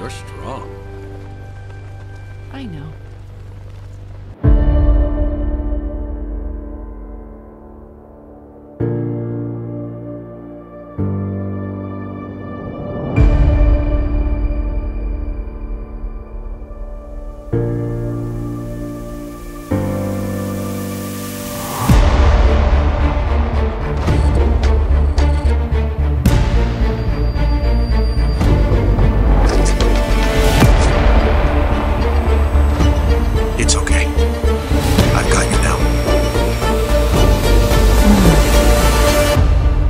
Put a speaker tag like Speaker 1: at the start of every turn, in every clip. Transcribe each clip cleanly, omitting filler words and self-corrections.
Speaker 1: You're strong.
Speaker 2: I know.
Speaker 1: It's okay. I've got you now.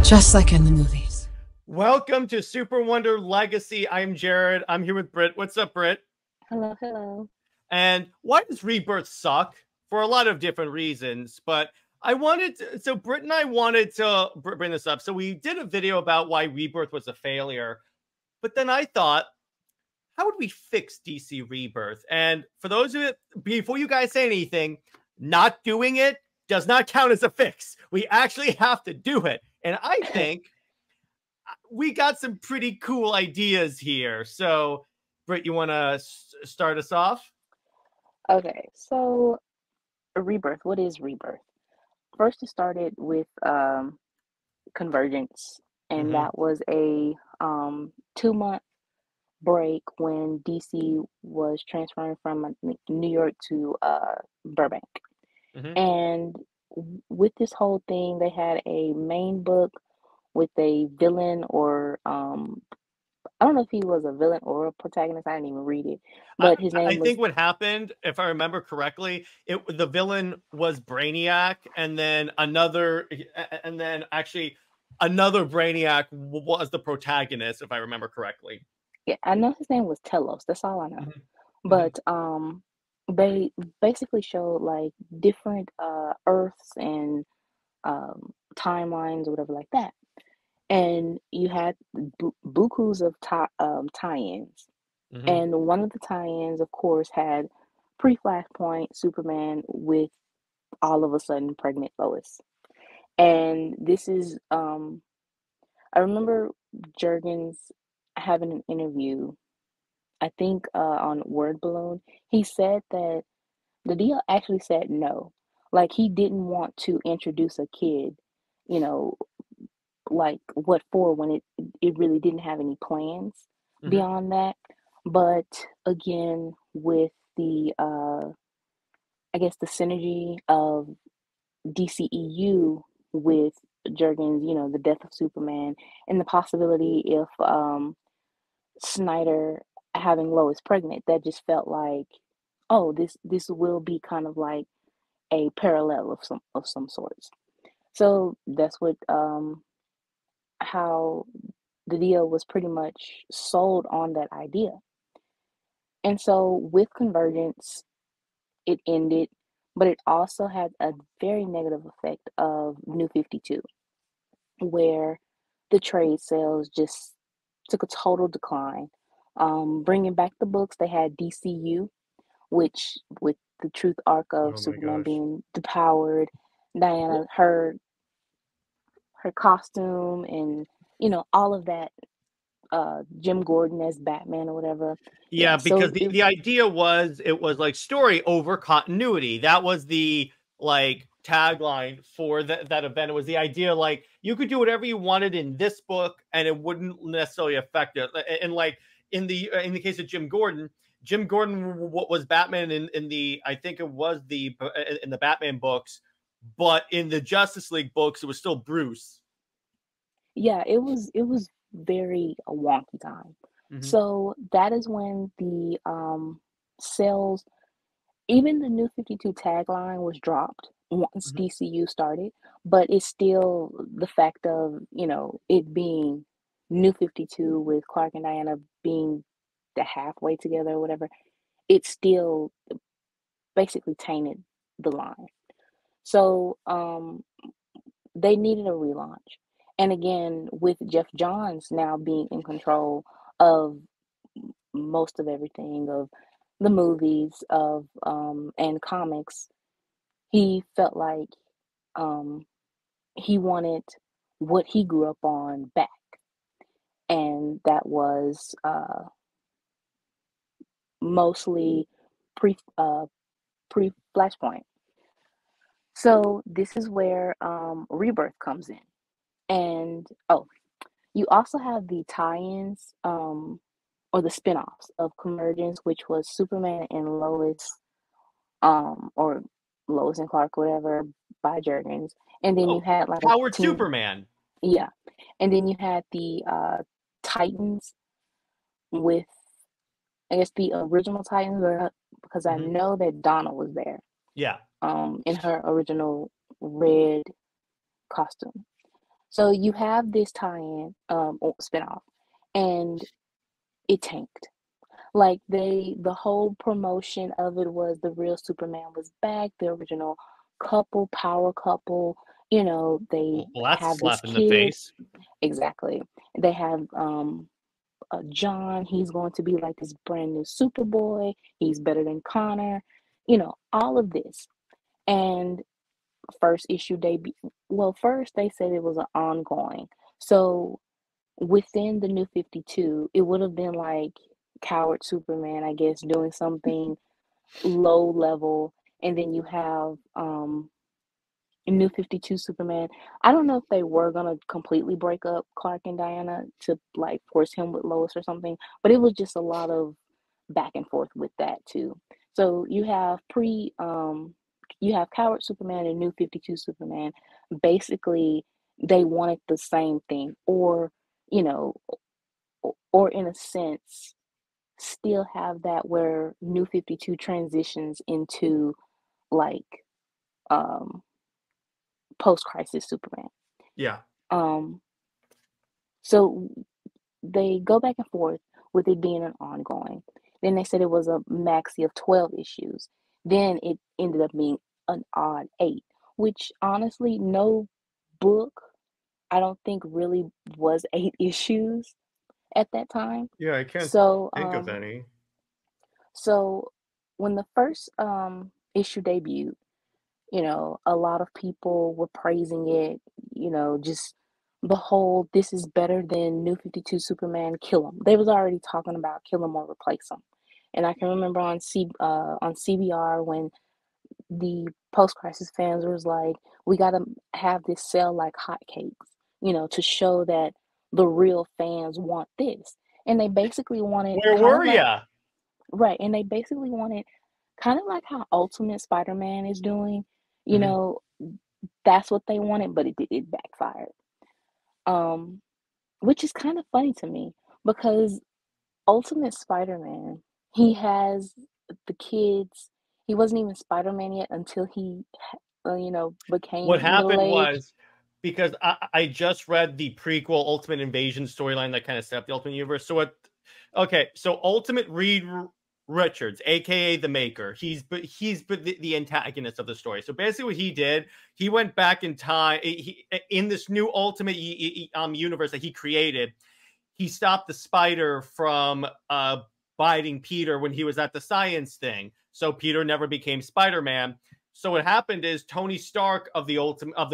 Speaker 2: Just like in the movies.
Speaker 3: Welcome to SuperWonder Legacy. I'm Jared. I'm here with Brit. What's up, Brit?
Speaker 4: Hello, hello.
Speaker 3: And why does Rebirth suck? For a lot of different reasons, but I wanted to, so Brit and I wanted to bring this up. So we did a video about why Rebirth was a failure, but then I thought, how would we fix DC Rebirth? And for those of you, before you guys say anything, not doing it does not count as a fix. We actually have to do it. And I think we got some pretty cool ideas here. So, Britt, you want to start us off?
Speaker 4: Okay, so Rebirth. What is Rebirth? First, it started with Convergence, and that was a 2-month break when DC was transferring from New York to Burbank. And with this whole thing, they had a main book with a villain, or I don't know if he was a villain or a protagonist. I didn't even read it, but his name
Speaker 3: I
Speaker 4: was.
Speaker 3: think what happened, if I remember correctly, the villain was Brainiac, and then another Brainiac was the protagonist, if I remember correctly.
Speaker 4: Yeah, I know his name was Telos. That's all I know. But they basically showed like different Earths and timelines or whatever like that. And you had bukus of tie-ins. And one of the tie-ins, of course, had pre-Flashpoint Superman with all of a sudden pregnant Lois. And this is, I remember Jurgens having an interview, I think on Word Balloon. He said that the deal actually said no. Like, he didn't want to introduce a kid, you know, like what for, when it really didn't have any plans beyond that. But again, with the I guess the synergy of DCEU with Jurgens, the death of Superman, and the possibility if Snyder having Lois pregnant, that just felt like, oh, this will be kind of like a parallel of some sorts. So that's what how the deal was pretty much sold on that idea. And so with Convergence, it ended, but it also had a very negative effect of New 52, where the trade sales just took a total decline. Bringing back the books, they had DCU, which with the truth arc of Superman being depowered, Diana, her costume, and all of that, Jim Gordon as Batman or whatever.
Speaker 3: Yeah, because the idea was, it was like story over continuity. That was the like tagline for that event. It was the idea, like, you could do whatever you wanted in this book and it wouldn't necessarily affect it. And like in the case of Jim Gordon was Batman in the, I think it was in the Batman books, but in the Justice League books it was still Bruce.
Speaker 4: Yeah, it was very a wonky time. So that is when the sales, even the New 52 tagline was dropped once DCU started, but it's still the fact of, it being New 52 with Clark and Diana being the halfway together or whatever, it still basically tainted the line. So they needed a relaunch. And again, with Jeff Johns now being in control of most of everything, of the movies, of and comics, he felt like he wanted what he grew up on back. And that was mostly pre pre Flashpoint. So this is where Rebirth comes in. And oh, you also have the tie-ins or the spin-offs of Convergence, which was Superman and Lois or Lois and Clark, whatever, by Jurgens. And then you
Speaker 3: Oh,
Speaker 4: had like
Speaker 3: Howard Superman.
Speaker 4: yeah. And then you had the Titans with, I guess, the original Titans, because I know that Donna was there.
Speaker 3: Yeah.
Speaker 4: In her original red costume. So you have this tie-in spinoff, and it tanked. Like the whole promotion of it was the real Superman was back, the original couple, power couple. You know, they
Speaker 3: Well, that's a
Speaker 4: have this
Speaker 3: slap in the
Speaker 4: kid.
Speaker 3: face.
Speaker 4: Exactly. They have John. He's going to be like this brand new Superboy. He's better than Connor. You know, all of this. And first issue debut. Well, first they said it was an ongoing. So within the New 52, it would have been like Coward Superman, I guess, doing something low level, and then you have New 52 Superman. I don't know if they were gonna completely break up Clark and Diana to like force him with Lois or something, but it was just a lot of back and forth with that too. So you have you have Coward Superman and New 52 Superman. Basically, they wanted the same thing, or you know, or in a sense, still have that where New 52 transitions into like um post-crisis Superman.
Speaker 3: Yeah.
Speaker 4: So they go back and forth with it being an ongoing. Then they said it was a maxi of 12 issues. Then it ended up being an odd 8, which honestly, no book, I don't think really was 8 issues at that time.
Speaker 3: Yeah, I can't
Speaker 4: So,
Speaker 3: think of any.
Speaker 4: so when the first issue debuted, you know, a lot of people were praising it, you know, just the whole this is better than New 52 Superman, kill him. They was already talking about kill him or replace him. And I can remember on CBR when the post-crisis fans was like, we got to have this sell like hotcakes, you know, to show that the real fans want this. And they basically wanted
Speaker 3: Where
Speaker 4: kind of
Speaker 3: were
Speaker 4: like,
Speaker 3: ya?
Speaker 4: right, and they basically wanted kind of like how Ultimate Spider-Man is doing, you know, that's what they wanted, but it backfired. Which is kind of funny to me because Ultimate Spider-Man, he has the kids. He wasn't even Spider-Man yet until he, you know,
Speaker 3: What
Speaker 4: became
Speaker 3: happened
Speaker 4: middle-aged.
Speaker 3: was, because I just read the prequel Ultimate Invasion storyline that kind of set up the Ultimate Universe. So so Ultimate Reed Richards, aka the Maker, he's the antagonist of the story. So basically, what he did, he went back in time. In this new Ultimate universe that he created, he stopped the spider from biting Peter when he was at the science thing. So Peter never became Spider-Man. So what happened is Tony Stark of the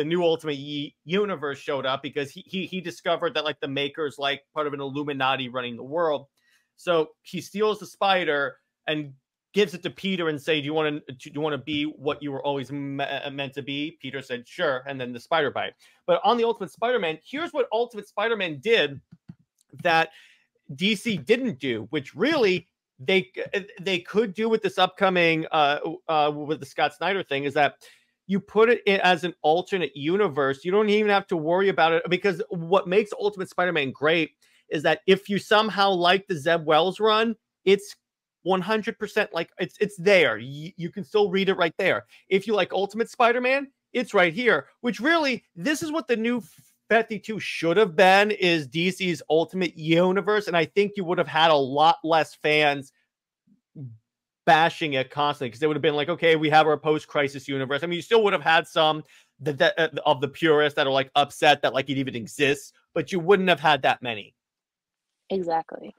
Speaker 3: new Ultimate universe showed up because he discovered that like the Maker's like part of an Illuminati running the world. So he steals the spider and gives it to Peter and say, do you want to be what you were always meant to be? Peter said, sure. And then the spider bite. But on the Ultimate Spider-Man, here's what Ultimate Spider-Man did that DC didn't do, which really they could do with this upcoming with the Scott Snyder thing, is that you put it in as an alternate universe. You don't even have to worry about it, because what makes Ultimate Spider-Man great is that if you somehow like the Zeb Wells run, it's 100% like it's there. You can still read it right there. If you like Ultimate Spider-Man, it's right here, which really, this is what the new 52 should have been, is DC's Ultimate Universe. And I think you would have had a lot less fans bashing it constantly, because they would have been like, okay, we have our post-crisis universe. I mean, you still would have had some of the purists that are like upset that like it even exists, but you wouldn't have had that many.
Speaker 4: Exactly.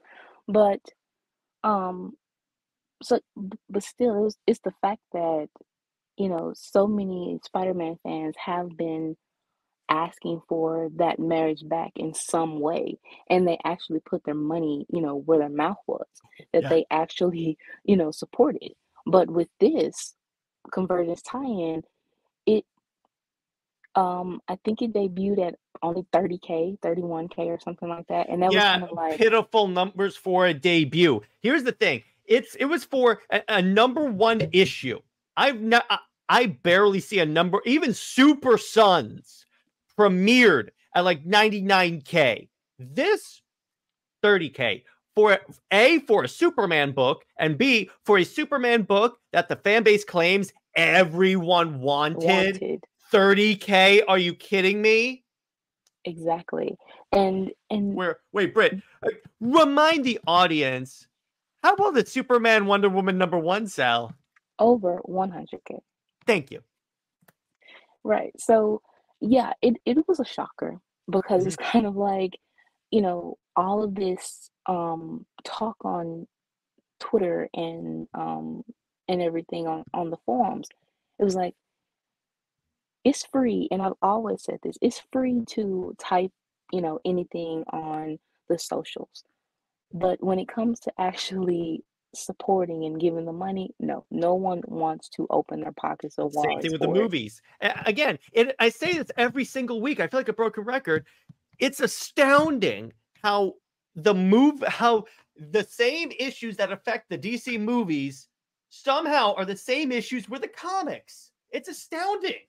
Speaker 4: But but still, it's the fact that, you know, so many Spider-Man fans have been asking for that marriage back in some way, and they actually put their money, where their mouth was, that
Speaker 3: Yeah.
Speaker 4: they actually, supported. But with this Convergence tie-in, it I think it debuted at only 30K, 31K or something like that. And that was
Speaker 3: Yeah,
Speaker 4: kind of like,
Speaker 3: pitiful numbers for a debut. Here's the thing. It was for a number one issue. I barely see a number, even Super Sons premiered at like 99K. This 30K for for a Superman book, and B, for a Superman book that the fan base claims everyone wanted.
Speaker 4: wanted.
Speaker 3: 30K? Are you kidding me?
Speaker 4: Exactly. And
Speaker 3: Wait, Britt, remind the audience, how well did Superman Wonder Woman #1 sell?
Speaker 4: over 100K.
Speaker 3: Thank you.
Speaker 4: Right. So yeah, it was a shocker because it's kind of like, all of this talk on Twitter and everything on the forums. It was like, it's free, and I've always said this, it's free to type, anything on the socials. But when it comes to actually supporting and giving the money, no one wants to open their pockets or
Speaker 3: Same thing
Speaker 4: wallets
Speaker 3: with the
Speaker 4: for it.
Speaker 3: movies. Again, I say this every single week. I feel like a broken record. It's astounding how how the same issues that affect the DC movies somehow are the same issues with the comics. It's astounding.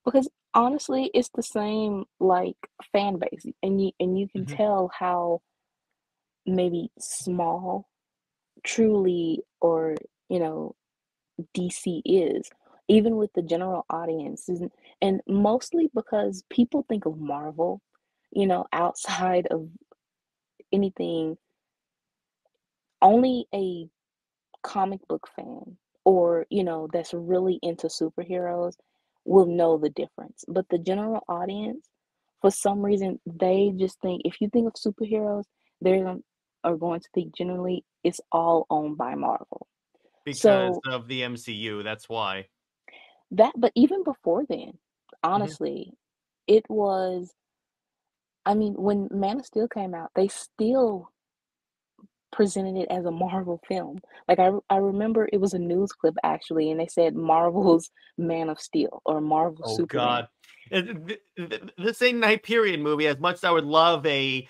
Speaker 4: Because honestly, it's the same like fan base, and you can tell how maybe small truly, or DC is, even with the general audience, and mostly because people think of Marvel, outside of anything, only a comic book fan, or that's really into superheroes, will know the difference. But the general audience, for some reason, they just think, if you think of superheroes, are going to think generally it's all owned by Marvel.
Speaker 3: Because
Speaker 4: So
Speaker 3: of the MCU, that's why.
Speaker 4: but even before then, honestly, it was, I mean, when Man of Steel came out, they still presented it as a Marvel film. Like, I remember it was a news clip actually, and they said Marvel's Man of Steel or Marvel
Speaker 3: Oh
Speaker 4: Superman.
Speaker 3: God. This ain't Hyperion movie. As much as I would love a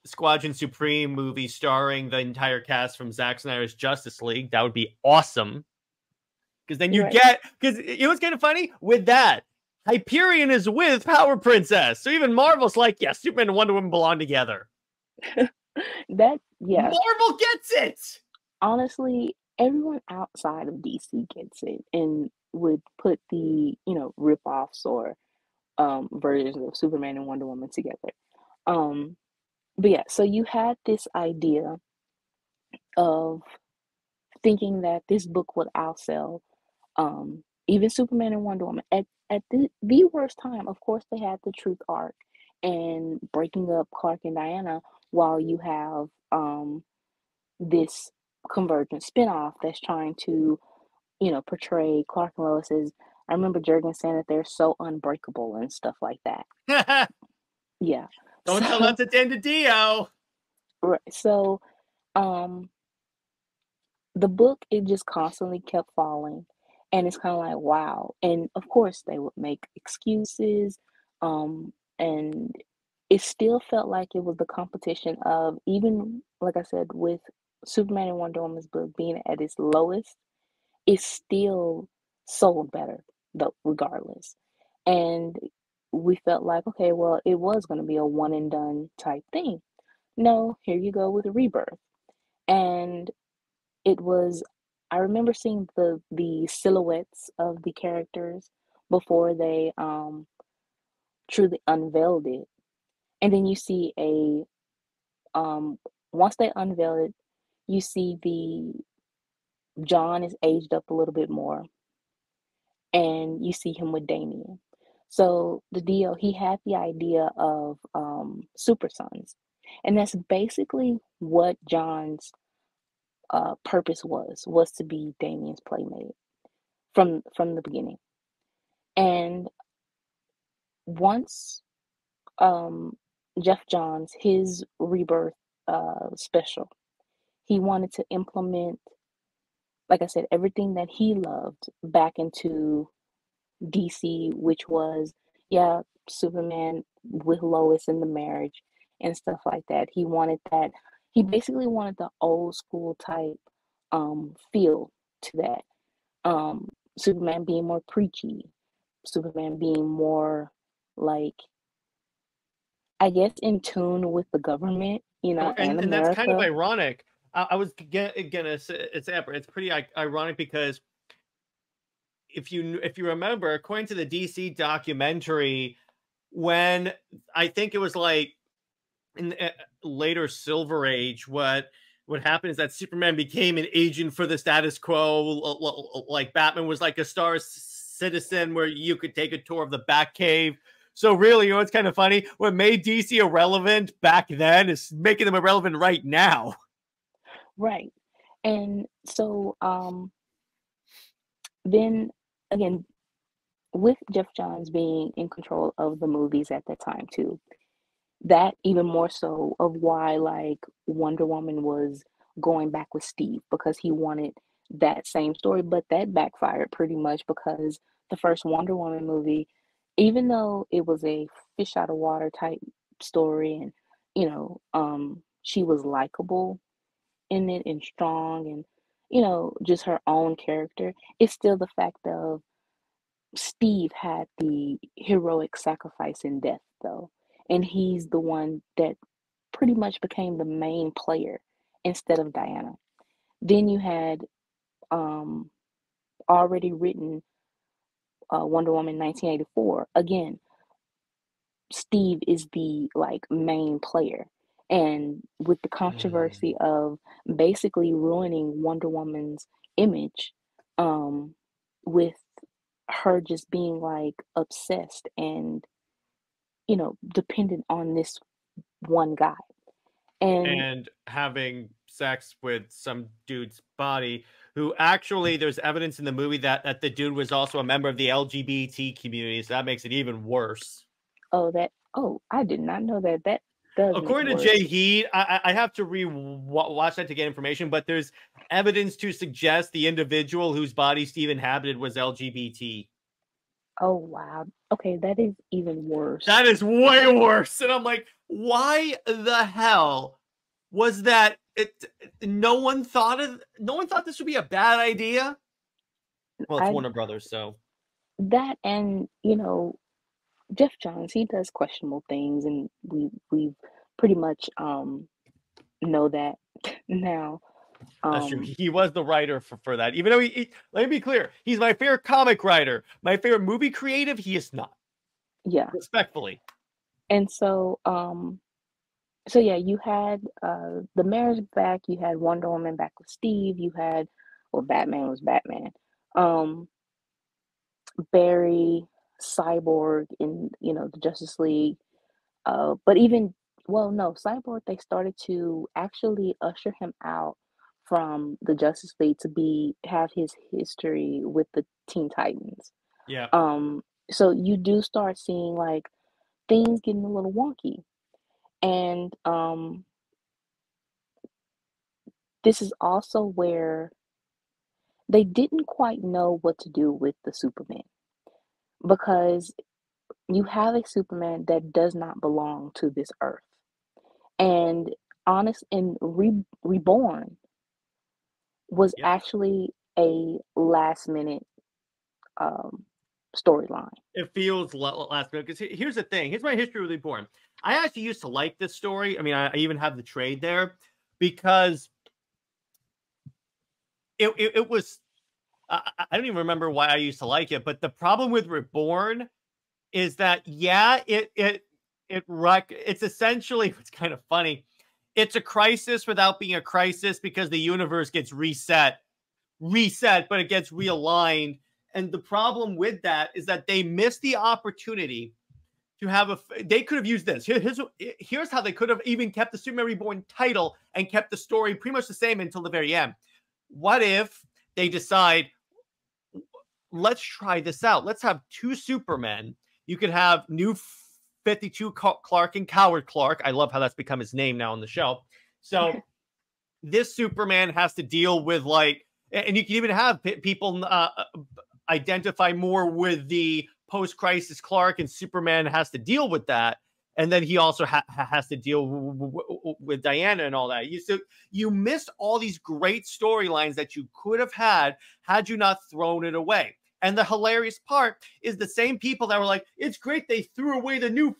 Speaker 3: Squadron Supreme movie starring the entire cast from Zack Snyder's Justice League, that would be awesome. Because then you
Speaker 4: Right.
Speaker 3: get, because what's kind of funny with that, Hyperion is with Power Princess, so even Marvel's like, yeah, Superman and Wonder Woman belong together.
Speaker 4: Yeah.
Speaker 3: Marvel gets it.
Speaker 4: Honestly, everyone outside of DC gets it and would put the, rip-offs or versions of Superman and Wonder Woman together. But yeah, so you had this idea of thinking that this book would outsell even Superman and Wonder Woman. At the worst time, of course, they had the Truth arc and breaking up Clark and Diana, while you have this Convergence spinoff that's trying to, portray Clark and Lois as, I remember Jurgen saying that they're so unbreakable and stuff like that. Yeah.
Speaker 3: Don't tell that to Dan DiDio.
Speaker 4: Right. So um the book, it just constantly kept falling, and it's kind of like, wow. And of course they would make excuses, and it still felt like it was the competition of, even like I said, with Superman and Wonder Woman's book being at its lowest, it still sold better though, regardless. And we felt like, okay, well, it was going to be a one and done type thing. No, here you go with a Rebirth. And it was, I remember seeing the silhouettes of the characters before they truly unveiled it. And then you see once they unveil it, you see the John is aged up a little bit more, and you see him with Damien. So the deal, he had the idea of Super Sons. And that's basically what John's purpose was to be Damien's playmate from the beginning. And once Jeff Johns, his Rebirth special, he wanted to implement, like I said, everything that he loved back into DC, which was, yeah, Superman with Lois in the marriage and stuff like that. He wanted that. He basically wanted the old school type feel to that. Superman being more preachy, Superman being more like, I guess, in tune with the government, and
Speaker 3: And that's kind of
Speaker 4: America.
Speaker 3: ironic. I was gonna say it's pretty ironic because if you remember, according to the DC documentary, when I think it was like in the later Silver Age, what happened is that Superman became an agent for the status quo, like Batman was like a star citizen where you could take a tour of the Batcave. So really, it's kind of funny. What made DC irrelevant back then is making them irrelevant right now.
Speaker 4: Right. And so then again, with Jeff Johns being in control of the movies at that time too, that even more so of why like Wonder Woman was going back with Steve, because he wanted that same story, but that backfired pretty much because the first Wonder Woman movie, even though it was a fish out of water type story, and she was likable in it and strong, and just her own character, it's still the fact of Steve had the heroic sacrifice in death though, and he's the one that pretty much became the main player instead of Diana. Then you had already written Wonder Woman 1984. Again, Steve is the like main player, and with the controversy of basically ruining Wonder Woman's image, with her just being like obsessed and dependent on this one guy.
Speaker 3: And having sex with some dude's body who actually there's evidence in the movie that the dude was also a member of the LGBT community, so that makes it even worse.
Speaker 4: I did not know that. That does
Speaker 3: According to Jay Heed, I have to watch that to get information, but there's evidence to suggest the individual whose body Steve inhabited was LGBT.
Speaker 4: Oh wow. Okay, that is even worse.
Speaker 3: That is way worse. And I'm like, why the hell was that? No one thought this would be a bad idea. Well, it's Warner Brothers, so
Speaker 4: that, and Jeff Johns, he does questionable things, and we pretty much know that now.
Speaker 3: That's true. He was the writer for that. Even though let me be clear, he's my favorite comic writer. My favorite movie creative, he is not.
Speaker 4: Yeah.
Speaker 3: Respectfully.
Speaker 4: And so yeah, you had the marriage back, you had Wonder Woman back with Steve, you had, well, Batman was Batman. Barry, Cyborg in, the Justice League. But even, well, no, Cyborg, they started to actually usher him out from the Justice League to have his history with the Teen Titans.
Speaker 3: Yeah.
Speaker 4: So you do start seeing like things getting a little wonky. And this is also where they didn't quite know what to do with the Superman, because you have a Superman that does not belong to this earth. And Reborn was actually a last minute storyline.
Speaker 3: It feels last minute, because here's the thing. Here's my history with Reborn. I actually used to like this story. I mean, I even have the trade there because it was, I don't even remember why I used to like it, but the problem with Reborn is that, yeah, it's essentially, it's kind of funny. It's a crisis without being a crisis, because the universe gets reset, but it gets realigned. And the problem with that is that they missed the opportunity to have they could have used this. Here's how they could have even kept the Superman Reborn title and kept the story pretty much the same until the very end. What if they decide, let's try this out. Let's have two Supermen You could have New 52 Clark and Coward Clark. I love how that's become his name now on the show. So this Superman has to deal with, like, and you can even have people identify more with the post-crisis Clark, and Superman has to deal with that. And then he also has to deal with Diana and all that. You missed all these great storylines that you could have had you not thrown it away. And the hilarious part is the same people that were like, it's great they threw away the New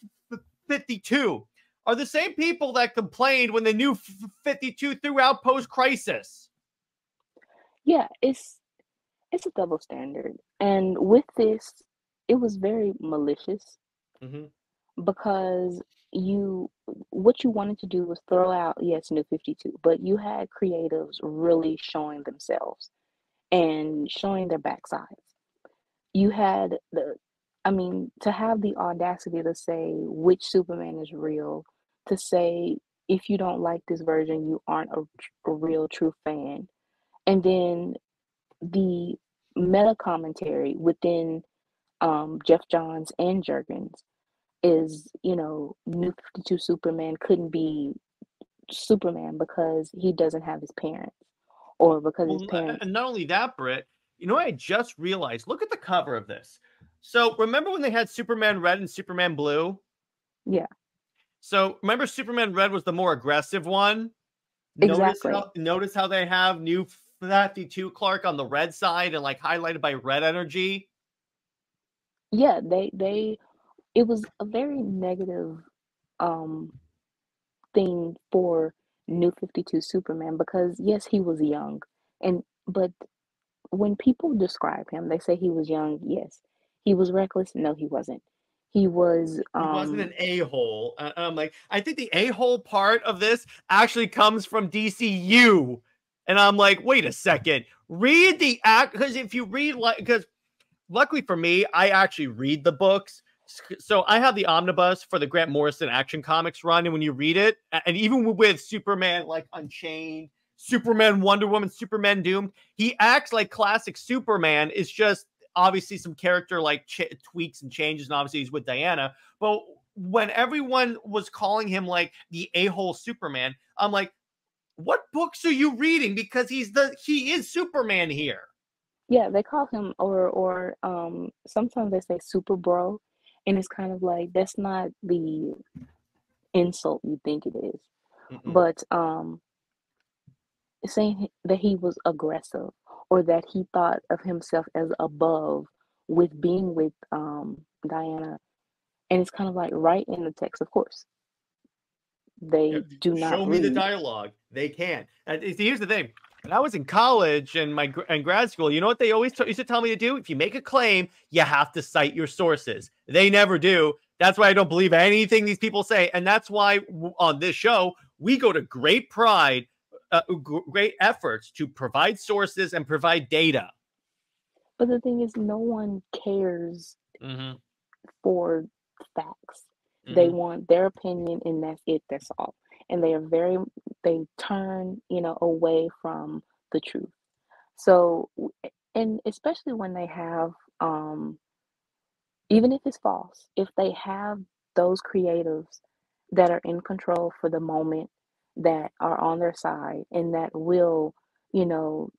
Speaker 3: 52 are the same people that complained when the New 52 threw out post-crisis.
Speaker 4: Yeah, it's a double standard. And with this, it was very malicious. Because what you wanted to do was throw out, yes, New 52, but you had creatives really showing themselves and showing their backsides. You had to have the audacity to say which Superman is real, to say if you don't like this version, you aren't a real true fan. And then the meta commentary within Jeff Johns and Jurgens is, New 52 Superman couldn't be Superman because he doesn't have his parents, or because his parents.
Speaker 3: And not only that, Brit, I just realized, look at the cover of this. So remember when they had Superman Red and Superman Blue?
Speaker 4: Yeah.
Speaker 3: So remember Superman Red was the more aggressive one?
Speaker 4: Exactly.
Speaker 3: Notice how they have New 52 Clark on the red side and like highlighted by red energy?
Speaker 4: Yeah, it was a very negative thing for New 52 Superman, because yes, he was young, but when people describe him, they say he was young. Yes. He was reckless. No, he wasn't. He wasn't
Speaker 3: an a-hole. I'm like, I think the a-hole part of this actually comes from DCU. And I'm like, wait a second. Read the act, because if you read, because luckily for me, I actually read the books. So I have the omnibus for the Grant Morrison Action Comics run, and when you read it, and even with Superman like Unchained, Superman Wonder Woman, Superman Doom, he acts like classic Superman. Is just obviously some character like tweaks and changes, and obviously he's with Diana. But when everyone was calling him like the a-hole Superman, I'm like, what books are you reading? Because he is Superman here.
Speaker 4: Yeah, they call him, or sometimes they say super bro, and it's kind of like, that's not the insult you think it is. But saying that he was aggressive, or that he thought of himself as above with being with Diana, and it's kind of like, right in the text, of course. They do not
Speaker 3: show me
Speaker 4: read.
Speaker 3: the dialogue. They can't. And here's the thing. When I was in college and grad school, you know what they always used to tell me to do? If you make a claim, you have to cite your sources. They never do. That's why I don't believe anything these people say. And that's why on this show, we go to great pride, great efforts to provide sources and provide data.
Speaker 4: But the thing is, no one cares for facts. They want their opinion, and that's it. That's all. And they turn, away from the truth. So, and especially when they have, even if it's false, if they have those creatives that are in control for the moment, that are on their side, and that will,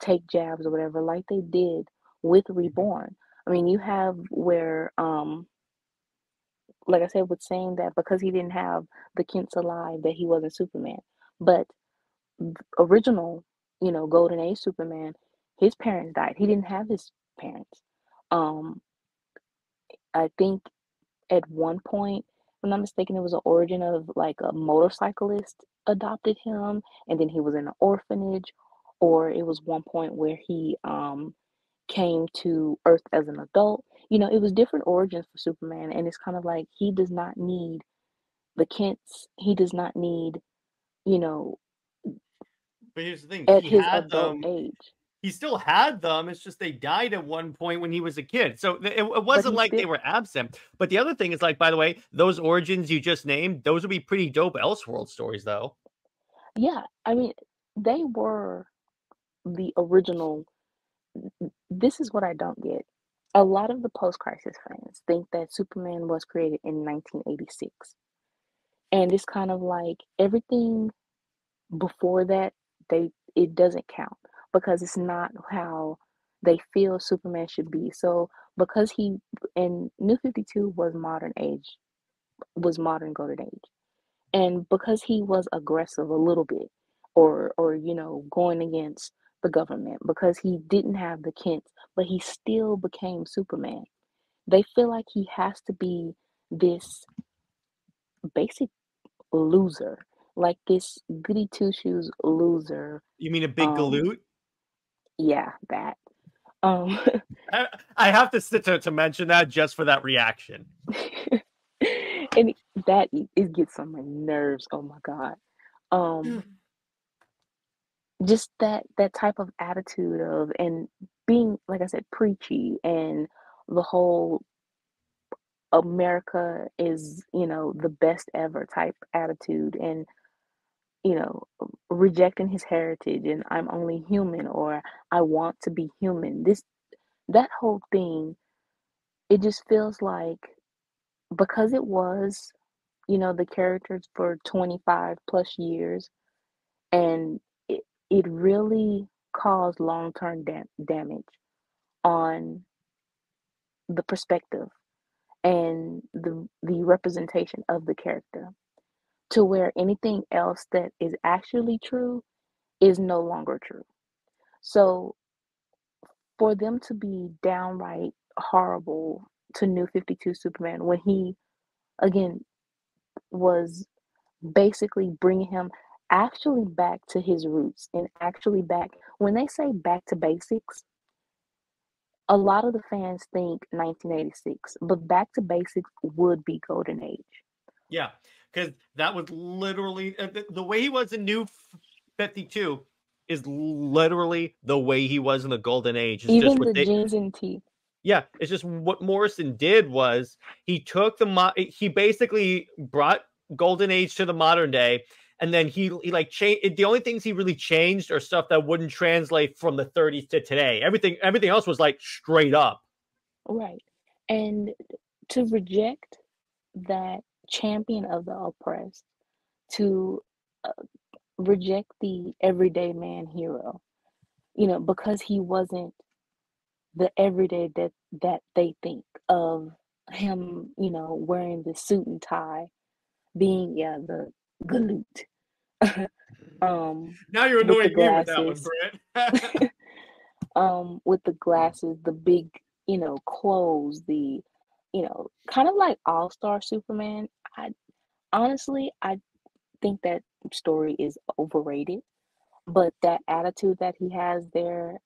Speaker 4: take jabs or whatever, like they did with Reborn. I mean, you have where, like I said, with saying that because he didn't have the Kents alive, that he wasn't Superman. But original, Golden Age Superman, his parents died. He didn't have his parents. I think at one point, if I'm not mistaken, it was an origin of like a motorcyclist adopted him, and then he was in an orphanage, or it was one point where he came to Earth as an adult. It was different origins for Superman, and it's kind of like, he does not need the Kents. He does not need,
Speaker 3: But here's the thing:
Speaker 4: at his adult age.
Speaker 3: He still had them. It's just they died at one point when he was a kid. So it wasn't like they were absent. But the other thing is, like, by the way, those origins you just named, those would be pretty dope Elseworld stories, though.
Speaker 4: Yeah, I mean, they were the original. This is what I don't get. a lot of the post-crisis fans think that Superman was created in 1986. And it's kind of like everything before that, it doesn't count because it's not how they feel Superman should be. So because he and New 52 was modern age, was modern golden age. And because he was aggressive a little bit or going against the government because he didn't have the Kents, but he still became Superman. They feel like he has to be this basic loser, like this goody two shoes loser.
Speaker 3: You mean a big
Speaker 4: Um,
Speaker 3: galoot?
Speaker 4: yeah, that. Um,
Speaker 3: I have to sit to mention that just for that reaction.
Speaker 4: and that it gets on my nerves. Oh my God. Just that type of attitude of and being, like I said, preachy and the whole America is, the best ever type attitude and you know, rejecting his heritage and I'm only human or I want to be human. That whole thing, it just feels like because it was, the characters for 25 plus years and it really caused long-term damage on the perspective and the representation of the character to where anything else that is actually true is no longer true. So for them to be downright horrible to New 52 Superman when he again was basically bringing him actually back to his roots and actually back when they say back to basics, a lot of the fans think 1986, but back to basics would be golden age.
Speaker 3: Yeah, because that was literally the way he was in New 52 is literally the way he was in the golden age. It's just
Speaker 4: Even
Speaker 3: what
Speaker 4: the
Speaker 3: they
Speaker 4: jeans and teeth.
Speaker 3: Yeah, it's just what Morrison did was he took he basically brought golden age to the modern day, and then he like changed. The only things he really changed are stuff that wouldn't translate from the 30s to today. Everything else was like straight up.
Speaker 4: Right. And to reject that champion of the oppressed, to uh, reject the everyday man hero, because he wasn't the everyday that they think of him, wearing the suit and tie, being the galoot,
Speaker 3: Now you're
Speaker 4: with the
Speaker 3: annoying me with that one,
Speaker 4: glasses,
Speaker 3: Brit.
Speaker 4: with the glasses, the big, clothes, the, kind of like All-Star Superman. I honestly, I think that story is overrated, but that attitude that he has there,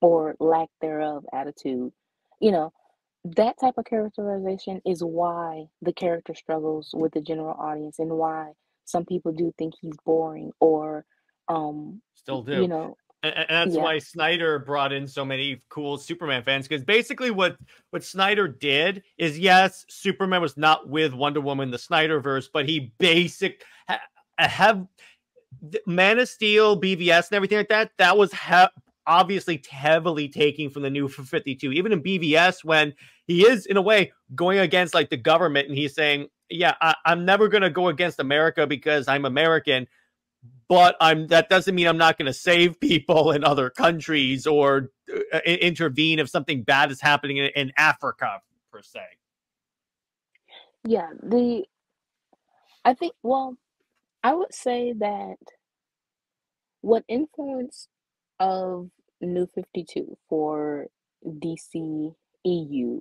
Speaker 4: or lack thereof attitude, you know, that type of characterization is why the character struggles with the general audience and why some people do think he's boring or,
Speaker 3: Still do.
Speaker 4: you know,
Speaker 3: And that's
Speaker 4: yeah,
Speaker 3: why Snyder brought in so many cool Superman fans, because basically what Snyder did is, yes, Superman was not with Wonder Woman, the Snyderverse, but he have Man of Steel, BVS, and everything like that. That was obviously heavily taking from the New 52. Even in BVS, when he is in a way going against like the government, and he's saying, "Yeah, I'm never going to go against America because I'm American." But that doesn't mean I'm not going to save people in other countries or intervene if something bad is happening in Africa, per se.
Speaker 4: yeah. I think, well, I would say that what influence of New 52 for DC EU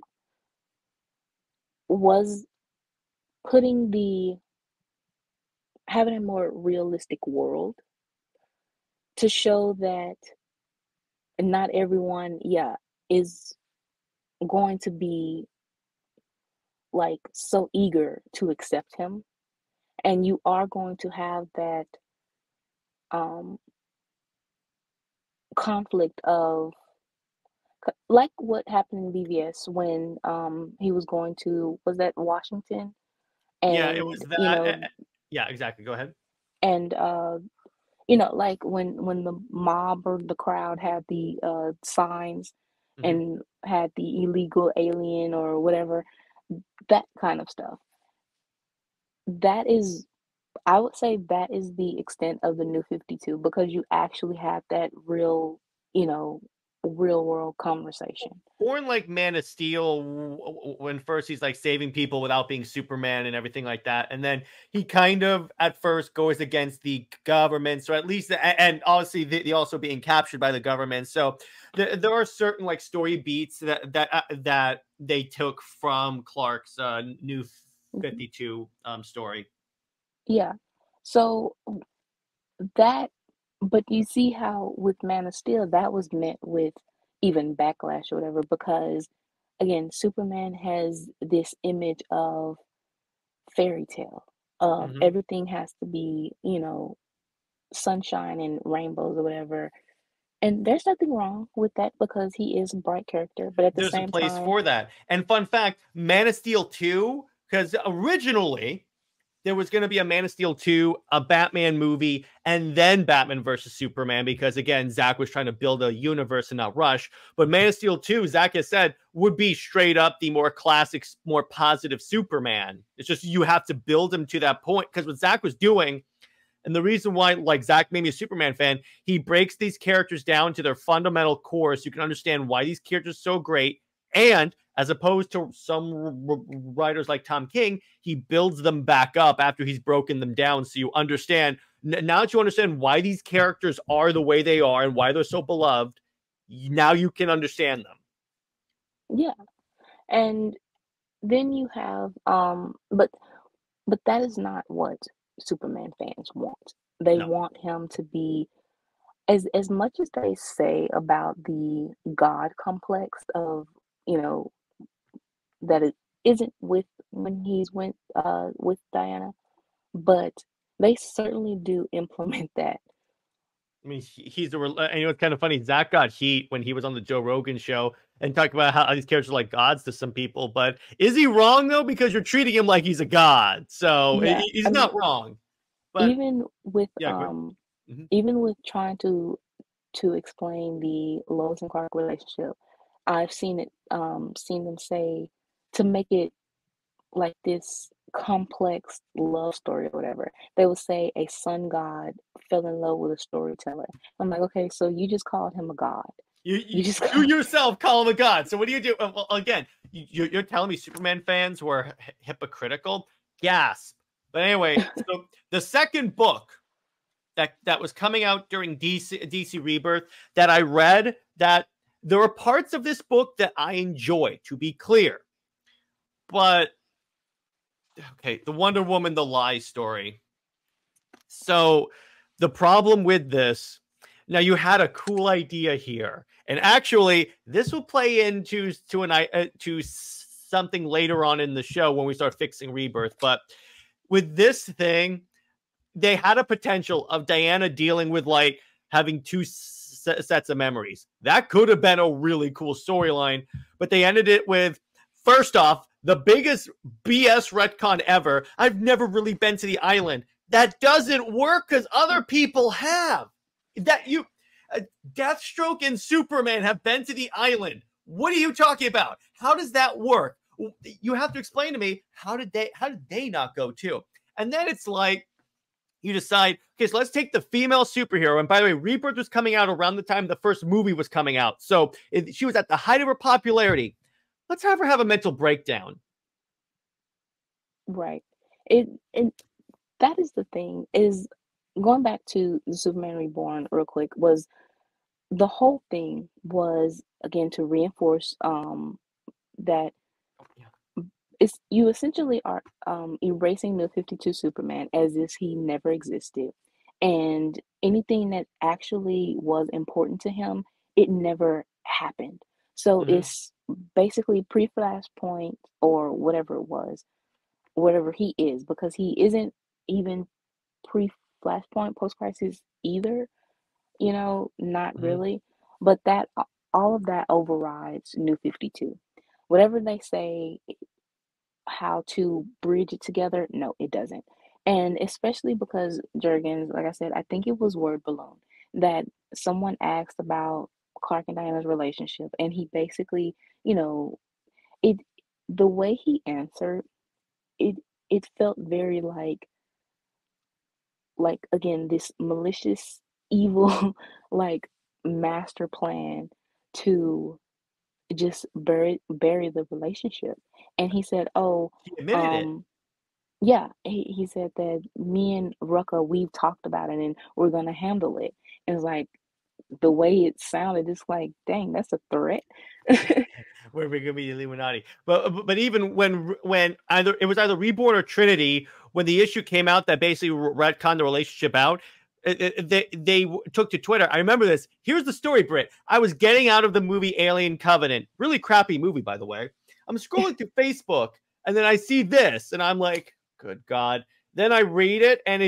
Speaker 4: was putting having a more realistic world to show that not everyone, yeah, is going to be like so eager to accept him. And you are going to have that um, conflict of like what happened in BVS when he was going to, was that Washington?
Speaker 3: Yeah, it
Speaker 4: And,
Speaker 3: was that. Yeah, exactly. Go ahead.
Speaker 4: and like when the mob or the crowd had the signs
Speaker 3: Mhm.
Speaker 4: and had the illegal alien or whatever, that kind of stuff. That is, I would say that is the extent of the New 52 because you actually have that real, you know, real world conversation.
Speaker 3: Or in like Man of Steel, when first he's like saving people without being Superman and everything like that, and then he kind of at first goes against the government. So at least, and obviously they also being captured by the government. So there are certain like story beats that they took from Clark's New
Speaker 4: Mhm.
Speaker 3: 52 story.
Speaker 4: Yeah. So that, but you see how with Man of Steel, that was met with even backlash or whatever, because again, Superman has this image of fairy tale, of
Speaker 3: Hmm.
Speaker 4: everything has to be, sunshine and rainbows or whatever. And there's nothing wrong with that because he is a bright character, but at the
Speaker 3: There's a
Speaker 4: same
Speaker 3: place
Speaker 4: time,
Speaker 3: for that. And fun fact, Man of Steel 2, because originally there was going to be a Man of Steel 2, a Batman movie, and then Batman versus Superman, because again, Zack was trying to build a universe and not rush. But Man of Steel 2, Zack has said, would be straight up the more classic, more positive Superman. It's just you have to build him to that point. Because what Zack was doing, and the reason why, like, Zack made me a Superman fan, he breaks these characters down to their fundamental core so you can understand why these characters are so great. And as opposed to some writers like Tom King, he builds them back up after he's broken them down so you understand. Now that you understand why these characters are the way they are and why they're so beloved, now you can understand them.
Speaker 4: yeah. And then you have but that is not what Superman fans want. They
Speaker 3: No.
Speaker 4: want him to be, as much as they say about the God complex of, you know, that it isn't with when he's with Diana, but they certainly do implement that.
Speaker 3: I mean, he's a, and it's kind of funny. Zach got heat when he was on the Joe Rogan show and talked about how these characters are like gods to some people. But is he wrong though? Because you're treating him like he's a god, so
Speaker 4: Yeah, I
Speaker 3: he's
Speaker 4: mean,
Speaker 3: not wrong. But
Speaker 4: even with
Speaker 3: yeah, quick.
Speaker 4: um
Speaker 3: Hmm.
Speaker 4: even with trying to explain the Lois and Clark relationship, I've seen them say to make it like this complex love story or whatever. They would say a sun god fell in love with a storyteller. I'm like, okay, so you just called him a god. You just
Speaker 3: You
Speaker 4: called,
Speaker 3: yourself call him a god. So what do you do? Well, again, you're telling me Superman fans were hypocritical? Gasp. But anyway, so the second book that was coming out during DC Rebirth that I read, that there were parts of this book that I enjoy, to be clear. But okay, the Wonder Woman the lie story. So the problem with this, now you had a cool idea here. And actually, this will play into to something later on in the show when we start fixing Rebirth, but with this thing, they had a potential of Diana dealing with like having two sets of memories. That could have been a really cool storyline, but they ended it with, first off, the biggest BS retcon ever. I've never really been to the island. That doesn't work because other people have. That you, Deathstroke and Superman have been to the island. What are you talking about? How does that work? You have to explain to me how did they not go too? And then it's like you decide, okay, so let's take the female superhero. And by the way, Rebirth was coming out around the time the first movie was coming out. So she was at the height of her popularity. Let's have her have a mental breakdown.
Speaker 4: right. And that is the thing, is going back to the Superman Reborn real quick, was the whole thing was again to reinforce that it's, you essentially are erasing the 52 Superman as if he never existed. And anything that actually was important to him, it never happened. So
Speaker 3: Mm-hmm.
Speaker 4: it's basically pre-Flashpoint or whatever it was, whatever he is, because he isn't even pre-Flashpoint, post-crisis either, not
Speaker 3: Mm-hmm.
Speaker 4: really. But that all of that overrides New 52. Whatever they say how to bridge it together, no, it doesn't. And especially because Jurgens, like I said, I think it was Word Balloon that someone asked about Clark and Diana's relationship, and he basically, you know, it the way he answered it, it felt very like again this malicious, evil, like master plan to just bury the relationship. And he said, "Oh,
Speaker 3: He admitted it.
Speaker 4: um, yeah." He said that me and Rucka, we've talked about it and we're gonna handle it. And it's like the way it sounded, it's like, dang, that's a threat.
Speaker 3: Where we're gonna be Illuminati. But even when either it was either Reborn or Trinity, when the issue came out that basically retconned the relationship out, they took to Twitter. I remember this. Here's the story, Brit. I was getting out of the movie Alien Covenant. Really crappy movie, by the way. I'm scrolling through Facebook, and then I see this, and I'm like, good God. Then I read it, and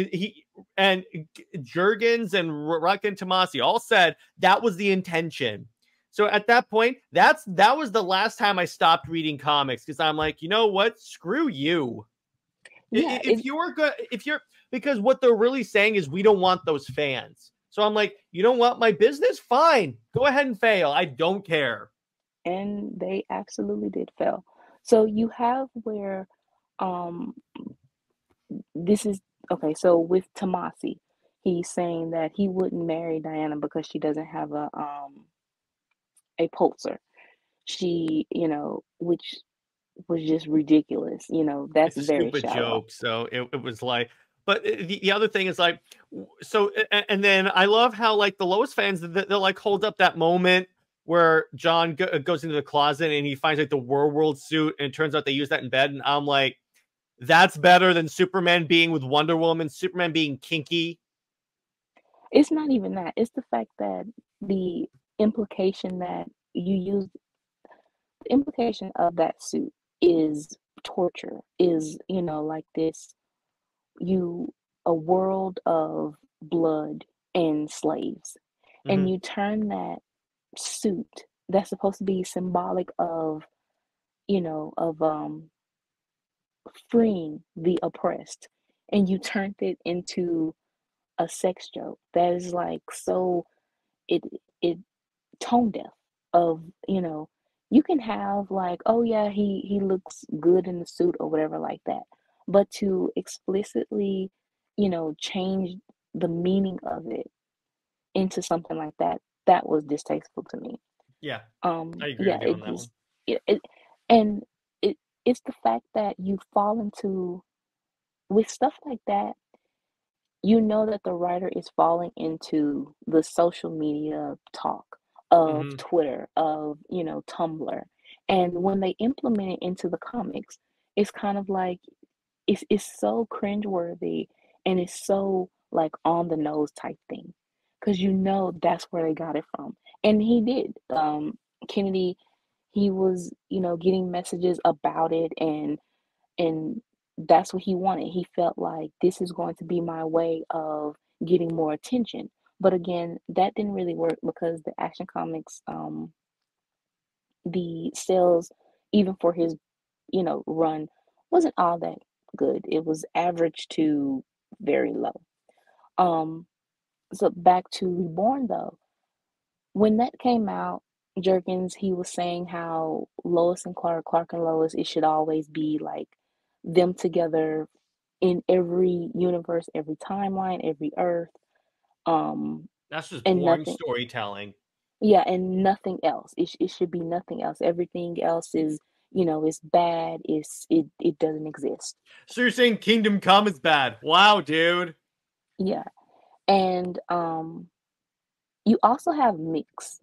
Speaker 3: Jurgens and Ruck and Tomasi all said that was the intention. So at that point, that was the last time I stopped reading comics because I'm like, you know what? Screw you.
Speaker 4: Yeah,
Speaker 3: If you're good, because what they're really saying is we don't want those fans. So I'm like, you don't want my business? Fine. Go ahead and fail. I don't care.
Speaker 4: and they absolutely did fail. So you have where um this is okay, so with Tomasi, he's saying that he wouldn't marry Diana because she doesn't have a pulsar. She, which was just ridiculous. That's
Speaker 3: It's a
Speaker 4: very
Speaker 3: stupid
Speaker 4: shallow.
Speaker 3: joke. So it was like, but the other thing is like, so, and then I love how like the Lois fans, they'll like hold up that moment where John goes into the closet and he finds like the World suit, and it turns out they use that in bed. And I'm like, that's better than Superman being with Wonder Woman, Superman being kinky.
Speaker 4: It's not even that. It's the fact that the implication that you use the implication of that suit is torture, is, like this you a world of blood and slaves. And
Speaker 3: Mm-hmm.
Speaker 4: you turn that suit that's supposed to be symbolic of, of freeing the oppressed, and you turned it into a sex joke that is like so it it tone deaf of, you can have like, oh yeah, he looks good in the suit or whatever like that, but to explicitly, change the meaning of it into something like that, that was distasteful to me.
Speaker 3: Yeah, I agree
Speaker 4: Yeah,
Speaker 3: with you
Speaker 4: it
Speaker 3: on that one.
Speaker 4: just it and it's the fact that you fall into with stuff like that, that the writer is falling into the social media talk of
Speaker 3: Mm-hmm.
Speaker 4: Twitter, of, Tumblr. And when they implement it into the comics, it's kind of like it's so cringeworthy, and it's so like on the nose type thing. Because that's where they got it from. And he did. Kennedy, he was, getting messages about it, and that's what he wanted. He felt like this is going to be my way of getting more attention. But again, that didn't really work because the Action Comics, the sales, even for his, run, wasn't all that good. It was average to very low. Um, so back to Reborn though, when that came out, Jerkins, he was saying how Lois and Clark, Clark and Lois, it should always be like them together in every universe, every timeline, every Earth, um,
Speaker 3: That's just
Speaker 4: and
Speaker 3: boring
Speaker 4: nothing.
Speaker 3: storytelling.
Speaker 4: Yeah, and nothing else. It should be nothing else. Everything else is, is bad. It doesn't exist.
Speaker 3: So you're saying Kingdom Come is bad? Wow, dude.
Speaker 4: Yeah, and you also have Mix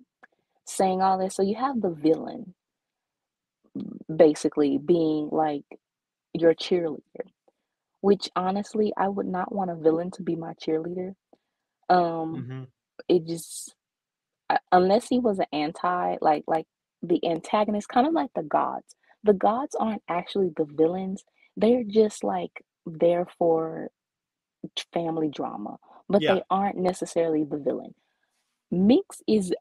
Speaker 4: saying all this. So you have the villain basically being like your cheerleader, which honestly, I would not want a villain to be my cheerleader. Um,
Speaker 3: Mm-hmm.
Speaker 4: it just unless he was an like the antagonist, kind of like the gods. The gods aren't actually the villains. They're just like there for family drama, but
Speaker 3: Yeah.
Speaker 4: they aren't necessarily the villain. Mix is,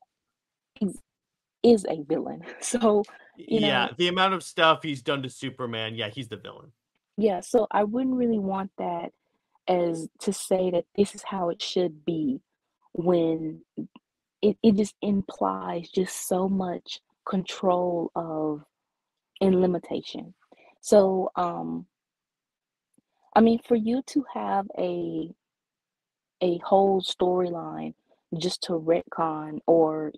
Speaker 4: is a villain. So, you
Speaker 3: Yeah,
Speaker 4: know,
Speaker 3: the amount of stuff he's done to Superman, yeah, he's the villain.
Speaker 4: yeah, so I wouldn't really want that. as to say that this is how it should be when it just implies just so much control of and limitation. So, I mean, for you to have a whole storyline just to retcon or,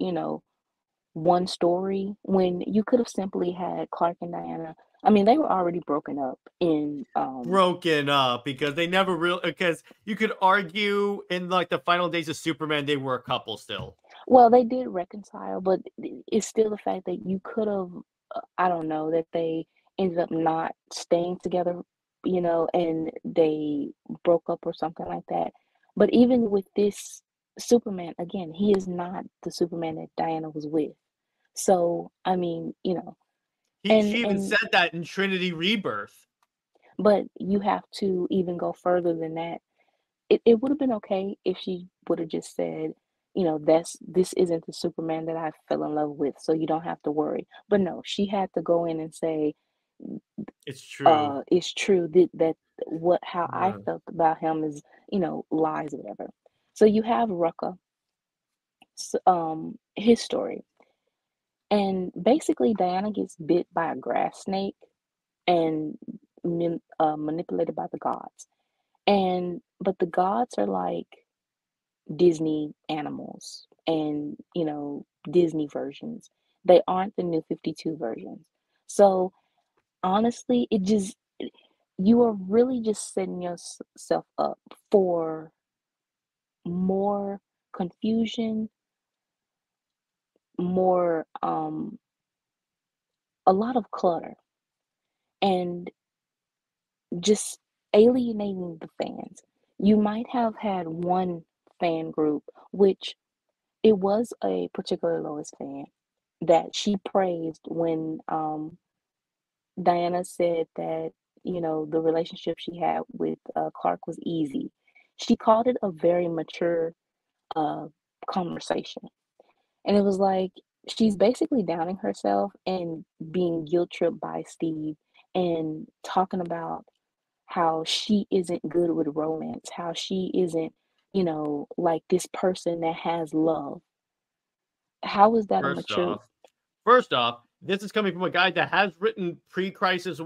Speaker 4: one story when you could have simply had Clark and Diana. I mean, they were already broken up in
Speaker 3: Broken up because they never really, because you could argue in like the final days of Superman they were a couple still.
Speaker 4: well, they did reconcile, but it's still the fact that you could have, I don't know, that they ended up not staying together, and they broke up or something like that. But even with this Superman, again, he is not the Superman that Diana was with. So, I mean, and
Speaker 3: She even
Speaker 4: and
Speaker 3: said that in Trinity Rebirth.
Speaker 4: but you have to even go further than that. It would have been okay if she would have just said, this isn't the Superman that I fell in love with, so you don't have to worry. But no, she had to go in and say,
Speaker 3: It's true.
Speaker 4: it's true that how I felt about him is, lies or whatever. So you have Rucka, his story. And basically Diana gets bit by a grass snake and manipulated by the gods. But the gods are like Disney animals and, Disney versions. They aren't the new 52 versions. So honestly, you are really just setting yourself up for more confusion, more, a lot of clutter, and just alienating the fans. You might have had one fan group, which it was a particular Lois fan that she praised when Diana said that, the relationship she had with Clark was easy. She called it a very mature uh, conversation. And it was like she's basically downing herself and being guilt tripped by Steve and talking about how she isn't good with romance, how she isn't, like this person that has love. How is that a
Speaker 3: First
Speaker 4: mature?
Speaker 3: off, First off, this is coming from a guy that has written pre-crisis,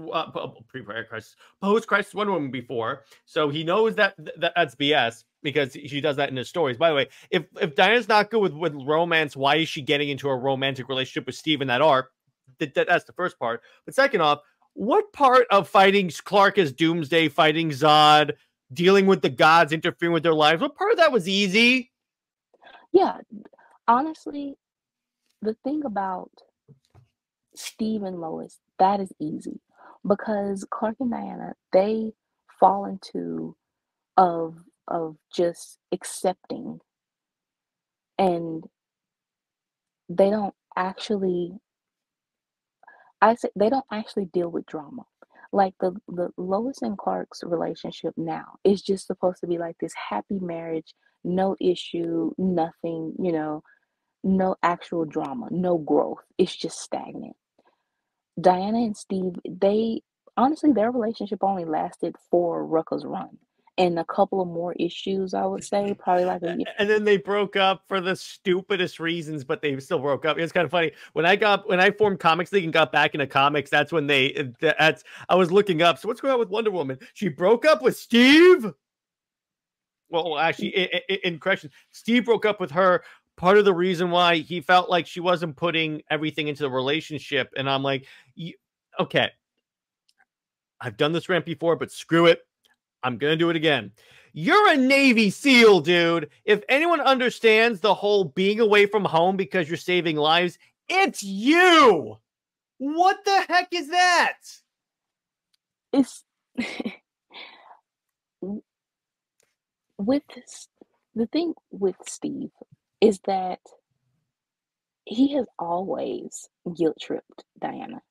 Speaker 3: pre-crisis, post-crisis Wonder Woman before, so he knows that's BS because she does that in his stories. By the way, if Diana's not good with romance, why is she getting into a romantic relationship with Steve in that arc? That's the first part. But second off, what part of fighting Clark as Doomsday, fighting Zod, dealing with the gods, interfering with their lives, what part of that was easy?
Speaker 4: Yeah, honestly, the thing about Steve and Lois, that is easy because Clark and Diana, they fall into of just accepting, and they don't actually I say they don't actually deal with drama. Like the Lois and Clark's relationship now is just supposed to be like this happy marriage, no issue, nothing, no actual drama, no growth. It's just stagnant. Diana and Steve, they honestly their relationship only lasted for Rucka's run. And a couple of more issues, I would say, probably like a year.
Speaker 3: And then they broke up for the stupidest reasons, but they still broke up. It's kind of funny when I formed Comics League and got back into comics. That's when I was looking up. So what's going on with Wonder Woman? She broke up with Steve. Well, actually, in correction, Steve broke up with her. Part of the reason why he felt like she wasn't putting everything into the relationship, and I'm like, okay, I've done this rant before, but screw it. I'm going to do it again. You're a Navy SEAL, dude. If anyone understands the whole being away from home because you're saving lives, it's you. What the heck is that?
Speaker 4: It's with the thing with Steve is that he has always guilt tripped Diana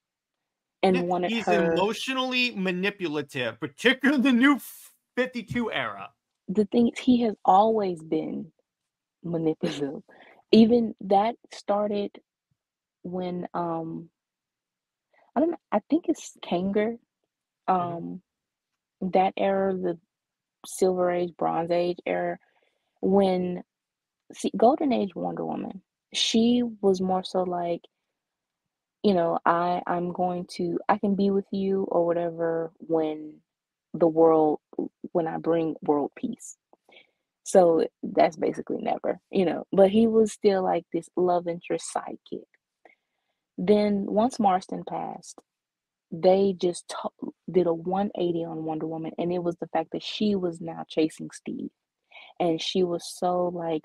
Speaker 4: and wanted
Speaker 3: He's
Speaker 4: her.
Speaker 3: emotionally manipulative, particularly in the new 52 era.
Speaker 4: The thing is, he has always been manipulative. Even that started when I don't know, I think it's Kanger.
Speaker 3: Mhm.
Speaker 4: That era, Silver Age, Bronze Age era, when Golden Age Wonder Woman, she was more so like, I can be with you or whatever the world when I bring world peace. So that's basically never, but he was still like this love interest sidekick. Then once Marston passed, they just did a 180 on Wonder Woman, and it was the fact that she was now chasing Steve, and she was so like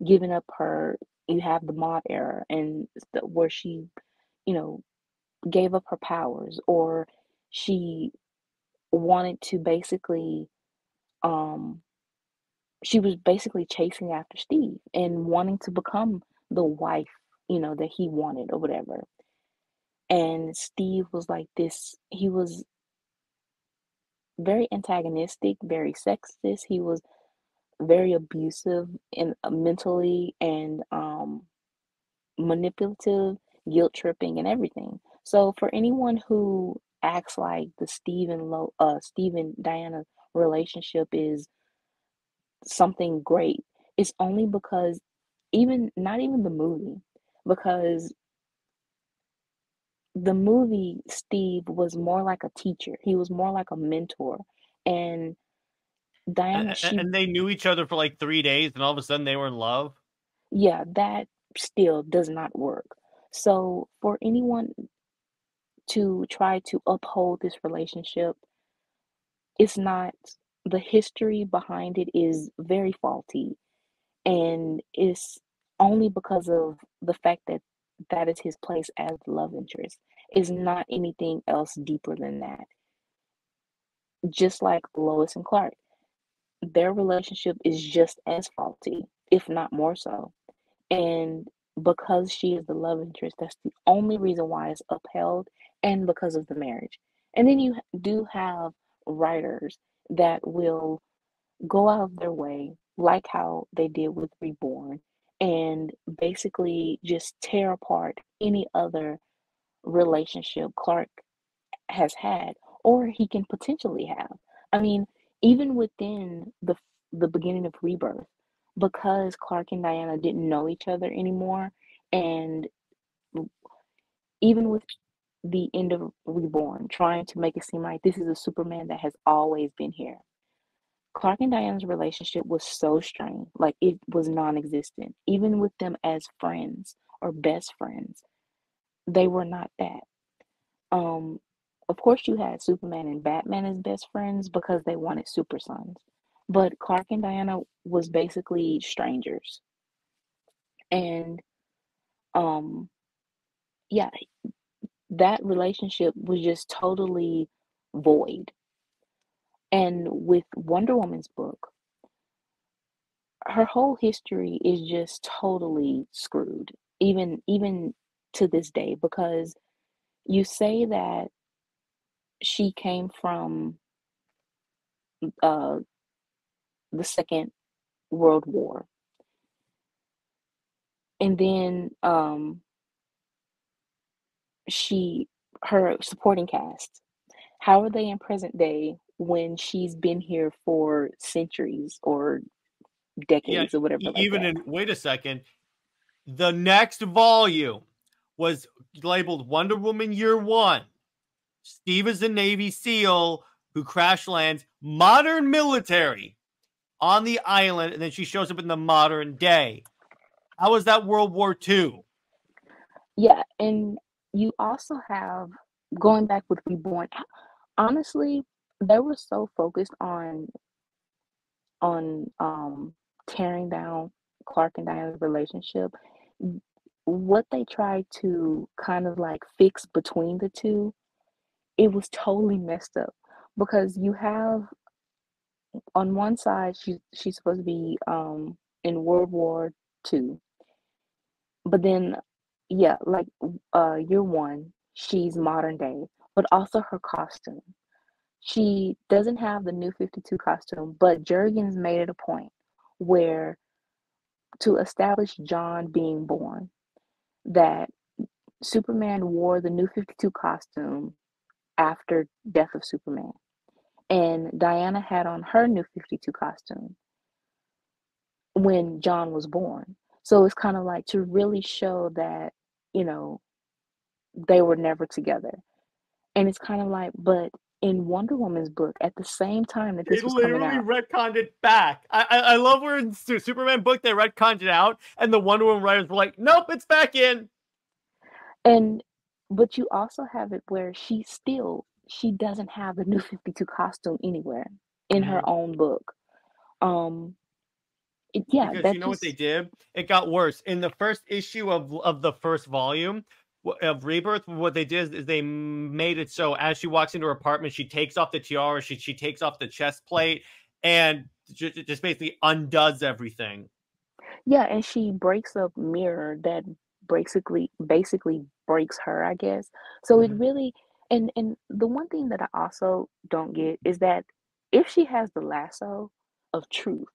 Speaker 4: giving up her. You have the mod era, and where she, you know, gave up her powers, or she wanted to basically, um, she was basically chasing after Steve and wanting to become the wife, that he wanted or whatever. And Steve was like this. He was very antagonistic, very sexist. He was very abusive and mentally and manipulative, guilt tripping, and everything. So for anyone who acts like the Steve and Diana relationship is something great, it's only because even not even the movie, because the movie Steve was more like a teacher. He was more like a mentor, and Diana,
Speaker 3: And they knew each other for like 3 days, and all of a sudden they were in love.
Speaker 4: yeah, that still does not work. So for anyone to try to uphold this relationship, it's not, the history behind it is very faulty, and it's only because of the fact that that is his place as the love interest. Is not anything else deeper than that. Just like Lois and Clark, their relationship is just as faulty, if not more so. And because she is the love interest, that's the only reason why it's upheld, and because of the marriage. And then you do have writers that will go out of their way, like how they did with Reborn, and basically just tear apart any other relationship Clark has had or he can potentially have. I mean, even within the beginning of Rebirth, because Clark and Diana didn't know each other anymore, and even with the end of Reborn, trying to make it seem like this is a Superman that has always been here. Clark and Diana's relationship was so strained, like it was non-existent. Even with them as friends or best friends, they were not that. Um, of course, you had Superman and Batman as best friends because they wanted super sons. But Clark and Diana was basically strangers. And um, yeah, that relationship was just totally void. And with Wonder Woman's book, her whole history is just totally screwed, even to this day, because you say that she came from uh, the Second World War. And then she her supporting cast. How are they in present day when she's been here for centuries or
Speaker 3: Yeah,
Speaker 4: decades or whatever like
Speaker 3: even
Speaker 4: that?
Speaker 3: in, wait a second, the next volume was labeled Wonder Woman Year One. Steve is a Navy SEAL who crash lands modern military on the island, and then she shows up in the modern day. How is that World War II?
Speaker 4: Yeah, and you also have, going back with Reborn, honestly, they were so focused on tearing down Clark and Diana's relationship. What they tried to kind of like fix between the two, it was totally messed up, because you have on one side she's supposed to be in World War II, but then yeah, like year one, she's modern day, but also her costume. She doesn't have the new 52 costume, but Jurgens made it a point where to establish John being born, that Superman wore the new 52 costume after death of Superman. and Diana had on her new 52 costume when John was born. So it's kind of like to really show that, you know, they were never together. And it's kind of like, but in Wonder Woman's book, at the same time that
Speaker 3: They
Speaker 4: this was coming
Speaker 3: literally
Speaker 4: out,
Speaker 3: retconned it back. I love where in Superman book they retconned it out, and the Wonder Woman writers were like, "Nope, it's back in."
Speaker 4: and but you also have it where she doesn't have the new 52 costume anywhere in her own book. Yeah,
Speaker 3: Because you
Speaker 4: that
Speaker 3: know what they
Speaker 4: just
Speaker 3: did? It got worse. In the first issue of the first volume of Rebirth, what they did is they made it so as she walks into her apartment, she takes off the tiara, she takes off the chest plate, and just basically undoes everything.
Speaker 4: yeah, and she breaks a mirror that basically breaks her, I guess. So it really, and the one thing that I also don't get is that if she has the lasso of truth,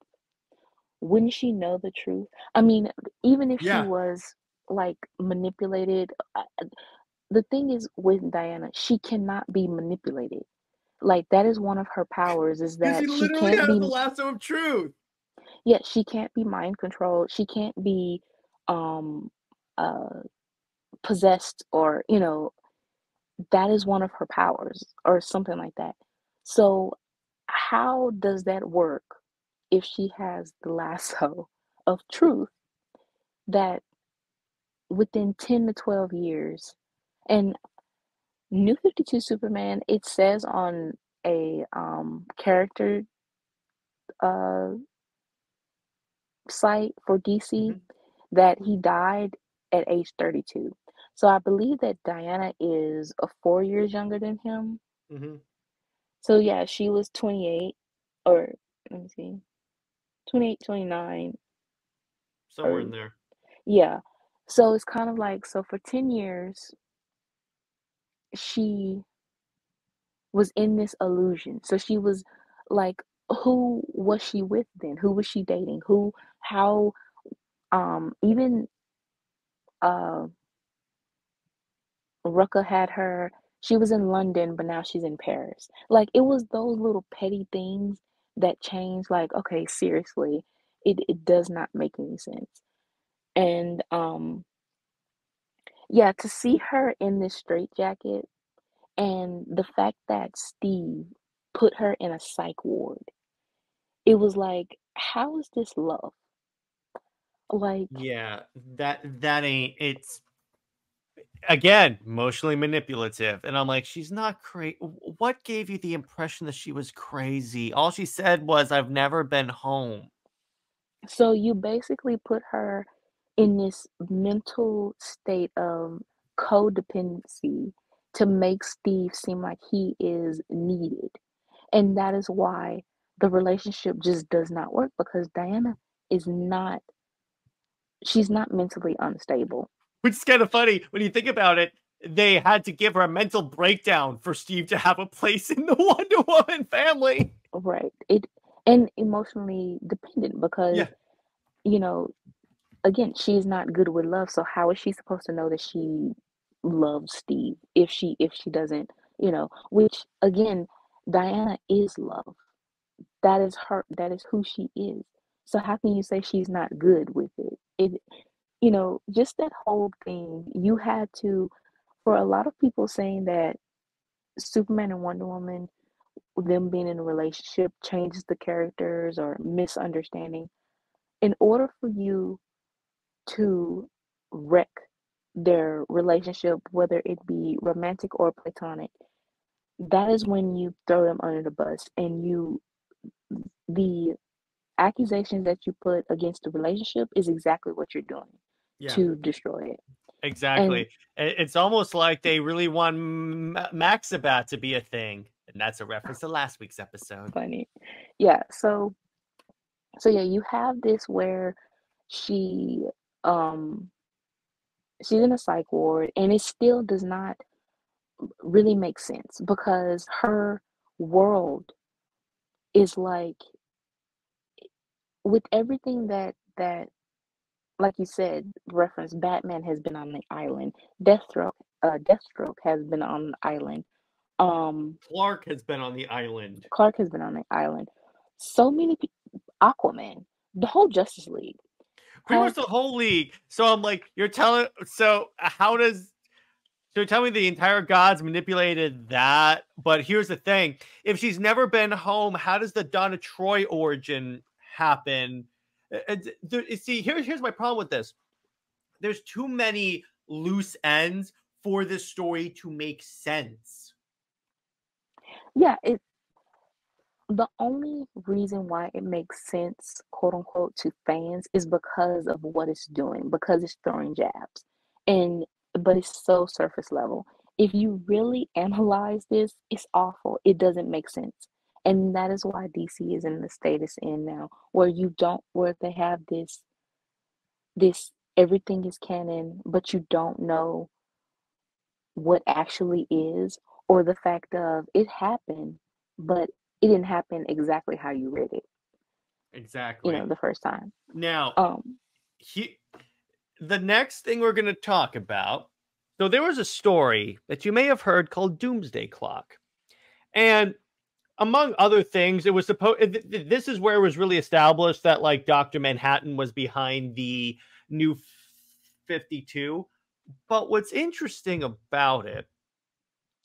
Speaker 4: wouldn't she know the truth? I mean, even if she
Speaker 3: Yeah,
Speaker 4: was like manipulated, the thing is with Diana, she cannot be manipulated. Like that is one of her powers is
Speaker 3: because he
Speaker 4: that she
Speaker 3: literally
Speaker 4: can't
Speaker 3: has
Speaker 4: be,
Speaker 3: the lasso of truth.
Speaker 4: yeah, she can't be mind controlled. She can't be um uh possessed, or that is one of her powers or something like that. So how does that work if she has the lasso of truth that within 10 to 12 years, and New 52 Superman, it says on a character uh site for DC that he died at age 32. So I believe that Diana is 4 years younger than him. So yeah, she was 28, or let me see, 28, 29,
Speaker 3: Somewhere in
Speaker 4: or
Speaker 3: there.
Speaker 4: yeah. So it's kind of like, so for 10 years, she was in this illusion. So she was like, who was she with then? Who was she dating? How, even, uh, Rucka had her, she was in London, but now she's in Paris. Like it was those little petty things that changed, like, okay, seriously, it does not make any sense. And yeah, to see her in this straitjacket and the fact that Steve put her in a psych ward, it was like, how is this love? Like,
Speaker 3: Yeah, that ain't it's again emotionally manipulative, and I'm like, she's not crazy. What gave you the impression that she was crazy? All she said was, "I've never been home."
Speaker 4: so you basically put her in this mental state of codependency to make Steve seem like he is needed. And that is why the relationship just does not work, because Diana is not, she's not mentally unstable.
Speaker 3: Which is kind of funny when you think about it. They had to give her a mental breakdown for Steve to have a place in the Wonder Woman family.
Speaker 4: Right. And emotionally dependent because,
Speaker 3: Yeah,
Speaker 4: you know, again, she's not good with love. So how is she supposed to know that she loves Steve if she doesn't, which again, Diana is love. That is her, that is who she is. So how can you say she's not good with it? Just that whole thing, you had to, for a lot of people saying that Superman and Wonder Woman, them being in a relationship changes the characters or misunderstanding. In order for you to wreck their relationship, whether it be romantic or platonic, that is when you throw them under the bus, and the accusations that you put against the relationship is exactly what you're doing
Speaker 3: yeah,
Speaker 4: to destroy it. And
Speaker 3: exactly. It's almost like they really want Maxabat to be a thing, and that's a reference to last week's episode.
Speaker 4: funny. Yeah, so yeah, you have this where she um she's in a psych ward, and it still does not really make sense because her world is like, with everything that like you said, reference, Batman has been on the island, Deathstroke has been on the island,
Speaker 3: Clark has been on the island.
Speaker 4: Clark has been on the island. So many people, Aquaman, the whole Justice League
Speaker 3: Pretty much
Speaker 4: has,
Speaker 3: the whole league. So I'm like, you're telling, so how does, so tell me the entire gods manipulated that. But here's the thing. If she's never been home, how does the Donna Troy origin happen? See, here's my problem with this. There's too many loose ends for this story to make sense.
Speaker 4: yeah, the only reason why it makes sense, quote unquote, to fans is because of what it's doing, because it's throwing jabs. But it's so surface level. If you really analyze this, it's awful. It doesn't make sense. And that is why DC is in the state it's in now, where they have this everything is canon, but you don't know what actually is, or the fact of it happened, but it didn't happen exactly how you read it,
Speaker 3: Exactly.
Speaker 4: the first time.
Speaker 3: Now,
Speaker 4: Um,
Speaker 3: the next thing we're going to talk about. So there was a story that you may have heard called Doomsday Clock. And among other things, it was supposed, this is where it was really established that like Dr. Manhattan was behind the new 52. But what's interesting about it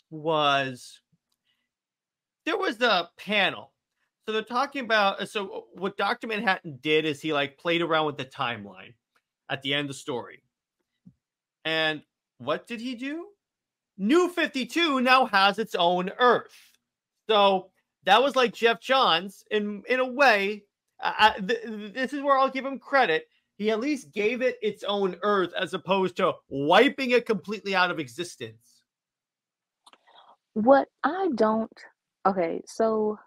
Speaker 3: was there was the panel. So they're talking about, so what Dr. Manhattan did is he like played around with the timeline at the end of the story. And what did he do? New 52 now has its own Earth. So that was like Jeff Johns in a way. This is where I'll give him credit. He at least gave it its own Earth as opposed to wiping it completely out of existence.
Speaker 4: what I don't, okay, so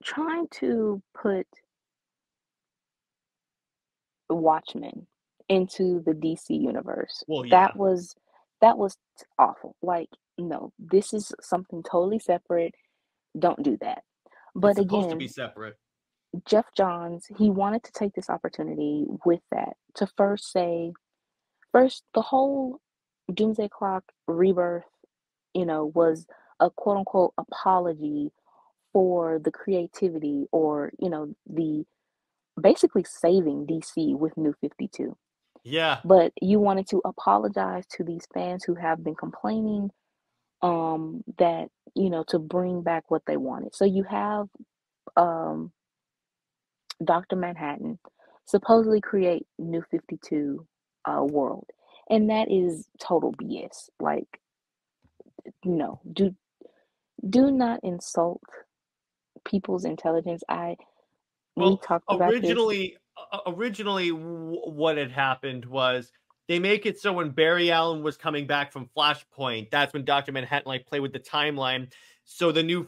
Speaker 4: trying to put Watchmen into the DC universe,
Speaker 3: Well, yeah,
Speaker 4: that was awful. Like, no, this is something totally separate. Don't do that.
Speaker 3: it's
Speaker 4: But
Speaker 3: supposed to be
Speaker 4: again,
Speaker 3: separate.
Speaker 4: Jeff Johns, he wanted to take this opportunity with that to first, the whole Doomsday Clock rebirth, was a quote unquote apology for the creativity, or, the basically saving DC with New 52.
Speaker 3: Yeah.
Speaker 4: But you wanted to apologize to these fans who have been complaining, that, to bring back what they wanted. So you have um Dr. Manhattan supposedly create New 52 world. And that is total BS. Like, no, do not insult people's intelligence. We
Speaker 3: Well,
Speaker 4: talked about this.
Speaker 3: originally, what had happened was they make it so when Barry Allen was coming back from Flashpoint, that's when Dr. Manhattan like played with the timeline. So the new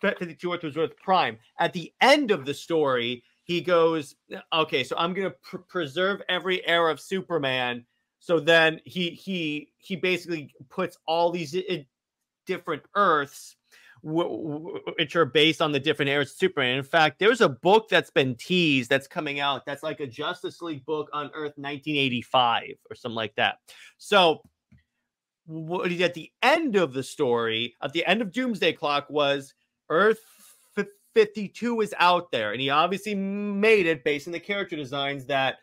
Speaker 3: 52 Earth was Earth Prime. At the end of the story, he goes, "Okay, so I'm gonna preserve every era of Superman." So then he basically puts all these different Earths, which are based on the different eras of Superman. In fact, there's a book that's been teased that's coming out that's like a Justice League book on Earth 1985 or something like that. So at the end of the story, at the end of Doomsday Clock, was Earth 52 is out there. And he obviously made it based on the character designs that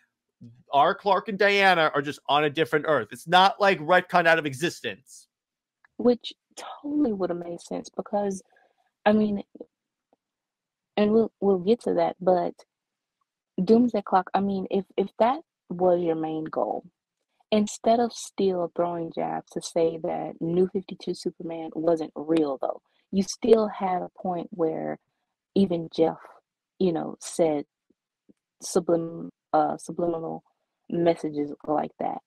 Speaker 3: our Clark and Diana are just on a different Earth. It's not like retcon out of existence.
Speaker 4: Which totally would have made sense because, I mean, and we'll get to that, but Doomsday Clock, I mean, if that was your main goal, instead of still throwing jabs to say that New 52 Superman wasn't real, though, you still had a point where even Jeff, said subliminal messages like that.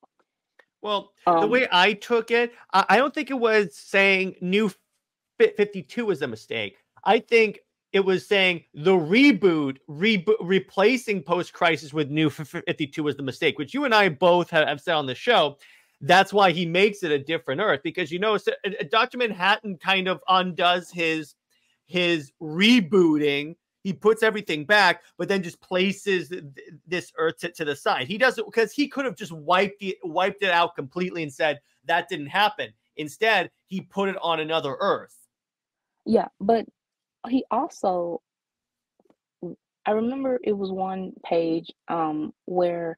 Speaker 3: Well, the way I took it, I don't think it was saying New 52 was a mistake. I think it was saying the reboot, replacing post-crisis with New 52 was the mistake, which you and I both have said on the show. That's why he makes it a different Earth, because, Dr. Manhattan kind of undoes his rebooting. He puts everything back, but then just places this Earth to the side. He doesn't, because he could have just wiped it out completely and said that didn't happen. Instead, he put it on another Earth.
Speaker 4: Yeah, but he also, I remember it was one page where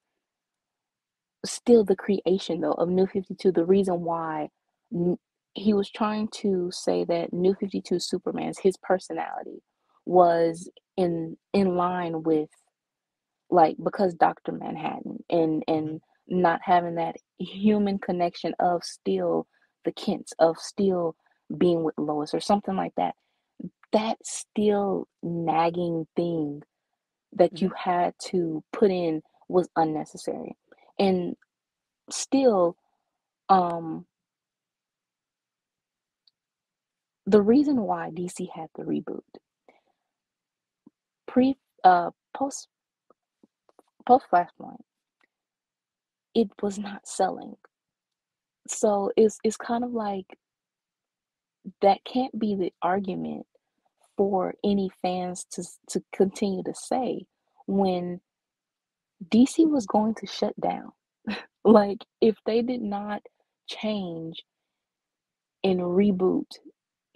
Speaker 4: still the creation though of New 52, the reason why n- he was trying to say that New 52 Superman's his personality was in line with, like, because Dr. Manhattan
Speaker 3: Mhm.
Speaker 4: and not having that human connection of still the Kents, of still being with Lois or something like that. That still nagging thing that you
Speaker 3: Mhm.
Speaker 4: had to put in was unnecessary. And still, um the reason why DC had the reboot pre post Flashpoint, it was not selling. So it's kind of like that can't be the argument for any fans to continue to say when DC was going to shut down. Like, if they did not change and reboot,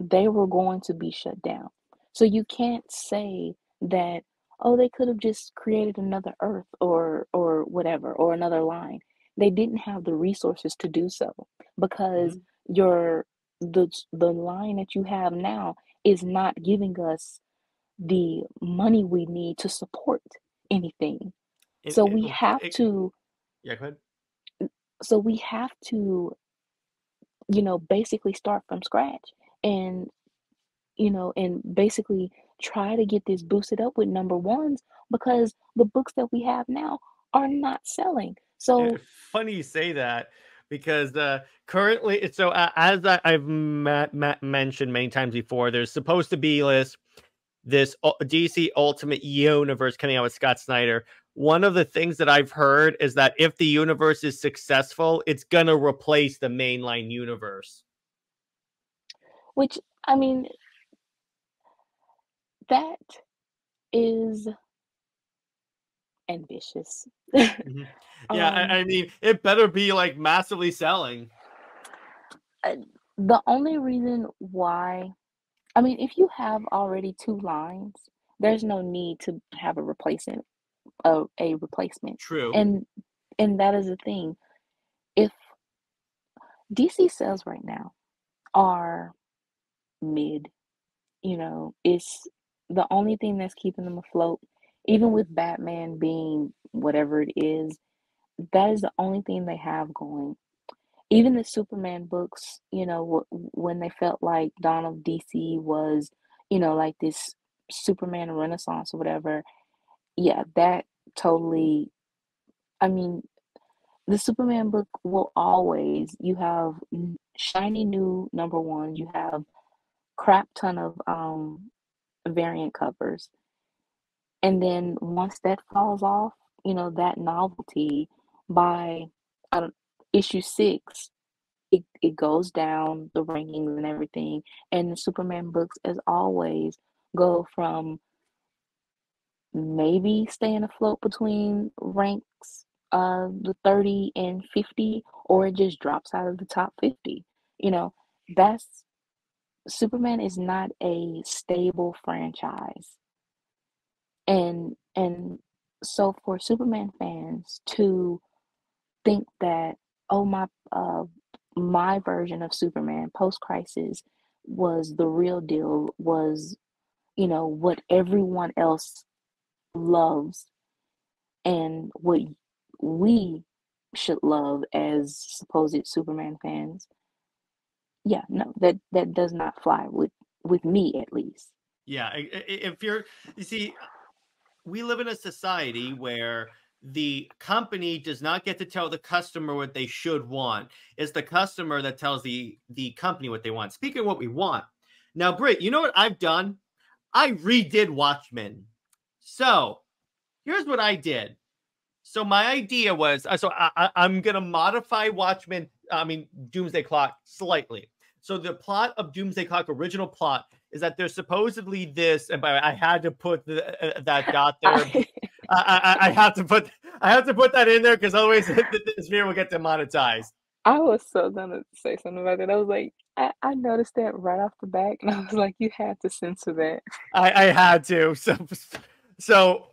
Speaker 4: they were going to be shut down. So you can't say that, oh, they could have just created another Earth or whatever, or another line. They didn't have the resources to do so because
Speaker 3: Mhm.
Speaker 4: your the line that you have now is not giving us the money we need to support anything.
Speaker 3: It,
Speaker 4: So
Speaker 3: it,
Speaker 4: we have
Speaker 3: it,
Speaker 4: to
Speaker 3: yeah, go ahead.
Speaker 4: so we have to, basically start from scratch and and basically try to get this boosted up with number ones because the books that we have now are not selling. So,
Speaker 3: Funny you say that because currently, so as I've mentioned many times before, there's supposed to be this DC Ultimate Universe coming out with Scott Snyder. One of the things that I've heard is that if the universe is successful, it's gonna replace the mainline universe.
Speaker 4: which, I mean, that is ambitious.
Speaker 3: Mhm. Yeah,
Speaker 4: um,
Speaker 3: I mean, it better be like massively selling.
Speaker 4: uh, the only reason why, I mean, if you have already two lines, there's no need to have a replacement.
Speaker 3: True.
Speaker 4: And that is the thing. If DC sales right now are mid, it's the only thing that's keeping them afloat, even with Batman being whatever it is, that is the only thing they have going. Even the Superman books, when they felt like Dawn of DC was, like this Superman renaissance or whatever, yeah, that totally, I mean, the Superman book will always, you have shiny new number ones, you have crap ton of variant covers. And then once that falls off, that novelty by I don't, issue six, it goes down the rankings and everything. And the Superman books, as always, go from maybe staying afloat between ranks the 30 and 50, or it just drops out of the top 50. You know, that's Superman is not a stable franchise. And so for Superman fans to think that, oh, my version of Superman post crisis was the real deal, was what everyone else loves and what we should love as supposed Superman fans. Yeah, no, that does not fly with me, at least.
Speaker 3: Yeah, if you see, we live in a society where the company does not get to tell the customer what they should want. It's the customer that tells the company what they want. Speaking of what we want, now, Brit, you know what I've done? I redid Watchmen. So here's what I did. So my idea was, I'm gonna modify Watchmen. I mean Doomsday Clock slightly. So the plot of Doomsday Clock, original plot, is that there's supposedly this, and I had to put that dot there.
Speaker 4: I
Speaker 3: I have to put that in there because otherwise this video will get demonetized.
Speaker 4: I was so gonna say something about that. I was like, I noticed that right off the back, and I was like, you had to censor that.
Speaker 3: I had to. So so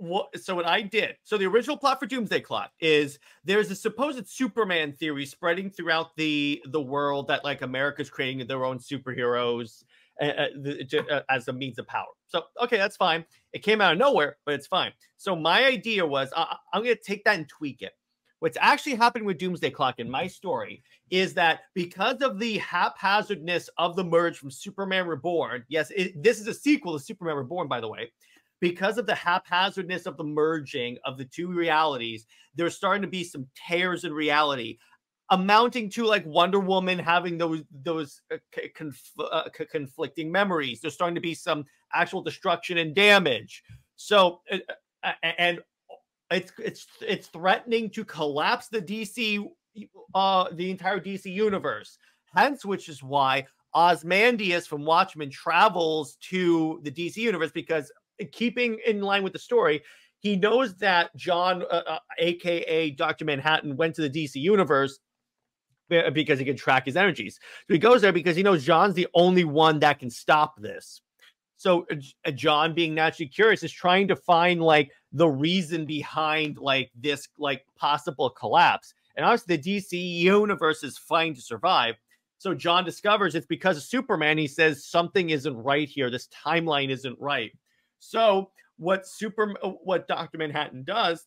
Speaker 3: what I did. So the original plot for Doomsday Clock is there's a supposed Superman theory spreading throughout the world that like America's creating their own superheroes as a means of power. So okay, that's fine. It came out of nowhere, but it's fine. So my idea was I'm going to take that and tweak it. What's actually happening with Doomsday Clock in my story is that because of the haphazardness of the merge from Superman Reborn, yes, this is a sequel to Superman Reborn, by the way. Because of the haphazardness of the merging of the two realities, there's starting to be some tears in reality, amounting to like Wonder Woman having those conflicting memories. There's starting to be some actual destruction and damage. So, and it's threatening to collapse the DC, the entire DC universe. Hence, which is why Ozymandias from Watchmen travels to the DC universe, because keeping in line with the story, he knows that John, aka Dr. Manhattan, went to the DC universe because he can track his energies. So he goes there because he knows John's the only one that can stop this. So John, being naturally curious, is trying to find like the reason behind like this like possible collapse. And obviously the DC universe is fighting to survive. So John discovers it's because of Superman. He says something isn't right here. This timeline isn't right. So what Dr. Manhattan does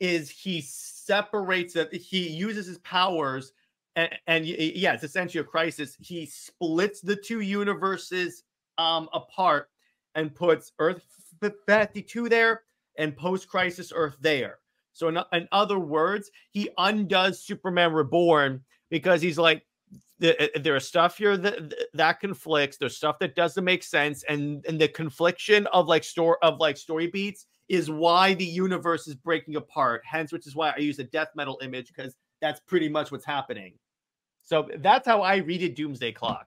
Speaker 3: is he separates it. He uses his powers, and yeah, it's essentially a crisis. He splits the two universes apart and puts Earth 52 there and post-crisis Earth there. So in other words, he undoes Superman Reborn because he's like, there is stuff here that conflicts. There's stuff that doesn't make sense, and the confliction of like story beats is why the universe is breaking apart. Hence, which is why I use a death metal image, because that's pretty much what's happening. So that's how I read it, Doomsday Clock.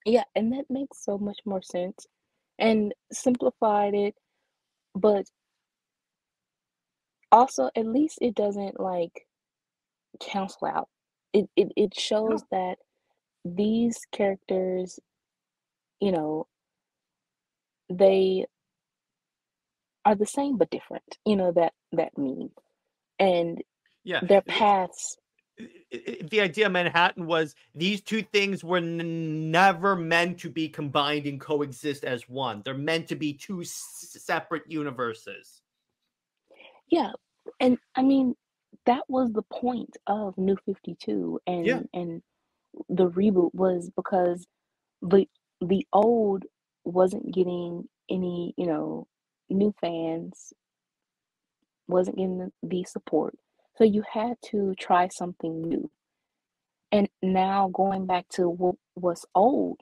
Speaker 4: Yeah, and that makes so much more sense and simplified it, but also at least it doesn't like cancel out. It shows that these characters, you know, they are the same but different. You know that meme, and
Speaker 3: Yeah,
Speaker 4: their paths.
Speaker 3: the idea of Manhatten was these two things were never meant to be combined and coexist as one. They're meant to be two separate universes.
Speaker 4: Yeah, and I mean that was the point of New 52 and the reboot was because the old wasn't getting any, new fans, wasn't getting the support. So you had to try something new. And now going back to what was old,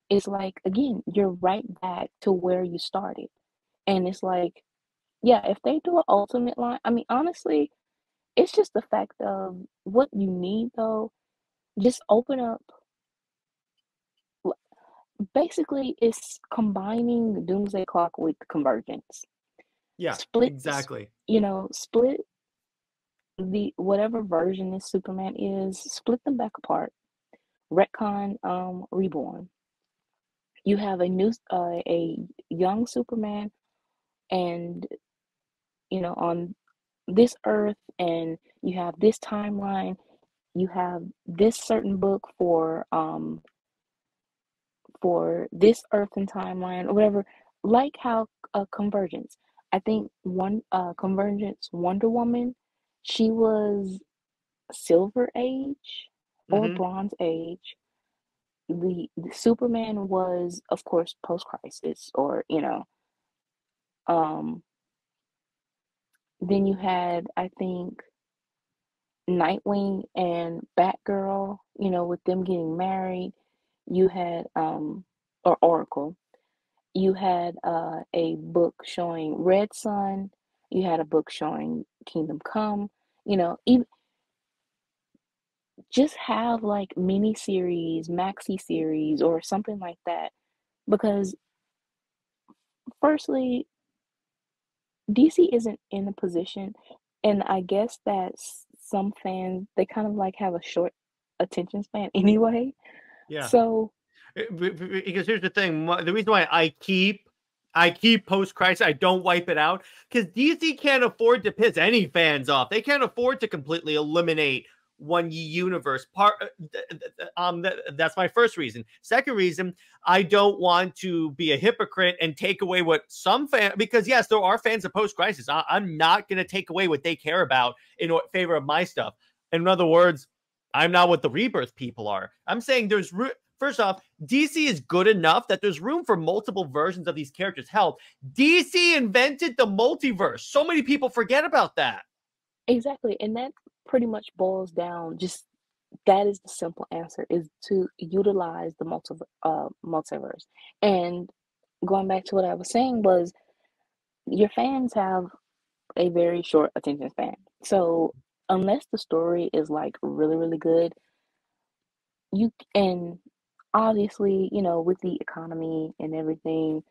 Speaker 4: it's like again, you're right back to where you started. And it's like, yeah, if they do an ultimate line, I mean, honestly, it's just the fact of what you need though. Just open up. Basically, it's combining the Doomsday Clock with Convergence.
Speaker 3: Yeah,
Speaker 4: Split,
Speaker 3: exactly.
Speaker 4: split the whatever version this Superman is, split them back apart. Retcon, Reborn. You have a young Superman, and on this Earth, and you have this timeline. You have this certain book for this Earth and timeline, or whatever. Like how Convergence. I think Convergence Wonder Woman, she was Silver Age or Bronze Age. The Superman was, of course, post-crisis, or um then you had, I think, Nightwing and Batgirl, with them getting married. You had or Oracle. You had a book showing Red Sun. You had a book showing Kingdom Come. Even just have like mini series, maxi series, or something like that. Because firstly, DC isn't in a position, and I guess that some fans, they kind of like have a short attention span anyway.
Speaker 3: Yeah.
Speaker 4: So
Speaker 3: Because here's the thing, the reason why I keep post crisis, I don't wipe it out, because DC can't afford to piss any fans off. They can't afford to completely eliminate one universe. That's my first reason. Second reason, I don't want to be a hypocrite and take away what some fans, because yes, there are fans of post crisis. I'm not going to take away what they care about in favor of my stuff. In other words, I'm not what the Rebirth people are. I'm saying there's first off, DC is good enough that there's room for multiple versions of these characters. Hell, DC invented the multiverse. So many people forget about that.
Speaker 4: exactly, and that pretty much boils down, just that is the simple answer, is to utilize the multiverse. And going back to what I was saying was, your fans have a very short attention span. So unless the story is like really, really good, and obviously, with the economy and everything,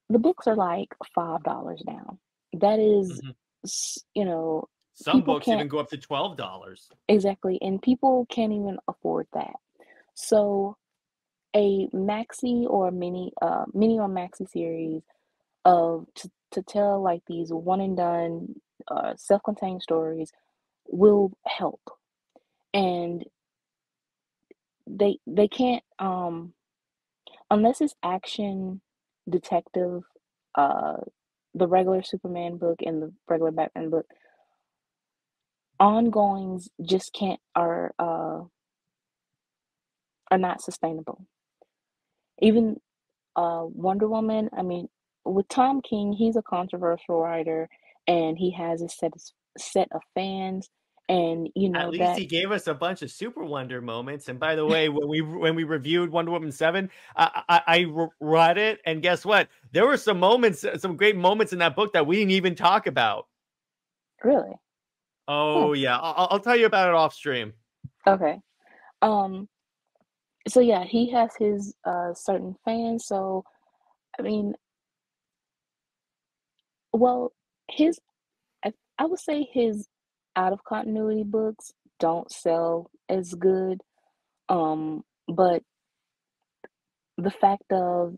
Speaker 4: the books are like $5 now. That is,
Speaker 3: Some
Speaker 4: people
Speaker 3: books even
Speaker 4: can't,
Speaker 3: go up to $12.
Speaker 4: exactly, and people can't even afford that. So a maxi or mini or maxi series of to tell like these one and done self-contained stories will help. And they can't, unless it's action, detective, uh the regular Superman book and the regular Batman book, ongoings just can't are not sustainable. Even Wonder Woman, I mean, with Tom King, he's a controversial writer, and he has a set of fans, and
Speaker 3: At least
Speaker 4: that.
Speaker 3: he gave us a bunch of SuperWonder moments. And by the way, when we reviewed Wonder Woman 7, I read it, and guess what? There were some moments, some great moments in that book that we didn't even talk about.
Speaker 4: Really?
Speaker 3: Oh yeah, I'll tell you about it off stream.
Speaker 4: Okay. So yeah, he has his certain fans. So I mean, well, his I would say his out of continuity books don't sell as good. But the fact of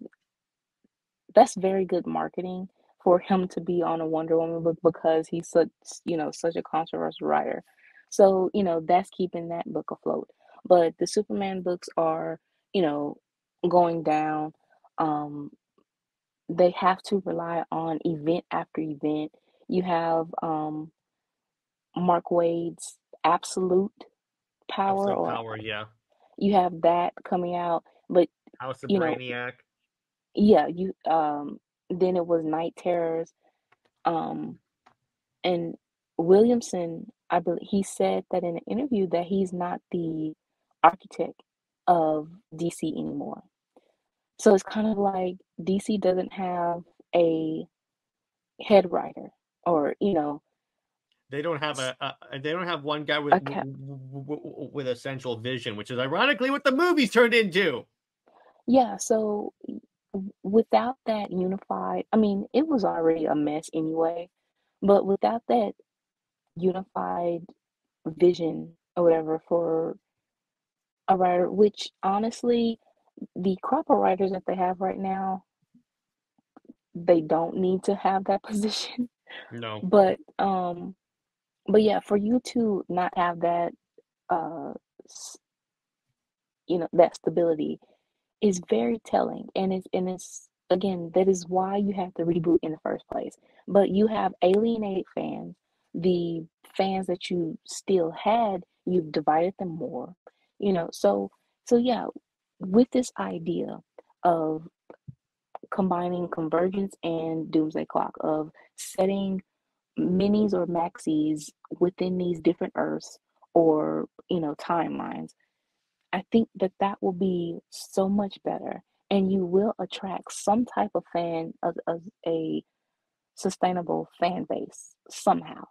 Speaker 4: that's very good marketing for him to be on a Wonder Woman book, because he's such a controversial writer. So, that's keeping that book afloat. But the Superman books are, going down. They have to rely on event after event. You have Mark Waid's Absolute Power,
Speaker 3: Absolute
Speaker 4: or
Speaker 3: Power, yeah.
Speaker 4: you have that coming out, but
Speaker 3: House of
Speaker 4: you know,
Speaker 3: Brainiac.
Speaker 4: yeah, then it was Night Terrors, um, and Williamson, I believe he said that in an interview that he's not the architect of DC anymore. So it's kind of like DC doesn't have a head writer, or
Speaker 3: They don't have they don't have one guy
Speaker 4: a cap.
Speaker 3: with a central vision, which is ironically what the movies turned into.
Speaker 4: Yeah, so without that unified, I mean, it was already a mess anyway, but without that unified vision or whatever for a writer, which honestly, the crop of writers that they have right now, they don't need to have that position.
Speaker 3: No.
Speaker 4: But yeah, for you to not have that, uh, that stability is very telling, and it's again, that is why you have to reboot in the first place. But you have alienated fans. The fans that you still had, you've divided them more. So yeah, with this idea of combining Convergence and Doomsday Clock, of setting minis or maxis within these different Earths, or timelines, I think that will be so much better, and you will attract some type of fan, of a sustainable fan base somehow.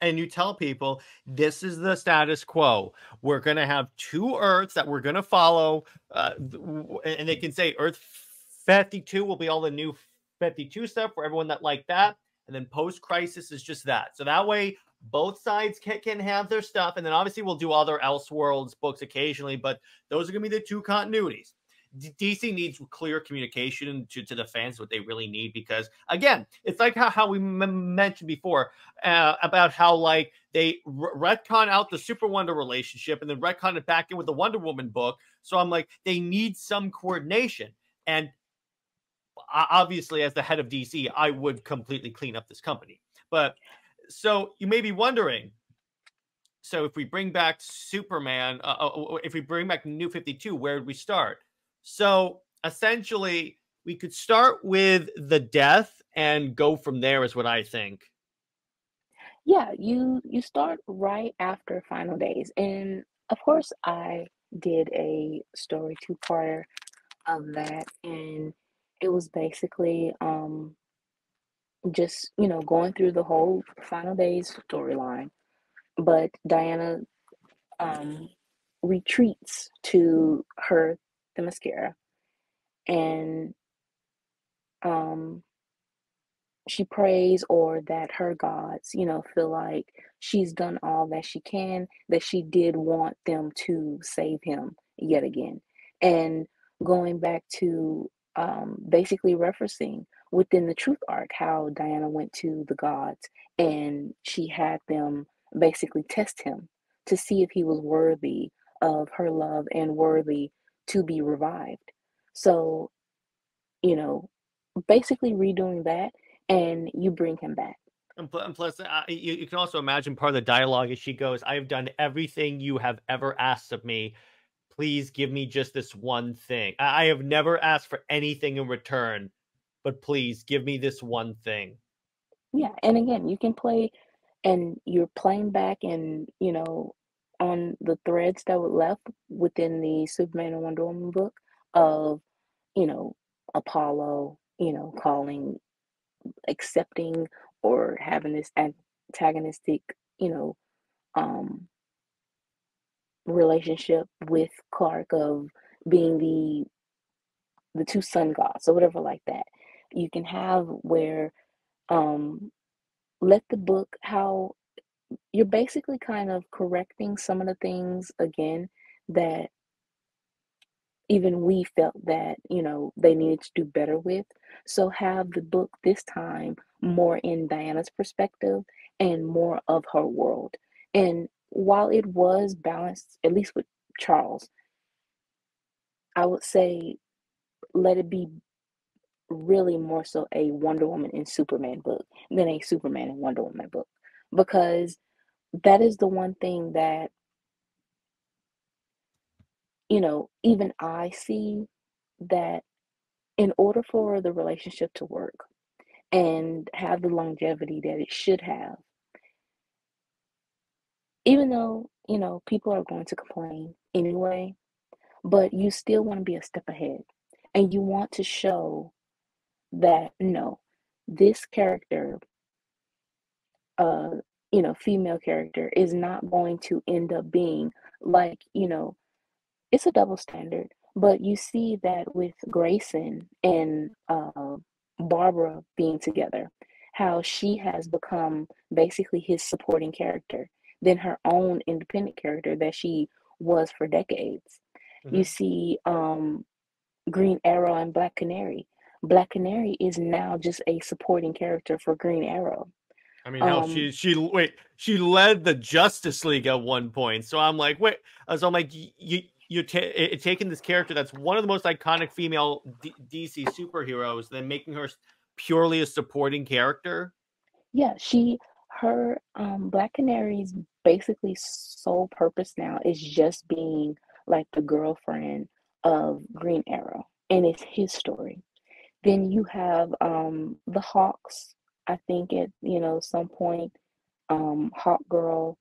Speaker 3: And you tell people this is the status quo. We're going to have two Earths that we're going to follow. And they can say Earth 52 will be all the new 52 stuff for everyone that liked that. And then post-crisis is just that. So that way, both sides can have their stuff, and then obviously we'll do other Elseworlds books occasionally, but those are going to be the two continuities. DC needs clear communication to the fans, what they really need, because again, it's like how we mentioned before about how like they retcon out the SuperWonder relationship and then retcon it back in with the Wonder Woman book. So I'm like, they need some coordination. And obviously, as the head of DC, I would completely clean up this company. But so you may be wondering, so if we bring back Superman, if we bring back New 52, where would we start? So essentially, we could start with the death and go from there, is what I think.
Speaker 4: Yeah, you start right after Final Days, and of course, I did a story two-parter of that, and it was basically just going through the whole Final Days storyline, but Diana retreats to her Themyscira, and she prays, or that her gods, feel like she's done all that she can, that she did want them to save him yet again. And going back to basically referencing within the Truth arc, how Diana went to the gods and she had them basically test him to see if he was worthy of her love and worthy to be revived. So, basically redoing that, and you bring him back.
Speaker 3: And plus, you can also imagine part of the dialogue as she goes, I have done everything you have ever asked of me. Please give me just this one thing. I have never asked for anything in return, but please give me this one thing.
Speaker 4: Yeah, and again, you can play, and you're playing back, and on the threads that were left within the Superman and Wonder Woman book of Apollo, calling, accepting, or having this antagonistic, relationship with Clark, of being the two sun gods or whatever like that. You can have where let the book, how you're basically kind of correcting some of the things again that even we felt that they needed to do better with. So have the book this time more in Diana's perspective and more of her world. And while it was balanced, at least with Charles, I would say let it be really more so a Wonder Woman and Superman book than a Superman and Wonder Woman book, because that is the one thing that even I see, that in order for the relationship to work and have the longevity that it should have, even though, people are going to complain anyway, but you still want to be a step ahead, and you want to show that, no, this character, female character, is not going to end up being like, it's a double standard. But you see that with Grayson and Barbara being together, how she has become basically his supporting character than her own independent character that she was for decades.
Speaker 3: Mm-hmm.
Speaker 4: You see Green Arrow and Black Canary. Black Canary is now just a supporting character for Green Arrow.
Speaker 3: I mean, hell, she led the Justice League at one point. So I'm like, wait, so I'm like, you're taking this character that's one of the most iconic female DC superheroes, then making her purely a supporting character.
Speaker 4: Yeah, her Black Canary's basically sole purpose now is just being like the girlfriend of Green Arrow, and it's his story. Then you have the Hawks. I think at some point, Hawk Girl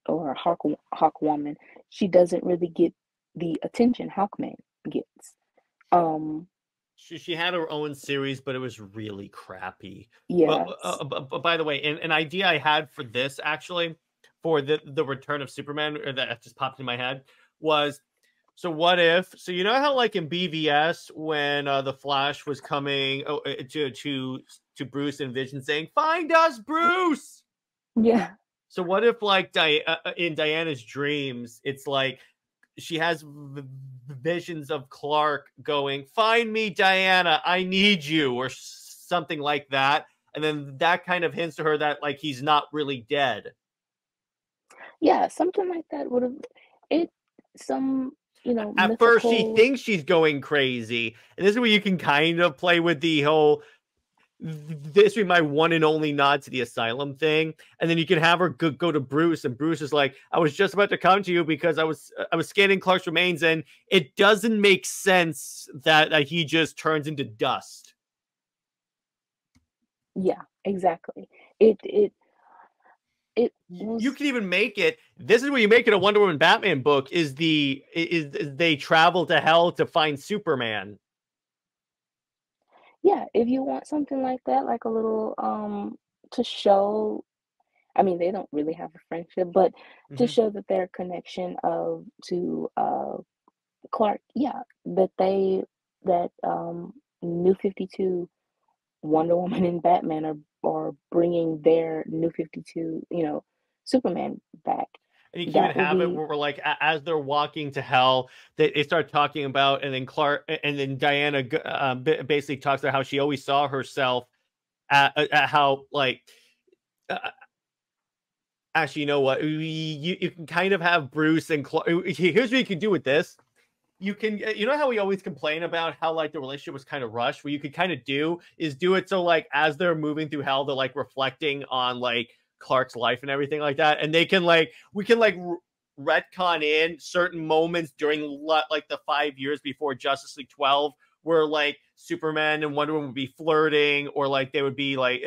Speaker 4: or Hawk Woman, she doesn't really get the attention Hawkman gets.
Speaker 3: She had her own series, but it was really crappy.
Speaker 4: Yeah.
Speaker 3: But by the way, an idea I had for this, actually, for the return of Superman, or that just popped in my head, was, so what if, so you know how like in BVS when the Flash was coming to Bruce and Vision saying, "Find us, Bruce."
Speaker 4: Yeah.
Speaker 3: So what if, like, in Diana's dreams, it's like she has visions of Clark going, "Find me, Diana, I need you," or something like that, and then that kind of hints to her that, like, he's not really dead.
Speaker 4: Yeah, something like that would have it some,
Speaker 3: At first, she
Speaker 4: mythical.
Speaker 3: thinks she's going crazy, and this is where you can kind of play with the whole "this be my one and only nod to the asylum" thing, and then you can have her go to Bruce, and Bruce is like, "I was just about to come to you because I was scanning Clark's remains, and it doesn't make sense that he just turns into dust."
Speaker 4: Yeah, exactly. It
Speaker 3: You
Speaker 4: was
Speaker 3: can even make it. This is where you make it a Wonder Woman Batman book. Is they travel to hell to find Superman?
Speaker 4: Yeah, if you want something like that, like a little to show, I mean, they don't really have a friendship, but to
Speaker 3: Mhm.
Speaker 4: show that their connection of to Clark, yeah, that they that New 52, Wonder Woman and Batman are bringing their New 52, Superman back.
Speaker 3: And you can even
Speaker 4: That would
Speaker 3: have it
Speaker 4: be,
Speaker 3: where we're like, as they're walking to hell, they start talking about, and then Clark, and then Diana basically talks about how she always saw herself at how, like, uh, actually, you know what? You can kind of have Bruce and Clark. Here's what you can do with this. You can, you know how we always complain about how, like, the relationship was kind of rushed. What you could kind of do is do it so, like, as they're moving through hell, they're like reflecting on, like, Clark's life and everything like that, and they can, like, we can, like, retcon in certain moments during, like, the 5 years before Justice League 12, where, like, Superman and Wonder Woman would be flirting, or, like, they would be like,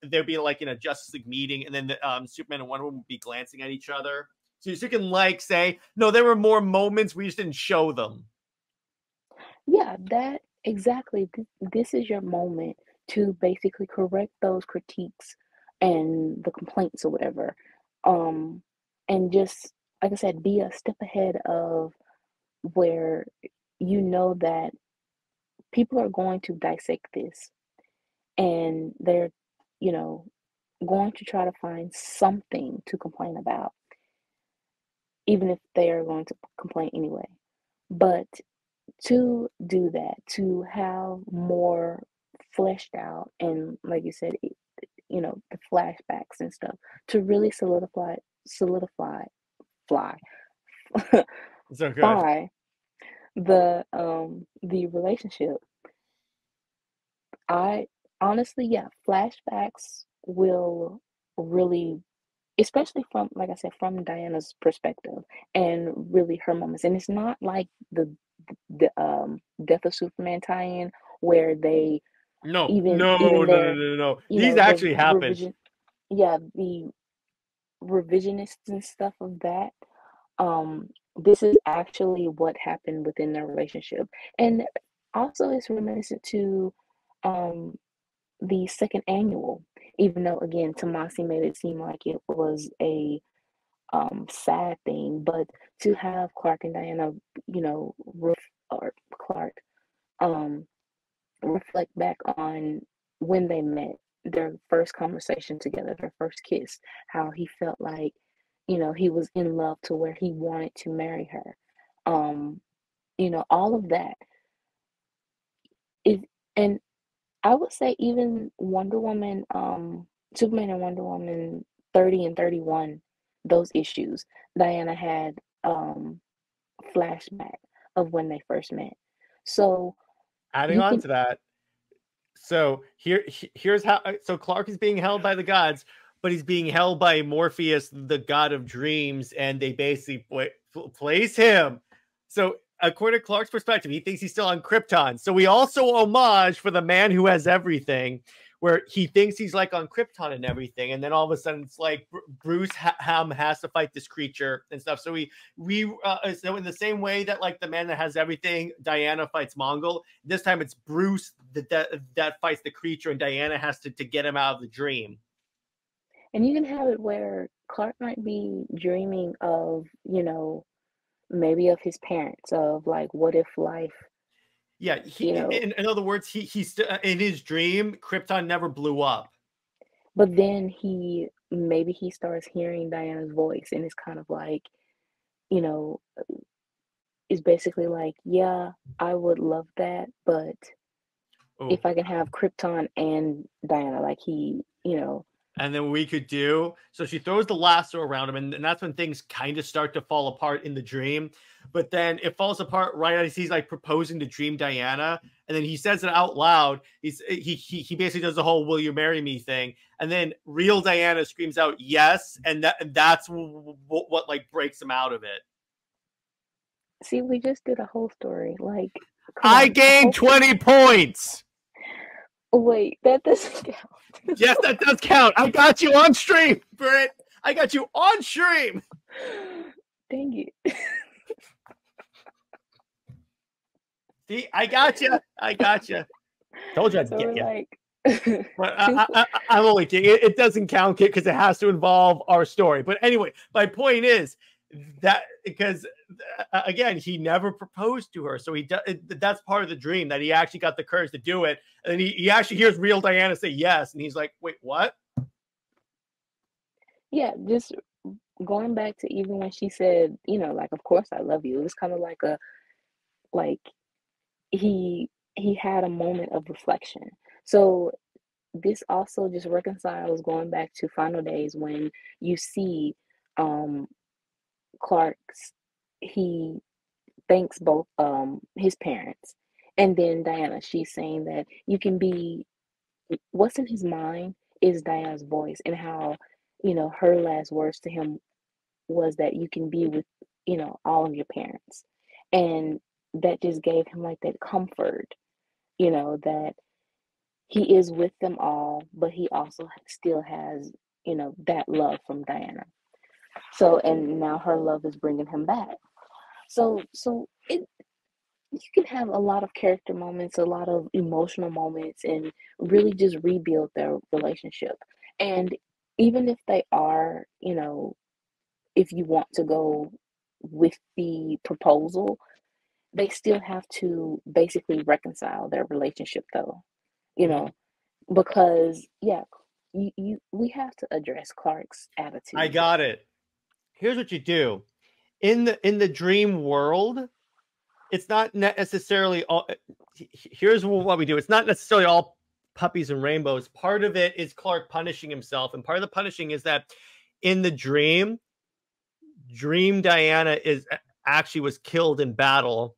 Speaker 3: there'd be like in a Justice League meeting, and then Superman and Wonder Woman would be glancing at each other. So you can, like, say, no, there were more moments, we just didn't show them.
Speaker 4: yeah, that exactly. This is your moment to basically correct those critiques and the complaints or whatever. Um, and just, like I said, be a step ahead of where you know that people are going to dissect this and they're, you know, going to try to find something to complain about, even if they are going to complain anyway. But to do that, to have more fleshed out and, like you said, the flashbacks and stuff, to really solidify, fly,
Speaker 3: So good.
Speaker 4: fly the relationship. I honestly, yeah, flashbacks will really, especially from, like I said, from Diana's perspective and really her moments. And it's not like the Death of Superman tie-in where they
Speaker 3: No,
Speaker 4: even
Speaker 3: no, no,
Speaker 4: even
Speaker 3: no,
Speaker 4: their,
Speaker 3: no, no. These
Speaker 4: the
Speaker 3: actually happened.
Speaker 4: revision, yeah, the revisionists and stuff of that. Um, this is actually what happened within their relationship, and also it's reminiscent to um the second annual, even though again Tomasi made it seem like it was a sad thing, but to have Clark and Diana, or Clark, um reflect back on when they met, their first conversation together, their first kiss, how he felt like, he was in love to where he wanted to marry her. All of that is, and I would say even Wonder Woman, Superman and Wonder Woman 30 and 31, those issues, Diana had flashback of when they first met. So
Speaker 3: Adding
Speaker 4: you
Speaker 3: on
Speaker 4: can,
Speaker 3: to that, so here's how. So Clark is being held by the gods, but he's being held by Morpheus, the god of dreams, and they basically place him. So according to Clark's perspective, he thinks he's still on Krypton. So we also homage for the man who has everything, where he thinks he's like on Krypton and everything, and then all of a sudden it's like Bruce Ham has to fight this creature and stuff. So so in the same way that, like, the man that has everything, Diana fights Mongol. This time it's Bruce that fights the creature, and Diana has to get him out of the dream.
Speaker 4: and you can have it where Clark might be dreaming of, maybe of his parents, of like, what if life,
Speaker 3: Yeah,
Speaker 4: you know,
Speaker 3: in other words, he's still in his dream. Krypton never blew up.
Speaker 4: but then he maybe he starts hearing Diana's voice, and it's kind of like, you know, it's basically like, yeah, I would love that, but
Speaker 3: Oh,
Speaker 4: if I can have Krypton and Diana, like he.
Speaker 3: and then we could do so she throws the lasso around him, and that's when things kind of start to fall apart in the dream. But then it falls apart right as he's like proposing to Dream Diana, and then he says it out loud. He basically does the whole "Will you marry me" thing, and then real Diana screams out yes, and that's what like breaks him out of it.
Speaker 4: See, we just did a whole story. Like, come
Speaker 3: I
Speaker 4: on,
Speaker 3: gained 20 points.
Speaker 4: Wait, that doesn't count.
Speaker 3: Yes, that does count. I got you on stream, Brit. I got you on stream.
Speaker 4: Dang it.
Speaker 3: See, I got you. I got you. Told you I'd
Speaker 4: So
Speaker 3: get
Speaker 4: we're
Speaker 3: you.
Speaker 4: like,
Speaker 3: But I'm only kidding. It doesn't count because it has to involve our story. But anyway, my point is that because again, he never proposed to her, so that's part of the dream, that he actually got the courage to do it, and then he actually hears real Diana say yes, and he's like, "Wait, what?"
Speaker 4: yeah, just going back to even when she said, like, of course I love you. It was kind of like he had a moment of reflection. So this also just reconciles going back to Final Days when you see um Clark's he thanks both his parents, and then Diana, she's saying that you can be what's in his mind is Diana's voice, and how her last words to him was that you can be with all of your parents, and that just gave him like that comfort, that he is with them all, but he also still has that love from Diana. So, and now her love is bringing him back. So it you can have a lot of character moments, a lot of emotional moments, and really just rebuild their relationship. And even if they are, if you want to go with the proposal, they still have to basically reconcile their relationship, though, because yeah, we have to address Clark's
Speaker 3: I
Speaker 4: attitude.
Speaker 3: got it. Here's what you do in the dream world. It's not necessarily all. Here's what we do. It's not necessarily all puppies and rainbows. Part of it is Clark punishing himself, and part of the punishing is that in the dream Diana was killed in battle,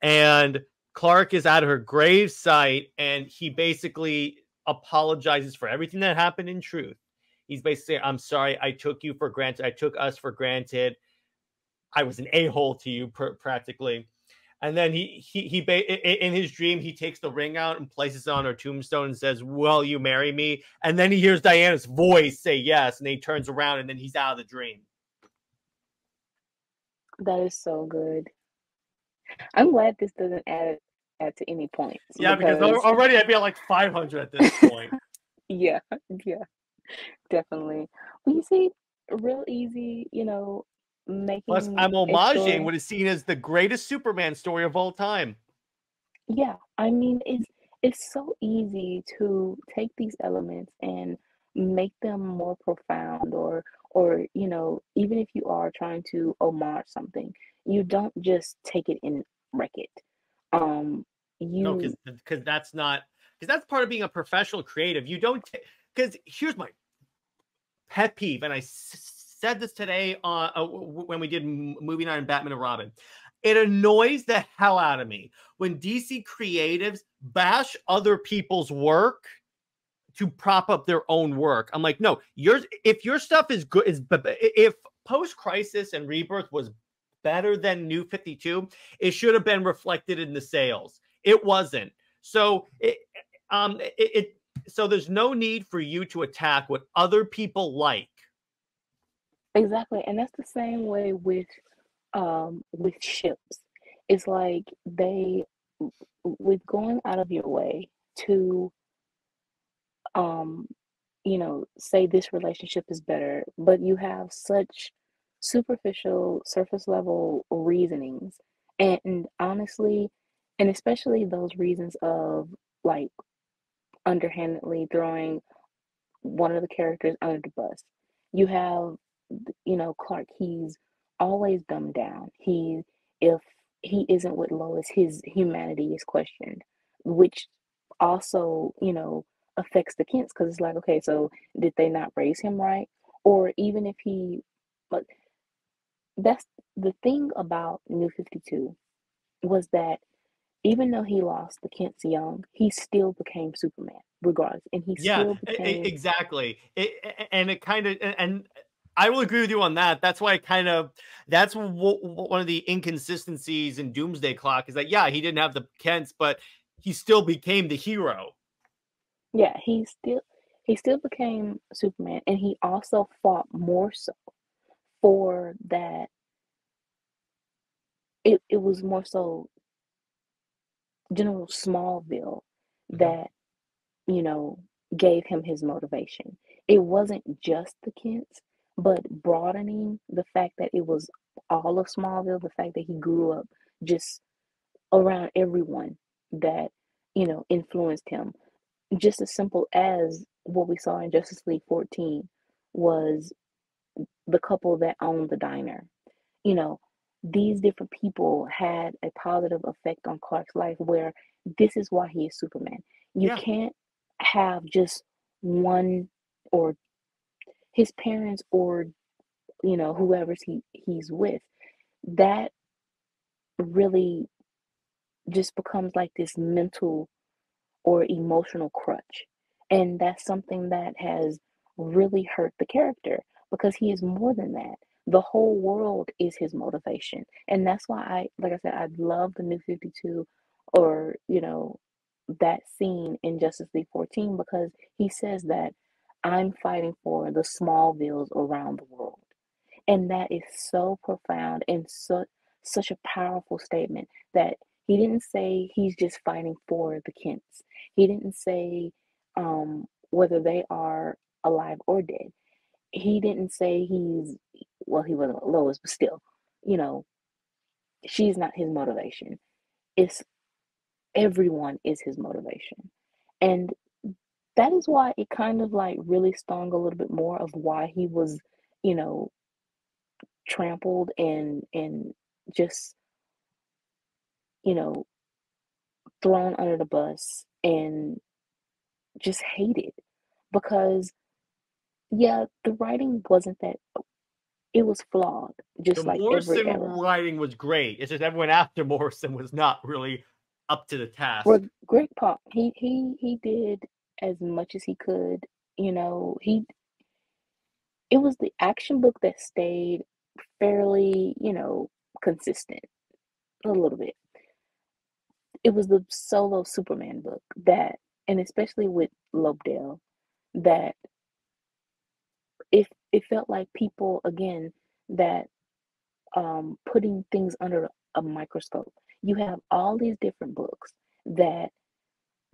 Speaker 3: and Clark is at her grave site, and he basically apologizes for everything that happened in truth. He's basically saying, "I'm sorry, I took you for granted. I took us for granted. I was an a-hole to you, practically." And then he in his dream, he takes the ring out and places it on her tombstone and says, "Will you marry me?" And then he hears Diana's voice say yes, and then he turns around, and then he's out of the dream.
Speaker 4: That is so good. I'm glad this doesn't add to any points.
Speaker 3: Yeah, because already I'd be at like 500 at this point.
Speaker 4: Yeah, definitely. Well, you see, real easy,
Speaker 3: Plus,
Speaker 4: making
Speaker 3: I'm
Speaker 4: a
Speaker 3: homaging
Speaker 4: story.
Speaker 3: what is seen as the greatest Superman story of all time.
Speaker 4: Yeah, I mean, it's so easy to take these elements and make them more profound, or even if you are trying to homage something, you don't just take it and wreck it.
Speaker 3: No,
Speaker 4: You
Speaker 3: because that's part of being a professional creative. You don't, because here's my pet peeve, and I said this today when we did movie night and Batman and Robin. It annoys the hell out of me when DC creatives bash other people's work to prop up their own work. I'm like, no, if your stuff is good, if Post Crisis and Rebirth was better than New 52, it should have been reflected in the sales. It wasn't. So so there's no need for you to attack what other people like.
Speaker 4: exactly, and that's the same way with ships. It's like with going out of your way to say this relationship is better, but you have such superficial, surface level reasonings. And honestly, and especially those reasons of like underhandedly throwing one of the characters under the bus. You have, Clark, he's always dumbed down. If he isn't with Lois, his humanity is questioned, which also, affects the Kents because it's like, okay, so did they not raise him right? Or even if but that's the thing about New 52 was that even though he lost the Kents young, he still became Superman regardless, and he
Speaker 3: Yeah,
Speaker 4: still became.
Speaker 3: exactly. And it kind of, and I will agree with you on that. That's why that's one of the inconsistencies in Doomsday Clock is that, yeah, he didn't have the Kents, but he still became the hero.
Speaker 4: Yeah, he still became Superman, and he also fought more so for that. It was more so General Smallville
Speaker 3: Mhm.
Speaker 4: that, you know, gave him his motivation. It wasn't just the Kents, but broadening the fact that it was all of Smallville, the fact that he grew up just around everyone that, influenced him. Just as simple as what we saw in Justice League 14 was the couple that owned the diner. You know, these different people had a positive effect on Clark's life where this is why he is Superman. You
Speaker 3: Yeah.
Speaker 4: can't have just one or his parents or whoever's he's with. That really just becomes like this mental or emotional crutch. And that's something that has really hurt the character because he is more than that. The whole world is his motivation. And that's why like I said, I love the New 52 or, that scene in Justice League 14 because he says that I'm fighting for the Smallvilles around the world. And that is so profound and such a powerful statement that he didn't say he's just fighting for the Kents. He didn't say whether they are alive or dead. He didn't say he wasn't Lois, but still, you know, she's not his motivation. It's everyone is his motivation. And that is why it kind of like really stung a little bit more of why he was, you know, trampled and just you know thrown under the bus and just hated because yeah, the writing wasn't that, it was flawed
Speaker 3: The
Speaker 4: just like every
Speaker 3: Morrison
Speaker 4: era.
Speaker 3: writing was great. It's just everyone after Morrison was not really up to the task.
Speaker 4: Greg Pak, he did as much as he could. He it was the action book that stayed fairly, consistent a little bit. It was the solo Superman book that, and especially with Lobdell, that it felt like people again that putting things under a microscope. You have all these different books that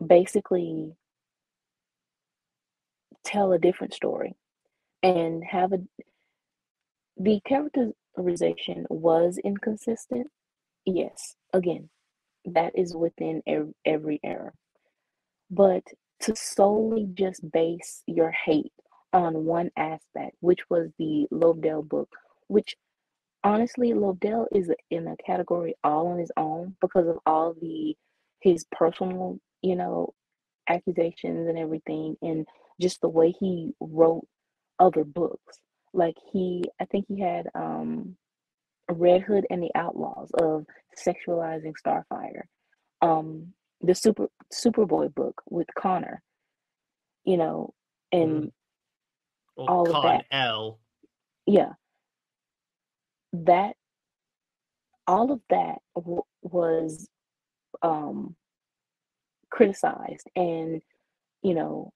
Speaker 4: basically tell a different story and have the characterization was inconsistent. Yes, again, that is within every era. But to solely just base your hate on one aspect, which was the Lobdell book, which honestly, Lobdell is in a category all on his own because of all his personal, accusations and everything, and just the way he wrote other books. Like I think he had Red Hood and the Outlaws of sexualizing Starfire, um, the Superboy book with Connor, you know,
Speaker 3: Mhm.
Speaker 4: and
Speaker 3: Well,
Speaker 4: all of
Speaker 3: Con
Speaker 4: that.
Speaker 3: L.
Speaker 4: Yeah, that all of that was um criticized and you know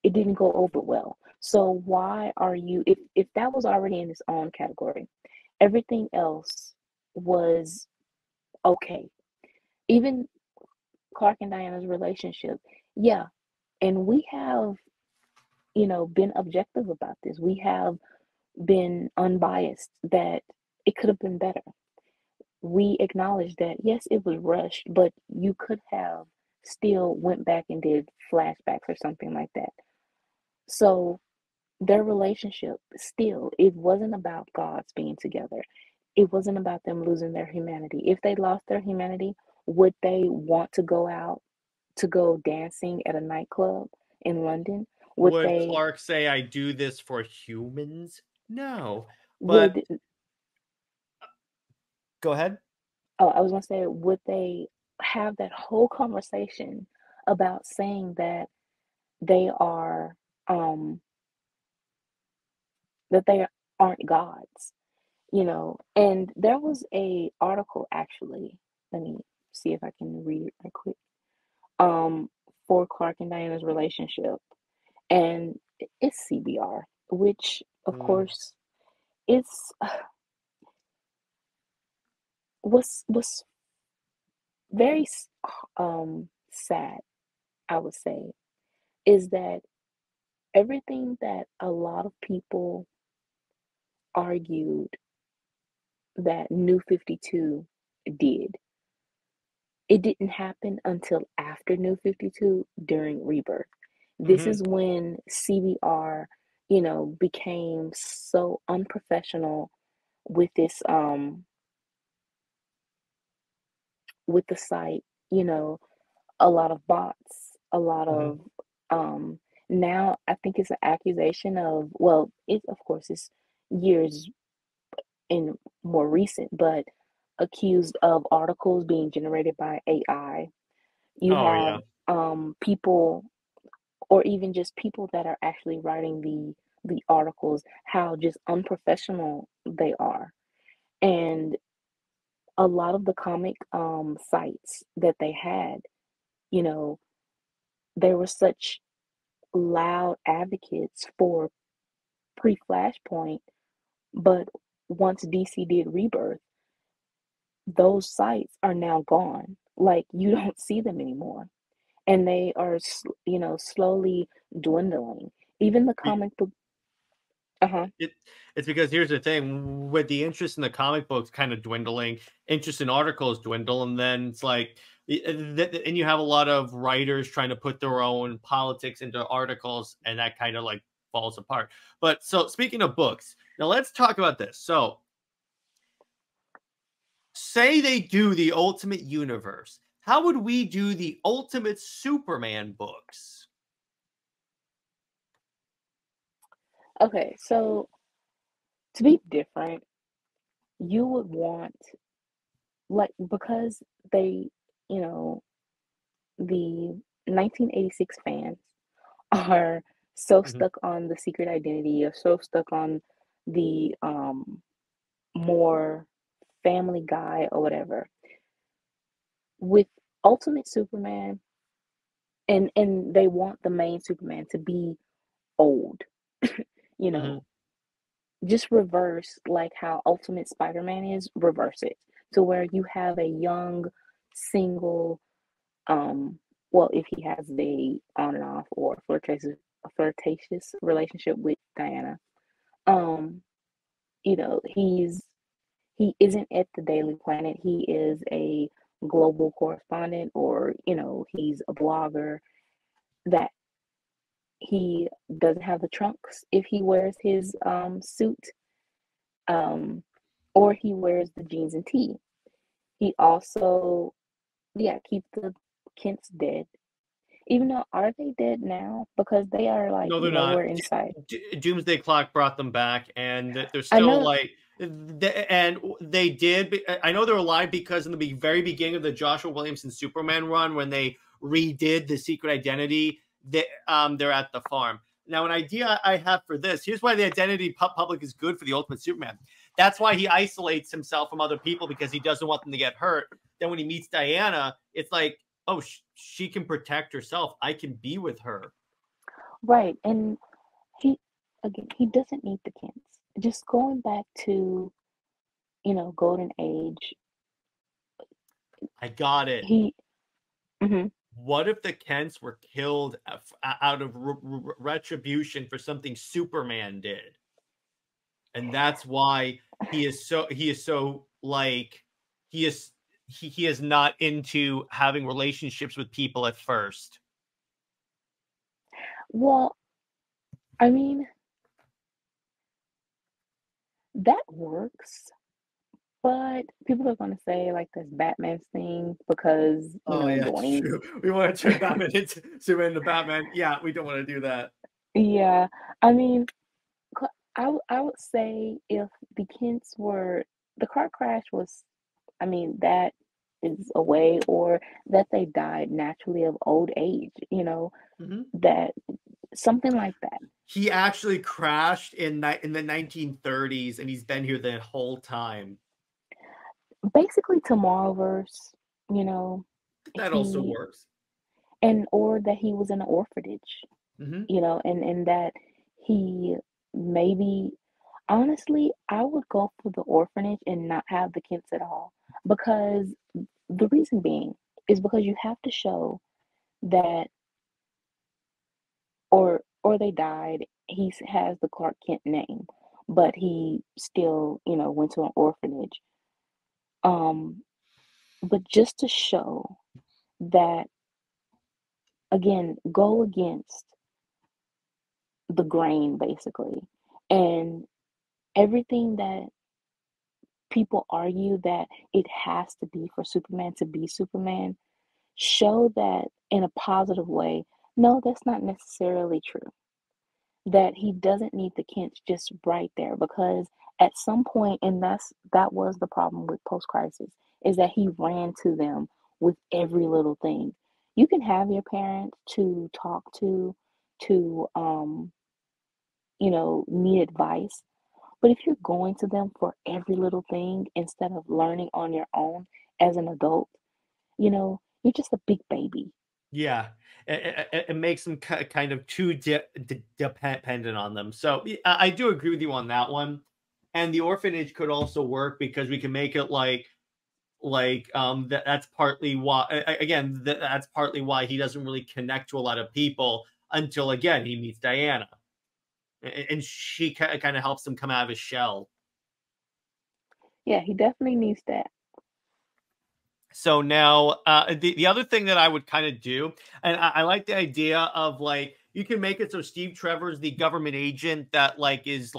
Speaker 4: it didn't go over well. So why are you, if that was already in its own category, everything else was okay, even Clark and Diana's relationship, yeah. And we have been objective about this. We have been unbiased that it could have been better. We acknowledge that yes, it was rushed, but you could have still went back and did flashbacks or something like that. So their relationship still, it wasn't about gods being together. It wasn't about them losing their humanity. If they lost their humanity, would they want to go out to go dancing at a nightclub in London? Would
Speaker 3: Would
Speaker 4: they
Speaker 3: Clark say, I do this for humans? No. But
Speaker 4: would
Speaker 3: go ahead.
Speaker 4: oh, I was gonna say, would they have that whole conversation about saying that they are um that they aren't gods, you know? And there was a article actually, let me see if I can read it right quick. Um for Clark and Diana's relationship. And it's CBR, which of
Speaker 3: Mm,
Speaker 4: course it's was very sad, I would say, is that everything that a lot of people argued that New 52 did, it didn't happen until after New 52 during Rebirth. This
Speaker 3: mhm,
Speaker 4: is when CBR, you know, became so unprofessional with this with the site, you know, a lot of bots, a lot
Speaker 3: mhm.
Speaker 4: of um now I think it's an accusation of, well, it of course it's years in more recent, but accused of articles being generated by AI. You
Speaker 3: Oh
Speaker 4: have
Speaker 3: yeah.
Speaker 4: people, or even just people that are actually writing the articles, how just unprofessional they are. And a lot of the comic sites that they had, you know, they were such loud advocates for pre-Flashpoint, but once DC did Rebirth, those sites are now gone. Like you don't see them anymore, and they are, you know, slowly dwindling. Even the
Speaker 3: Be-
Speaker 4: comic book. Uh-huh.
Speaker 3: It, it's because here's the thing, with the interest in the comic books kind of dwindling, interest in articles dwindle, and then it's like, and you have a lot of writers trying to put their own politics into articles, and that kind of like falls apart. But so speaking of books, now let's talk about this. So say they do the Ultimate Universe. How would we do the Ultimate Superman books?
Speaker 4: Okay, so to be different, you would want, like, because they, you know, the 1986 fans are so
Speaker 3: Mhm,
Speaker 4: stuck on the secret identity, or so stuck on the more Family Guy or whatever. With Ultimate Superman, and they want the main Superman to be old, you
Speaker 3: mhm.
Speaker 4: know, just reverse like how Ultimate Spider-Man is, reverse it to where you have a young single, um well, if he has a on and off or flirtatious relationship with Diana, um you know, he isn't at the Daily Planet. He is a global correspondent, or, you know, he's a blogger, that he doesn't have the trunks if he wears his suit, um or he wears the jeans and tee. He also, yeah, keep the Kents dead. Even though, are they dead now? Because they are like
Speaker 3: No, they're not.
Speaker 4: nowhere in sight.
Speaker 3: Doomsday Clock brought them back, and they're
Speaker 4: I
Speaker 3: still
Speaker 4: know.
Speaker 3: like, and they did. I know they're alive because in the very beginning of the Joshua Williamson Superman run, when they redid the secret identity, they're at the farm. Now, an idea I have for this: here's why the identity public is good for the Ultimate Superman. That's why he isolates himself from other people, because he doesn't want them to get hurt. Then when he meets Diana, it's like, oh, she can protect herself. I can be with her.
Speaker 4: Right. And he, again, he doesn't need the Kents. Just going back to, you know, Golden Age,
Speaker 3: I got it.
Speaker 4: he, mhm.
Speaker 3: What if the Kents were killed out of retribution for something Superman did? And that's why he is so like he is not into having relationships with people at first.
Speaker 4: Well, I mean, that works, but people are gonna say like that's Batman's thing because
Speaker 3: Oh yeah,
Speaker 4: Dwayne.
Speaker 3: true. We want to turn Batman into Superman into Batman. Yeah, we don't want to do that.
Speaker 4: Yeah, I mean, I would say if the Kents were the car crash was, I mean, that is a way, or that they died naturally of old age,
Speaker 3: Mhm.
Speaker 4: that something like that.
Speaker 3: He actually crashed in the 1930s, and he's been here the whole time.
Speaker 4: Basically, Tomorrowverse, you know,
Speaker 3: That also
Speaker 4: he
Speaker 3: works.
Speaker 4: and or that he was in an orphanage,
Speaker 3: Hmm.
Speaker 4: and that he maybe honestly, I would go for the orphanage and not have the Kents at all because the reason being is because you have to show that or they died. He has the Clark Kent name, but he still, went to an orphanage. Um, but just to show that again, go against the grain basically. And everything that people argue that it has to be for Superman to be Superman, show that in a positive way. No, that's not necessarily true. That he doesn't need the Kents just right there because at some point, and that was the problem with post crisis, is that he ran to them with every little thing. You can have your parents to talk to need advice, but if you're going to them for every little thing instead of learning on your own as an adult, you're just a big baby.
Speaker 3: Yeah, it makes them kind of too dependent on them. So I do agree with you on that one. And the orphanage could also work because we can make it that's partly why again that's partly why he doesn't really connect to a lot of people until again he meets Diana, and she kind of helps him come out of his shell.
Speaker 4: Yeah, he definitely needs that.
Speaker 3: So now, the other thing that I would kind of do, and I like the idea of like you can make it so Steve Trevor's the government agent that is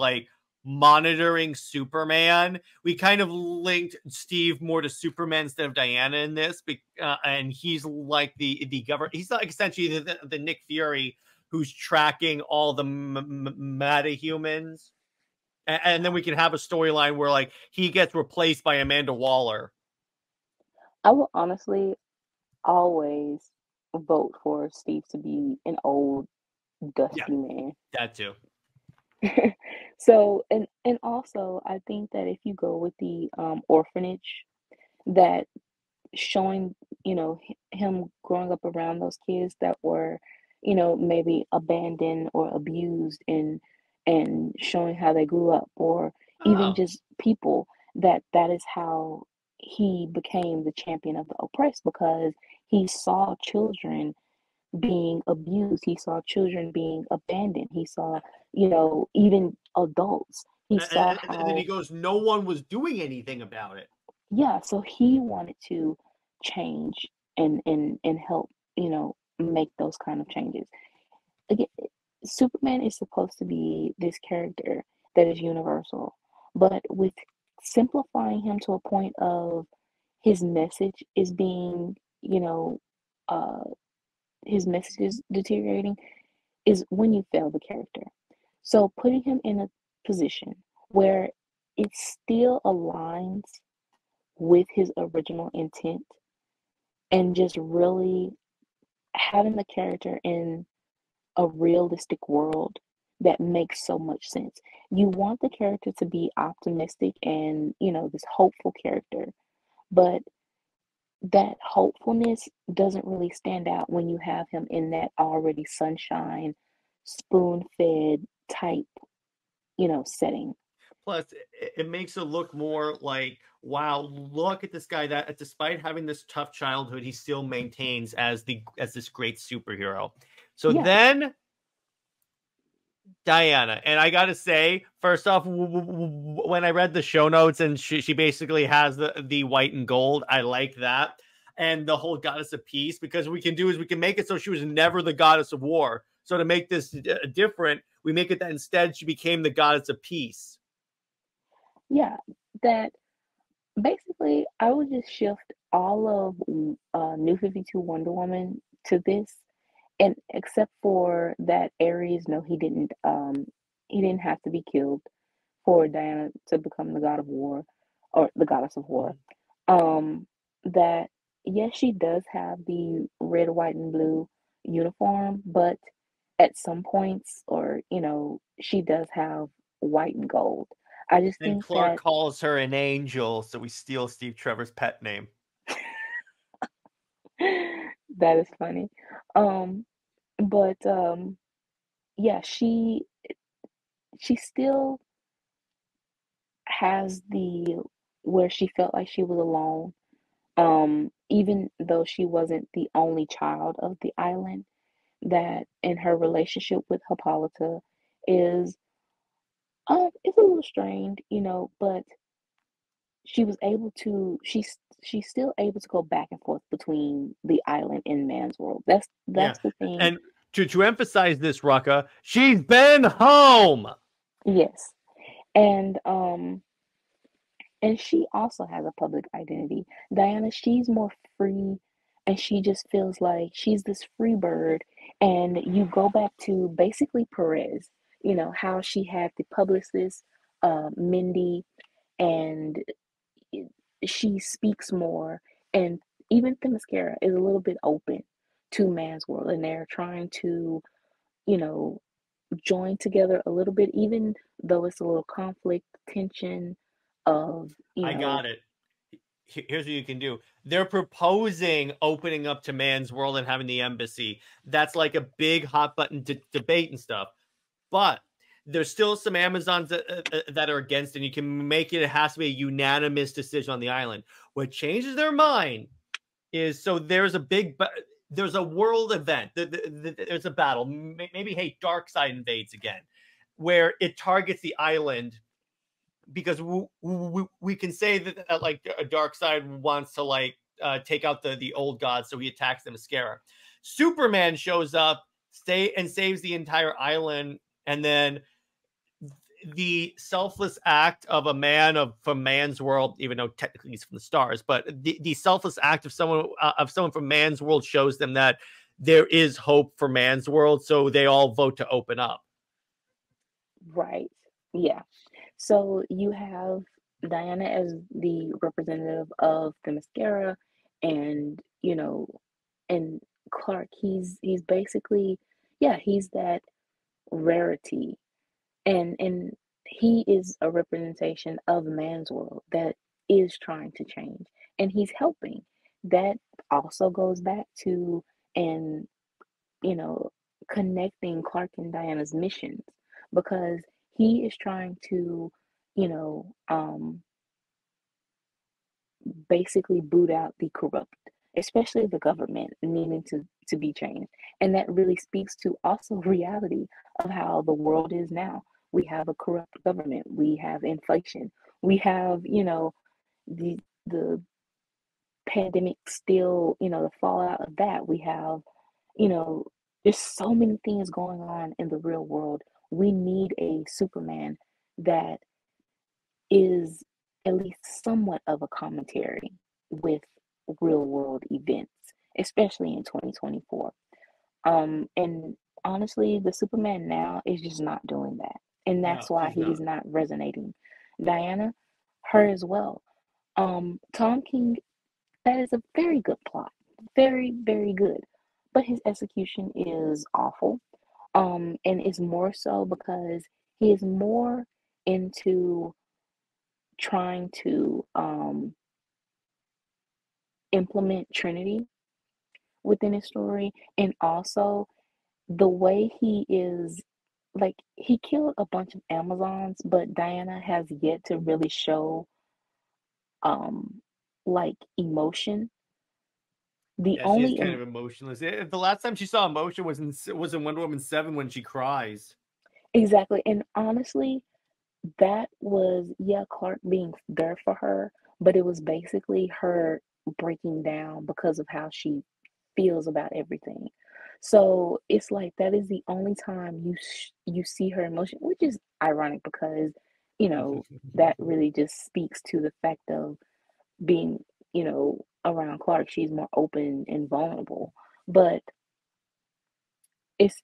Speaker 3: monitoring Superman. We kind of linked Steve more to Superman instead of Diana in this, and he's like the government. He's like essentially the Nick Fury who's tracking all the meta humans, and then we can have a storyline where he gets replaced by Amanda Waller.
Speaker 4: I will honestly always vote for Steve to be an old,
Speaker 3: Yeah,
Speaker 4: dusty man.
Speaker 3: that too.
Speaker 4: So, and also, I think that if you go with the orphanage, that showing, him growing up around those kids that were, maybe abandoned or abused, and showing how they grew up, or even
Speaker 3: Oh,
Speaker 4: just people that is how he became the champion of the oppressed because he saw children being abused. He saw children being abandoned. He saw, even adults. He saw
Speaker 3: and then he
Speaker 4: how,
Speaker 3: goes, no one was doing anything about it.
Speaker 4: yeah, so he wanted to change and help, make those kind of changes. Again, Superman is supposed to be this character that is universal, but with simplifying him to a point of his message is being, uh, his message is deteriorating, is when you fail the character. So putting him in a position where it still aligns with his original intent and just really having the character in a realistic world that makes so much sense. You want the character to be optimistic and, this hopeful character, but that hopefulness doesn't really stand out when you have him in that already sunshine, spoon-fed type, setting.
Speaker 3: Plus, it makes it look more like, wow, look at this guy that despite having this tough childhood, he still maintains as this great superhero. So
Speaker 4: Yeah,
Speaker 3: then Diana, and I gotta say, first off, when I read the show notes and she basically has the white and gold, I like that. And the whole goddess of peace, because we can make it so she was never the goddess of war. So to make this different, we make it that instead she became the goddess of peace.
Speaker 4: yeah, that basically I would just shift all of New 52 Wonder Woman to this, and except for that Ares, no, he didn't have to be killed for Diana to become the god of war or the goddess of war.
Speaker 3: Mhm.
Speaker 4: That yes, she does have the red, white, and blue uniform, but at some points, or she does have white and gold. I just
Speaker 3: And
Speaker 4: think
Speaker 3: Clark
Speaker 4: that
Speaker 3: calls her an angel, so we steal Steve Trevor's pet name.
Speaker 4: that is funny. Um, but yeah, she still has the where she felt like she was alone. Even though she wasn't the only child of the island, that in her relationship with Hippolyta is it's a little strained, but she was able to she's still able to go back and forth between the island and man's world. That's
Speaker 3: Yeah.
Speaker 4: that's the thing.
Speaker 3: And to emphasize this, Rucka, she's been home.
Speaker 4: Yes. And and she also has a public identity. Diana, she's more free, and she just feels like she's this free bird. And you go back to basically Perez, how she had the publicist, Mindy, and she speaks more. And even the mascara is a little bit open to man's world, and they're trying to, you know, join together a little bit, even though it's a little conflict, tension of,
Speaker 3: I got it. Here's what you can do. They're proposing opening up to man's world and having the embassy. That's like a big hot button debate and stuff. But there's still some Amazons that are against it. And you can make it. It has to be a unanimous decision on the island. What changes their mind is so there's a world event. There's a battle. Maybe hey, Darkseid invades again, where it targets the island because we can say that like a Darkseid wants to like take out the old gods, so he attacks the Mascara. Superman shows up, saves the entire island, and then the selfless act of a man from man's world, even though technically he's from the stars, but the selfless act of someone from man's world shows them that there is hope for man's world, so they all vote to open up.
Speaker 4: Right. Yeah. So you have Diana as the representative of the mascara, and and Clark, he's basically, yeah, he's that rarity, and he is a representation of man's world that is trying to change, and he's helping. That also goes back to, and you know, connecting Clark and Diana's missions, because he is trying to, you know, basically boot out the corrupt, especially the government needing to be changed. And that really speaks to also reality of how the world is now. We have a corrupt government, we have inflation, we have, the pandemic still, the fallout of that. We have, you know, there's so many things going on in the real world. We need a Superman that is at least somewhat of a commentary with real world events, especially in 2024. And honestly, the Superman now is just not doing that. And
Speaker 3: No,
Speaker 4: that's why
Speaker 3: she's not.
Speaker 4: he's not resonating. Diana, her as well. Tom King, that is a very good plot. Very, very good. But his execution is awful. And it's more so because he is more into trying to implement Trinity within his story, and also the way he is, like, he killed a bunch of Amazons, but Diana has yet to really show um like emotion. The
Speaker 3: Yeah, she is
Speaker 4: only
Speaker 3: kind of emotionless. The last time she saw emotion was in Wonder Woman 7 when she cries.
Speaker 4: exactly, and honestly, that was, yeah, Clark being there for her, but it was basically her breaking down because of how she feels about everything. So it's like that is the only time you see her emotion, which is ironic because you know, that really just speaks to the fact of being, around Clark. She's more open and vulnerable. But it's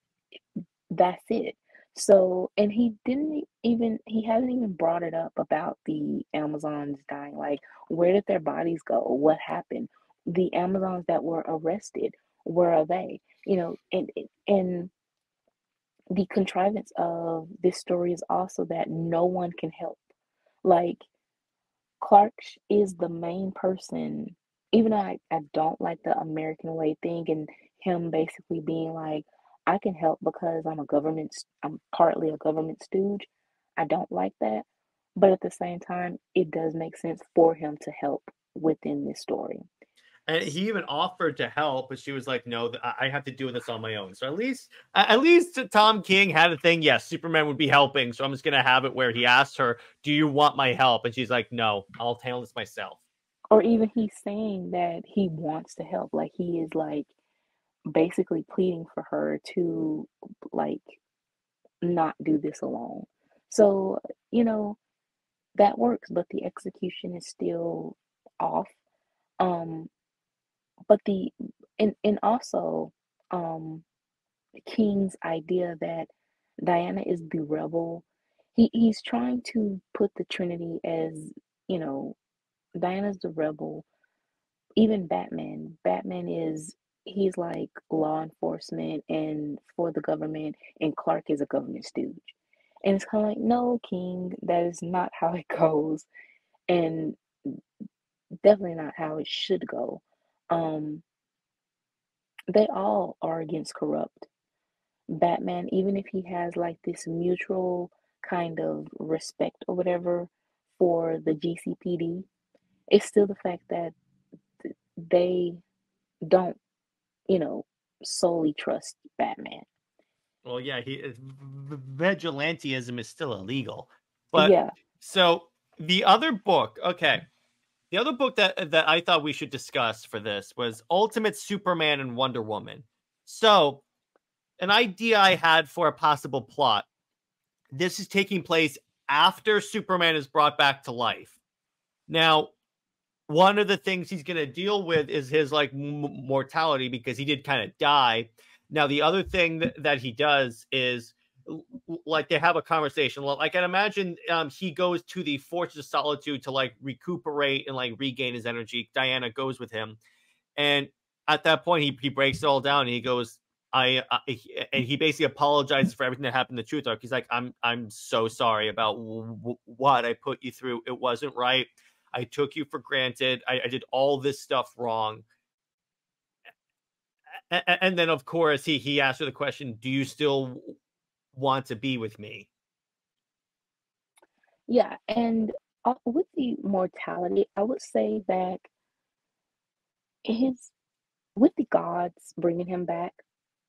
Speaker 4: that's it. So, and he hasn't even brought it up about the Amazons dying. Like, where did their bodies go? What happened? The Amazons that were arrested, where are they? And the contrivance of this story is also that no one can help. Like, Clark is the main person, even though I don't like the American way thing and him basically being like, I can help because I'm partly a government stooge. I don't like that. But at the same time, it does make sense for him to help within this story.
Speaker 3: And he even offered to help, but she was like, "No, I have to do this on my own." So at least Tom King had a thing. Yes, Superman would be helping, so I'm just gonna have it where he asked her, "Do you want my help?" And she's like, "No, I'll handle this myself."
Speaker 4: Or even he's saying that he wants to help. Like, he is like basically pleading for her to like not do this alone. So, you know, that works, but the execution is still off. Um, but the and also King's idea that Diana is the rebel. He's trying to put the Trinity as, you know, Diana's the rebel. Even Batman. Batman is he's like law enforcement and for the government, and Clark is a government stooge. And it's kind of like, no, King, that is not how it goes, and definitely not how it should go. Um, they all are against corrupt. Batman, even if he has like this mutual kind of respect or whatever for the GCPD, it's still the fact that they don't, you know, solely trust Batman.
Speaker 3: Well, yeah, vigilantism is still illegal. But
Speaker 4: Yeah,
Speaker 3: so the other book, okay, the other book that I thought we should discuss for this was Ultimate Superman and Wonder Woman. So an idea I had for a possible plot. This is taking place after Superman is brought back to life. Now, one of the things he's going to deal with is his like mortality because he did kind of die. Now, the other thing that he does is like they have a conversation. Like I imagine he goes to the Fortress of Solitude to like recuperate and like regain his energy. Diana goes with him, and at that point, he breaks it all down and he goes, and he basically apologizes for everything that happened to Truth Arc. He's like, I'm so sorry about what I put you through. It wasn't right. I took you for granted. I did all this stuff wrong. And then, of course, he asked her the question, do you still want to be with me?
Speaker 4: yeah, and with the mortality, I would say that his with the gods bringing him back,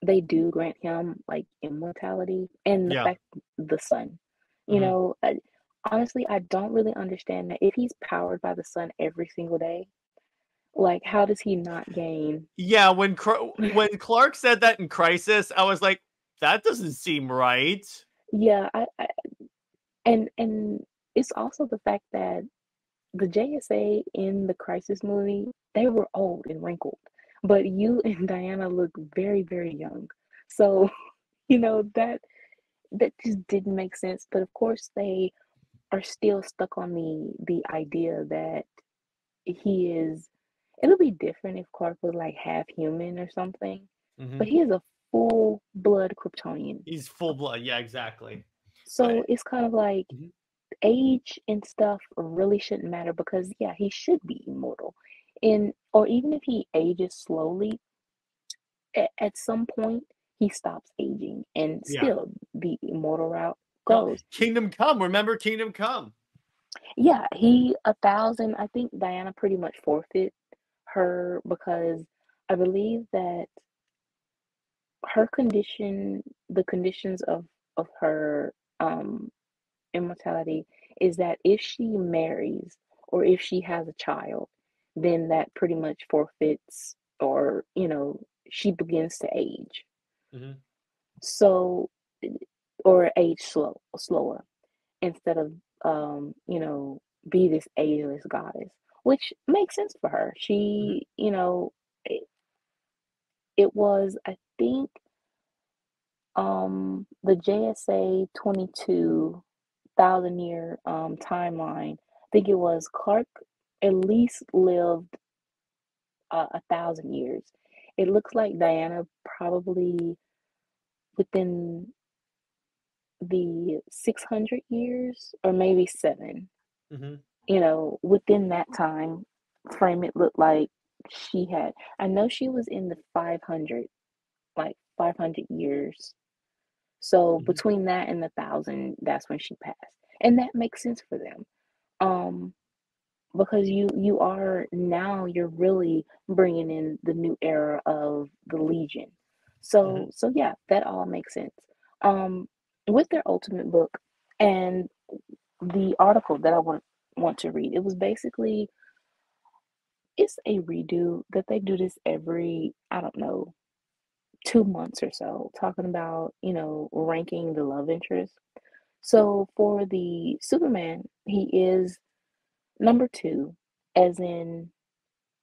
Speaker 4: they do grant him like immortality, and the
Speaker 3: Yeah.
Speaker 4: fact the sun,
Speaker 3: Mhm.
Speaker 4: honestly, I don't really understand that if he's powered by the sun every single day, like how does he not gain?
Speaker 3: Yeah, when Clark said that in Crisis, I was like, that doesn't seem right.
Speaker 4: Yeah, and it's also the fact that the JSA in the Crisis movie, they were old and wrinkled, but you and Diana look very, very young. So, that just didn't make sense. But of course, they are still stuck on the idea that he is. It'll be different if Clark was like half human or something, but
Speaker 3: Mhm.
Speaker 4: he is a full blood Kryptonian.
Speaker 3: He's full blood. Yeah, exactly.
Speaker 4: So
Speaker 3: But
Speaker 4: it's kind of like
Speaker 3: Mhm.
Speaker 4: age and stuff really shouldn't matter because yeah, he should be immortal. And or even if he ages slowly, at some point he stops aging and
Speaker 3: Yeah.
Speaker 4: still the immortal route
Speaker 3: No,
Speaker 4: goes.
Speaker 3: Kingdom Come. Remember Kingdom Come?
Speaker 4: Yeah, he 1,000. I think Diana pretty much forfeit her because I believe that her condition, the conditions of her immortality is that if she marries or if she has a child, then that pretty much forfeits or, she begins to age.
Speaker 3: Mhm.
Speaker 4: So, or age slower instead of you know, be this ageless goddess, which makes sense for her.
Speaker 3: Mhm.
Speaker 4: She, you know, it was, I think, the JSA 22,000 year timeline. I think it was Clark at least lived 1,000 years. It looks like Diana probably within the 600 years or maybe seven.
Speaker 3: Mhm.
Speaker 4: You know, within that time frame, it looked like she had. I know she was in the 500, like 500 years. So
Speaker 3: Mhm.
Speaker 4: between that and the 1,000, that's when she passed, and that makes sense for them. Um, because you are now you're really bringing in the new era of the Legion.
Speaker 3: Mhm.
Speaker 4: So yeah, that all makes sense. Um, with their ultimate book and the article that I want to read, it was basically it's a redo that they do this every, I don't know, 2 months or so, talking about, you know, ranking the love interest. So for the Superman, he is number two, as in,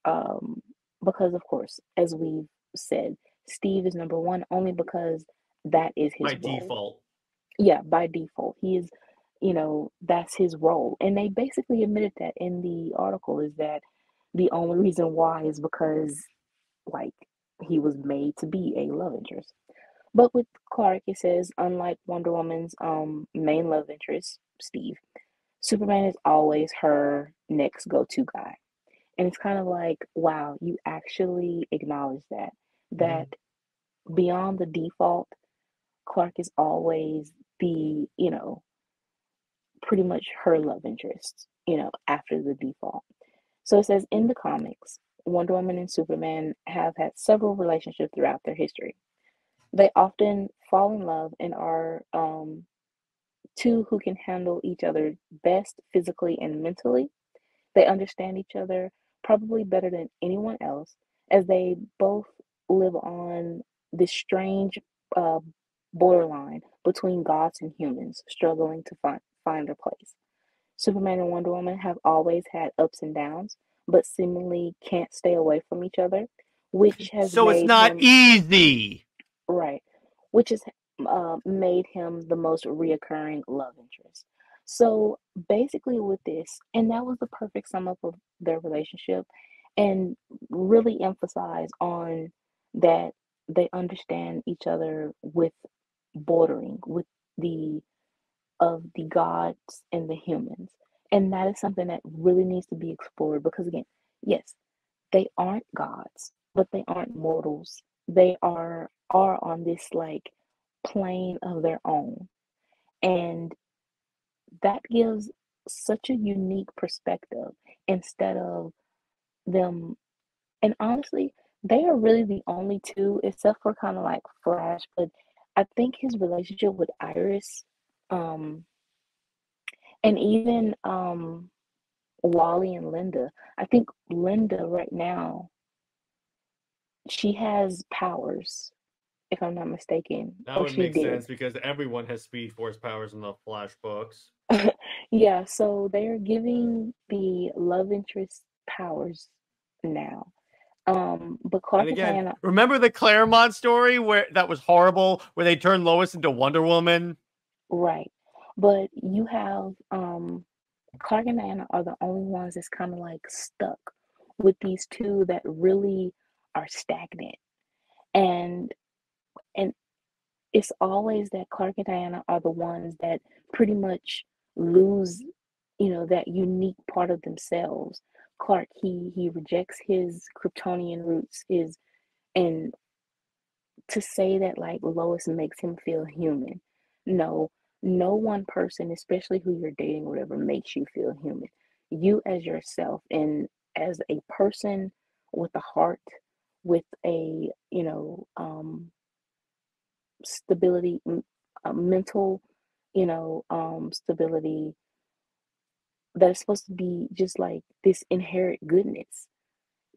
Speaker 4: um, because of course, as we've said, Steve is number one only because that is
Speaker 3: By
Speaker 4: his role.
Speaker 3: default.
Speaker 4: Yeah, by default, he is, you know, that's his role. And they basically admitted that in the article is that the only reason why is because, like, he was made to be a love interest. But with Clark, it says, unlike Wonder Woman's main love interest, Steve, Superman is always her next go-to guy. And it's kind of like, wow, you actually acknowledge that
Speaker 3: Mhm.
Speaker 4: beyond the default, Clark is always the, you know, pretty much her love interest, you know, after the default. So it says in the comics, Wonder Woman and Superman have had several relationships throughout their history. They often fall in love and are two who can handle each other best physically and mentally. They understand each other probably better than anyone else, as they both live on this strange uh, borderline between gods and humans, struggling to find their place. Superman and Wonder Woman have always had ups and downs, but seemingly can't stay away from each other, which has
Speaker 3: So it's
Speaker 4: made
Speaker 3: not
Speaker 4: him
Speaker 3: easy.
Speaker 4: right, which has made him the most reoccurring love interest. So basically, with this, and that was the perfect sum up of their relationship, and really emphasize on that they understand each other with bordering with the of the gods and the humans. And that is something that really needs to be explored because, again, yes, they aren't gods, but they aren't mortals. They are on this like plane of their own. And that gives such a unique perspective instead of them. And honestly, they are really the only two, except for kind of like Flash, but I think his relationship with Iris, um, and even Wally and Linda. I think Linda right now, she has powers, if I'm not mistaken,
Speaker 3: That
Speaker 4: or
Speaker 3: would
Speaker 4: she
Speaker 3: make
Speaker 4: did.
Speaker 3: sense because everyone has Speed Force powers in the Flash books.
Speaker 4: Yeah, so they're giving the love interest powers now. But
Speaker 3: And
Speaker 4: Clark and
Speaker 3: again,
Speaker 4: Diana,
Speaker 3: remember the Claremont story where that was horrible, where they turned Lois into Wonder Woman?
Speaker 4: right. But you have Clark and Diana are the only ones that's kind of like stuck with these two that really are stagnant. And and it's always that Clark and Diana are the ones that pretty much lose, you know, that unique part of themselves. Clark, he rejects his Kryptonian roots, his and to say that like Lois makes him feel human. No, no one person, especially who you're dating or whatever, makes you feel human. You as yourself and as a person with a heart, with a, you know, stability, mental, you know, stability that is supposed to be just like this inherent goodness.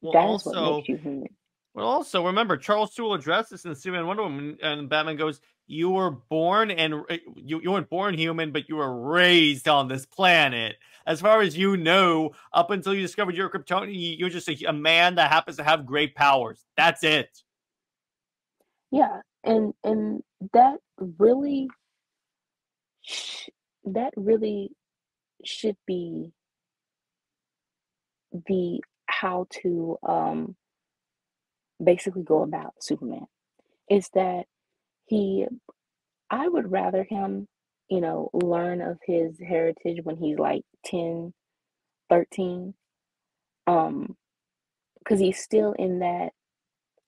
Speaker 3: Well,
Speaker 4: That is what makes
Speaker 3: also,
Speaker 4: you human.
Speaker 3: Well, also remember Charles Soule addressed this in Superman Wonder Woman, and Batman goes, "You were born and you weren't born human, but you were raised on this planet. As far as you know, up until you discovered you're a Kryptonian, you're just a man that happens to have great powers. That's it."
Speaker 4: Yeah, and that really that really should be the how to basically go about Superman. Is that he I would rather him, learn of his heritage when he's like 10, 13, because he's still in that,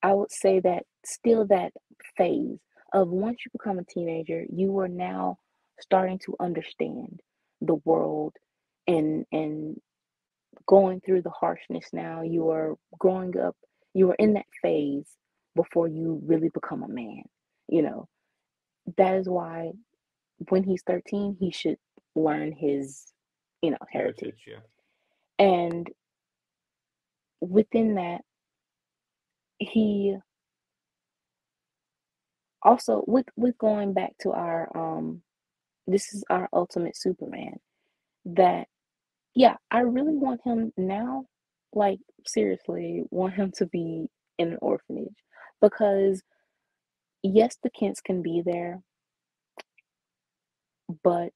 Speaker 4: I would say that still that phase of once you become a teenager, you are now starting to understand the world and going through the harshness now. You are growing up, you are in that phase before you really become a man. You know, that is why when he's 13, he should learn his, heritage.
Speaker 3: Yeah.
Speaker 4: And within that, he also with going back to our this is our ultimate Superman, that yeah, I really want him now, like seriously, want him to be in an orphanage because yes, the Kents can be there, but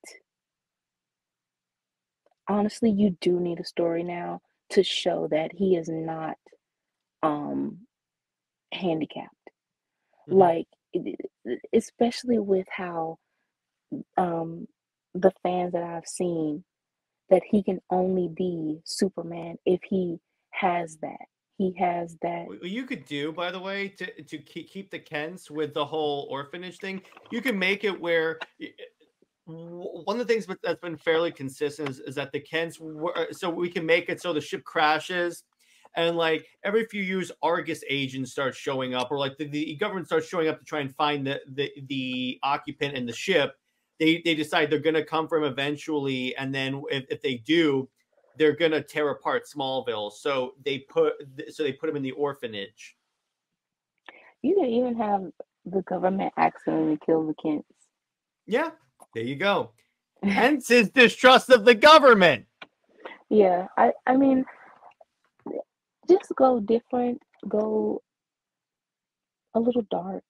Speaker 4: honestly, you do need a story now to show that he is not um handicapped. Like especially with how um the fans that I've seen, that he can only be Superman if he has that. He has that.
Speaker 3: What you could do, by the way, to keep the Kents with the whole orphanage thing, you can make it where one of the things that's been fairly consistent is that the Kents so we can make it so the ship crashes, and like every few years Argus agents start showing up, or like the government starts showing up to try and find the occupant in the ship. They decide they're going to come for him eventually, and then if they do, they're going to tear apart Smallville. So they put him in the orphanage.
Speaker 4: You can even have the government accidentally kill the Kents.
Speaker 3: Yeah, there you go. Hence his distrust of the government.
Speaker 4: Yeah, I mean, just go different, go a little dark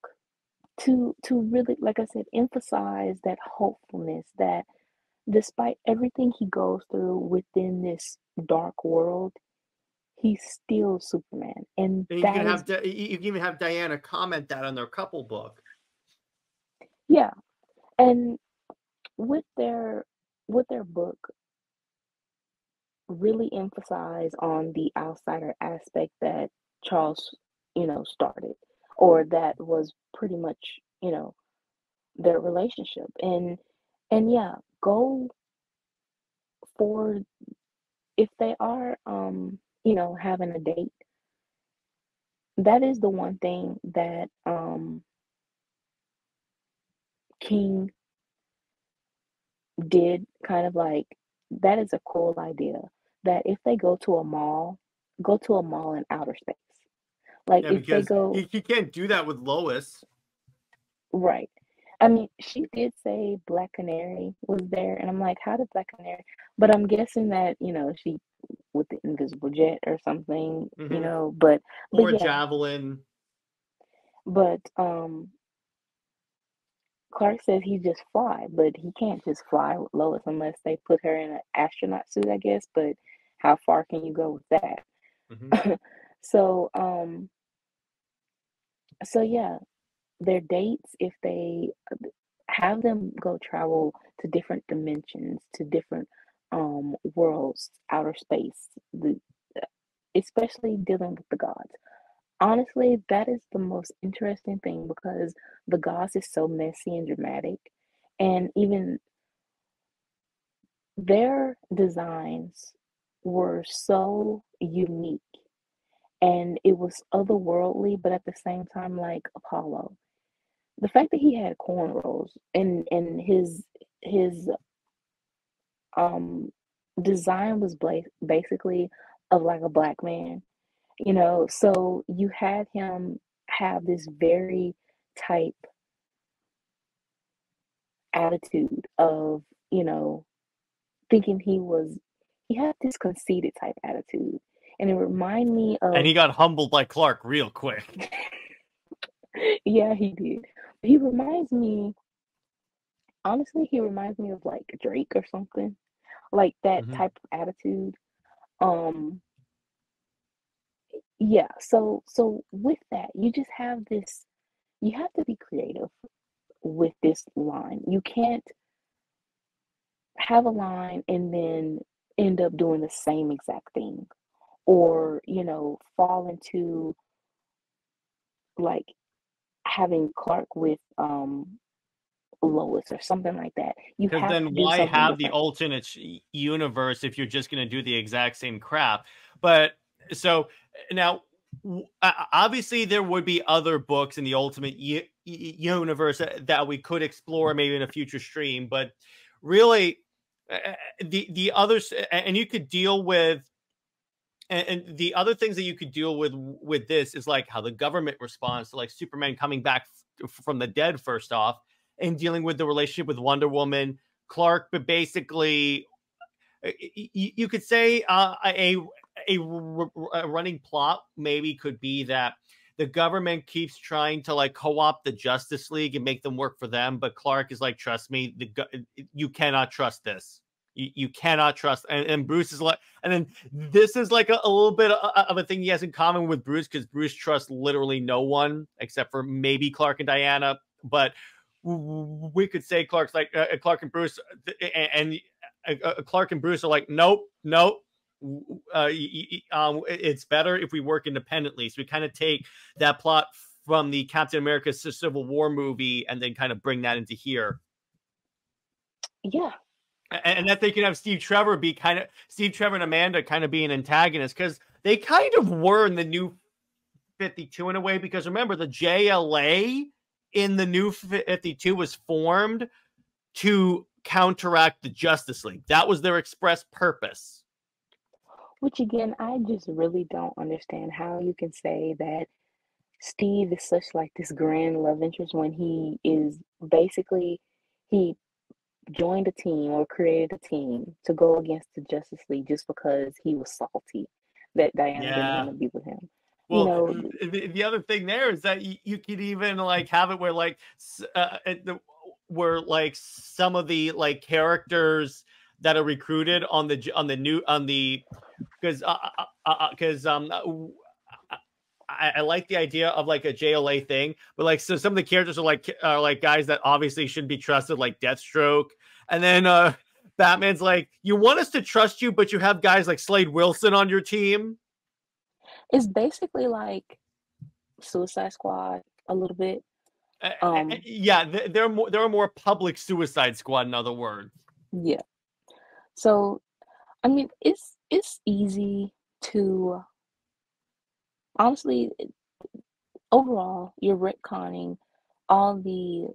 Speaker 4: to really, like I said, emphasize that hopefulness that despite everything he goes through within this dark world, he's still Superman, and
Speaker 3: You
Speaker 4: that
Speaker 3: can
Speaker 4: is
Speaker 3: you can even have Diana comment that on their couple book.
Speaker 4: yeah. And with their book, really emphasize on the outsider aspect that Charles, started, or that was pretty much, their relationship. And yeah, go for, if they are having a date, that is the one thing that King did, kind of like, that is a cool idea, that if they go to a mall, in outer space. Like
Speaker 3: Yeah,
Speaker 4: if they
Speaker 3: because
Speaker 4: go
Speaker 3: he can't do that with Lois.
Speaker 4: right. I mean, she did say Black Canary was there, and I'm like, how did Black Canary? But I'm guessing that, she with the invisible jet or something, but
Speaker 3: Or
Speaker 4: yeah,
Speaker 3: Javelin.
Speaker 4: but Clark says he just fly, but he can't just fly with Lois unless they put her in an astronaut suit, I guess. But how far can you go with that? So so yeah, their dates, if they have them go travel to different dimensions, to different worlds, outer space, especially dealing with the gods. Honestly, that is the most interesting thing because the gods is so messy and dramatic, and even their designs were so unique, and it was otherworldly, but at the same time like Apollo. The fact that he had cornrows and his um design was basically of like a black man, You know, so you had him have this very type attitude of, you know, thinking he had this conceited type attitude. And it reminded me
Speaker 3: And
Speaker 4: of,
Speaker 3: he got humbled by Clark real quick.
Speaker 4: yeah, he did. He reminds me, honestly, he reminds me of like Drake or something, like that
Speaker 3: Mhm.
Speaker 4: type of attitude. Um, yeah, so with that, you just have this, you have to be creative with this line. You can't have a line and then end up doing the same exact thing, or, you know, fall into like having Clark with Lois or something like that. You
Speaker 3: Because
Speaker 4: have to
Speaker 3: then
Speaker 4: do
Speaker 3: why
Speaker 4: something
Speaker 3: have the
Speaker 4: different.
Speaker 3: alternate universe if you're just going to do the exact same crap? But so now, obviously, there would be other books in the Ultimate Universe that we could explore maybe in a future stream. But really, the others, and you could deal with. And the other things that you could deal with this is like how the government responds to like Superman coming back from the dead first off, and dealing with the relationship with Wonder Woman, Clark, but basically you could say a running plot maybe could be that the government keeps trying to like co-opt the Justice League and make them work for them, but Clark is like, trust me, you cannot trust this. You cannot trust, and Bruce is like, and then this is like a little bit of a thing he has in common with Bruce, because Bruce trusts literally no one except for maybe Clark and Diana. But we could say Clark's like Clark and Bruce, and Clark and Bruce are like, nope, nope. It's better if we work independently. So we kind of take that plot from the Captain America Civil War movie and then kind of bring that into here.
Speaker 4: Yeah.
Speaker 3: And that they can have Steve Trevor and Amanda kind of be an antagonist, because they kind of were in the New 52 in a way, because remember, the JLA in the New 52 was formed to counteract the Justice League. That was their express purpose.
Speaker 4: Which again, I just really don't understand how you can say that Steve is such like this grand love interest when he is basically, he joined a team or created a team to go against the Justice League just because he was salty that Diana didn't want to be with him. You
Speaker 3: Well,
Speaker 4: know,
Speaker 3: the other thing there is that you could even like have it where like where like some of the like characters that are recruited on the because I like the idea of like a JLA thing, but like, so some of the characters are like guys that obviously shouldn't be trusted, like Deathstroke, and then Batman's like, you want us to trust you, but you have guys like Slade Wilson on your team.
Speaker 4: it's basically like Suicide Squad a little bit.
Speaker 3: Yeah, they're a more public Suicide Squad, in other words.
Speaker 4: Yeah. So, I mean, it's easy to honestly, overall, you're retconning all the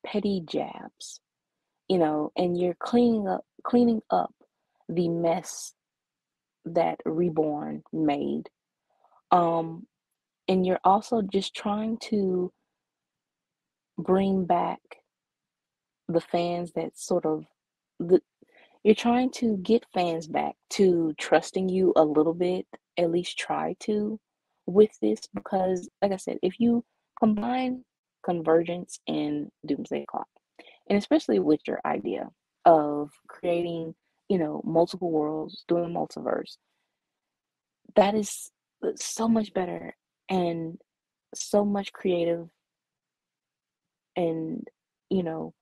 Speaker 4: petty jabs, you know, and you're cleaning up the mess that Reborn made. And you're also just trying to bring back the fans that sort of the you're trying to get fans back to trusting you a little bit, at least try to, with this, because like I said, if you combine Convergence and Doomsday Clock, and especially with your idea of creating, you know, multiple worlds, doing multiverse, that is so much better and so much creative, and you know,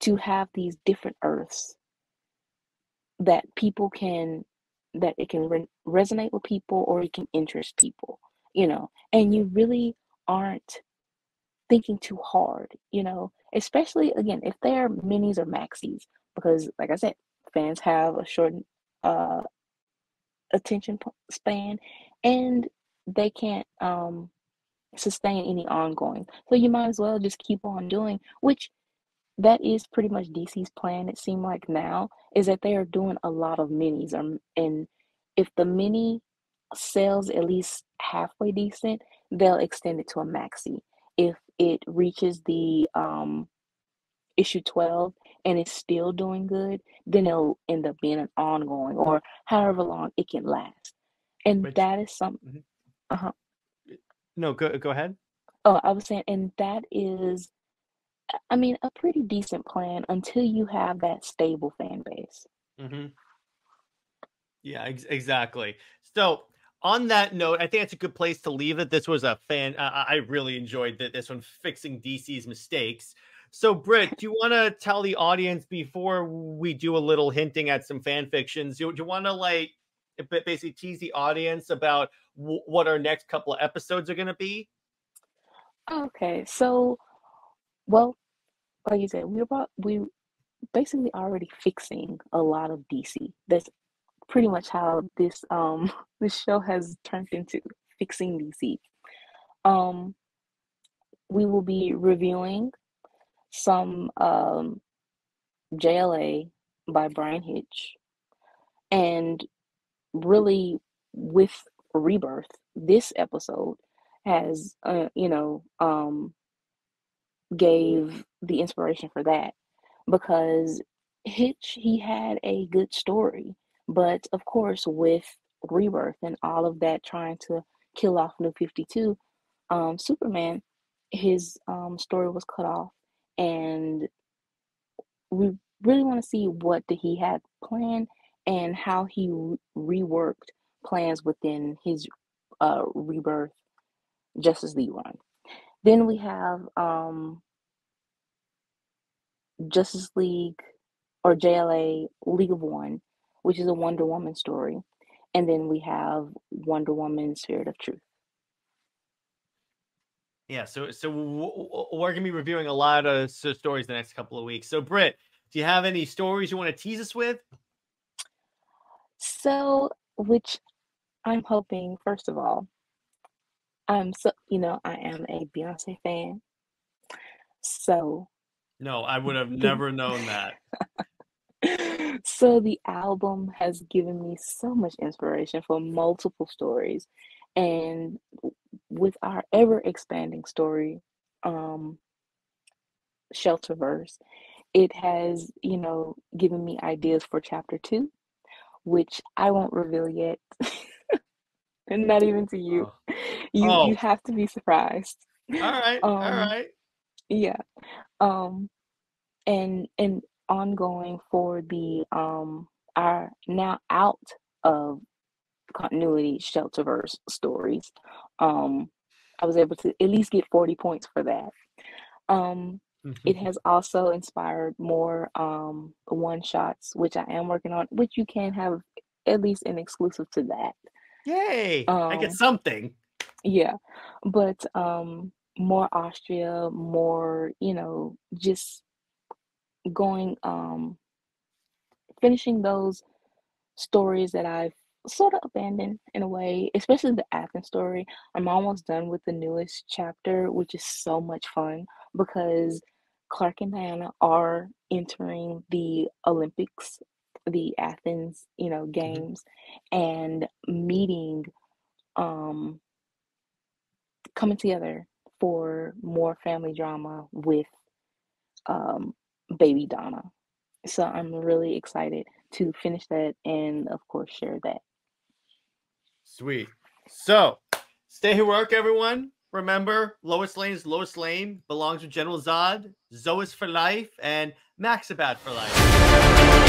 Speaker 4: to have these different Earths that people can, that it can resonate with people or it can interest people, you know, and you really aren't thinking too hard, you know, especially again if they're minis or maxis, because like I said, fans have a short uh attention span, and they can't sustain any ongoing, so you might as well just keep on doing, which that is pretty much DC's plan. It seemed like now is that they are doing a lot of minis, and if the mini sells at least halfway decent, they'll extend it to a maxi. If it reaches the issue 12 and it's still doing good, then it'll end up being an ongoing or however long it can last. And
Speaker 3: Which,
Speaker 4: that is something. Uh-huh.
Speaker 3: No, go ahead.
Speaker 4: Oh, I was saying, and that is, I mean, a pretty decent plan until you have that stable fan base.
Speaker 3: Yeah, exactly. So on that note, I think it's a good place to leave it. This was a I really enjoyed this one, fixing DC's mistakes. So Britt, do you want to tell the audience before we do a little hinting at some fan fictions? Do you want to like basically tease the audience about what our next couple of episodes are going to be?
Speaker 4: Okay, so, well, like you said, we basically already fixing a lot of DC. That's pretty much how this this show has turned into, fixing DC. We will be reviewing some JLA by Brian Hitch, and really with Rebirth, this episode has gave the inspiration for that, because Hitch, he had a good story, but of course with Rebirth and all of that trying to kill off New 52, Superman, his story was cut off, and we really want to see what he had planned and how he reworked plans within his Rebirth Justice League run. Then we have Justice League, or JLA League of One, which is a Wonder Woman story. And then we have Wonder Woman Spirit of Truth.
Speaker 3: Yeah, so we're going to be reviewing a lot of stories the next couple of weeks. So Britt, do you have any stories you want to tease us with?
Speaker 4: So, which I'm hoping, first of all, I am a Beyonce fan. So
Speaker 3: no, I would have never known that.
Speaker 4: So the album has given me so much inspiration for multiple stories, and with our ever expanding story, Shelterverse, it has, given me ideas for chapter 2, which I won't reveal yet. And not even to you. You have to be surprised.
Speaker 3: All right.
Speaker 4: Yeah. And ongoing for the our now out of continuity Shelterverse stories. I was able to at least get 40 points for that. It has also inspired more one shots, which I am working on, which you can have at least an exclusive to that.
Speaker 3: Yay! I get something.
Speaker 4: Yeah, but more Austria, more, just going, finishing those stories that I've sort of abandoned in a way, especially the Athens story. I'm almost done with the newest chapter, which is so much fun because Clark and Diana are entering the Olympics, the Athens, games, and meeting, coming together for more family drama with baby Donna. So I'm really excited to finish that and, of course, share that.
Speaker 3: Sweet. So, stay heroic, everyone. Remember, Lois Lane is Lois Lane, belongs with General Zod, Zoe is for life, and Max Abad for life.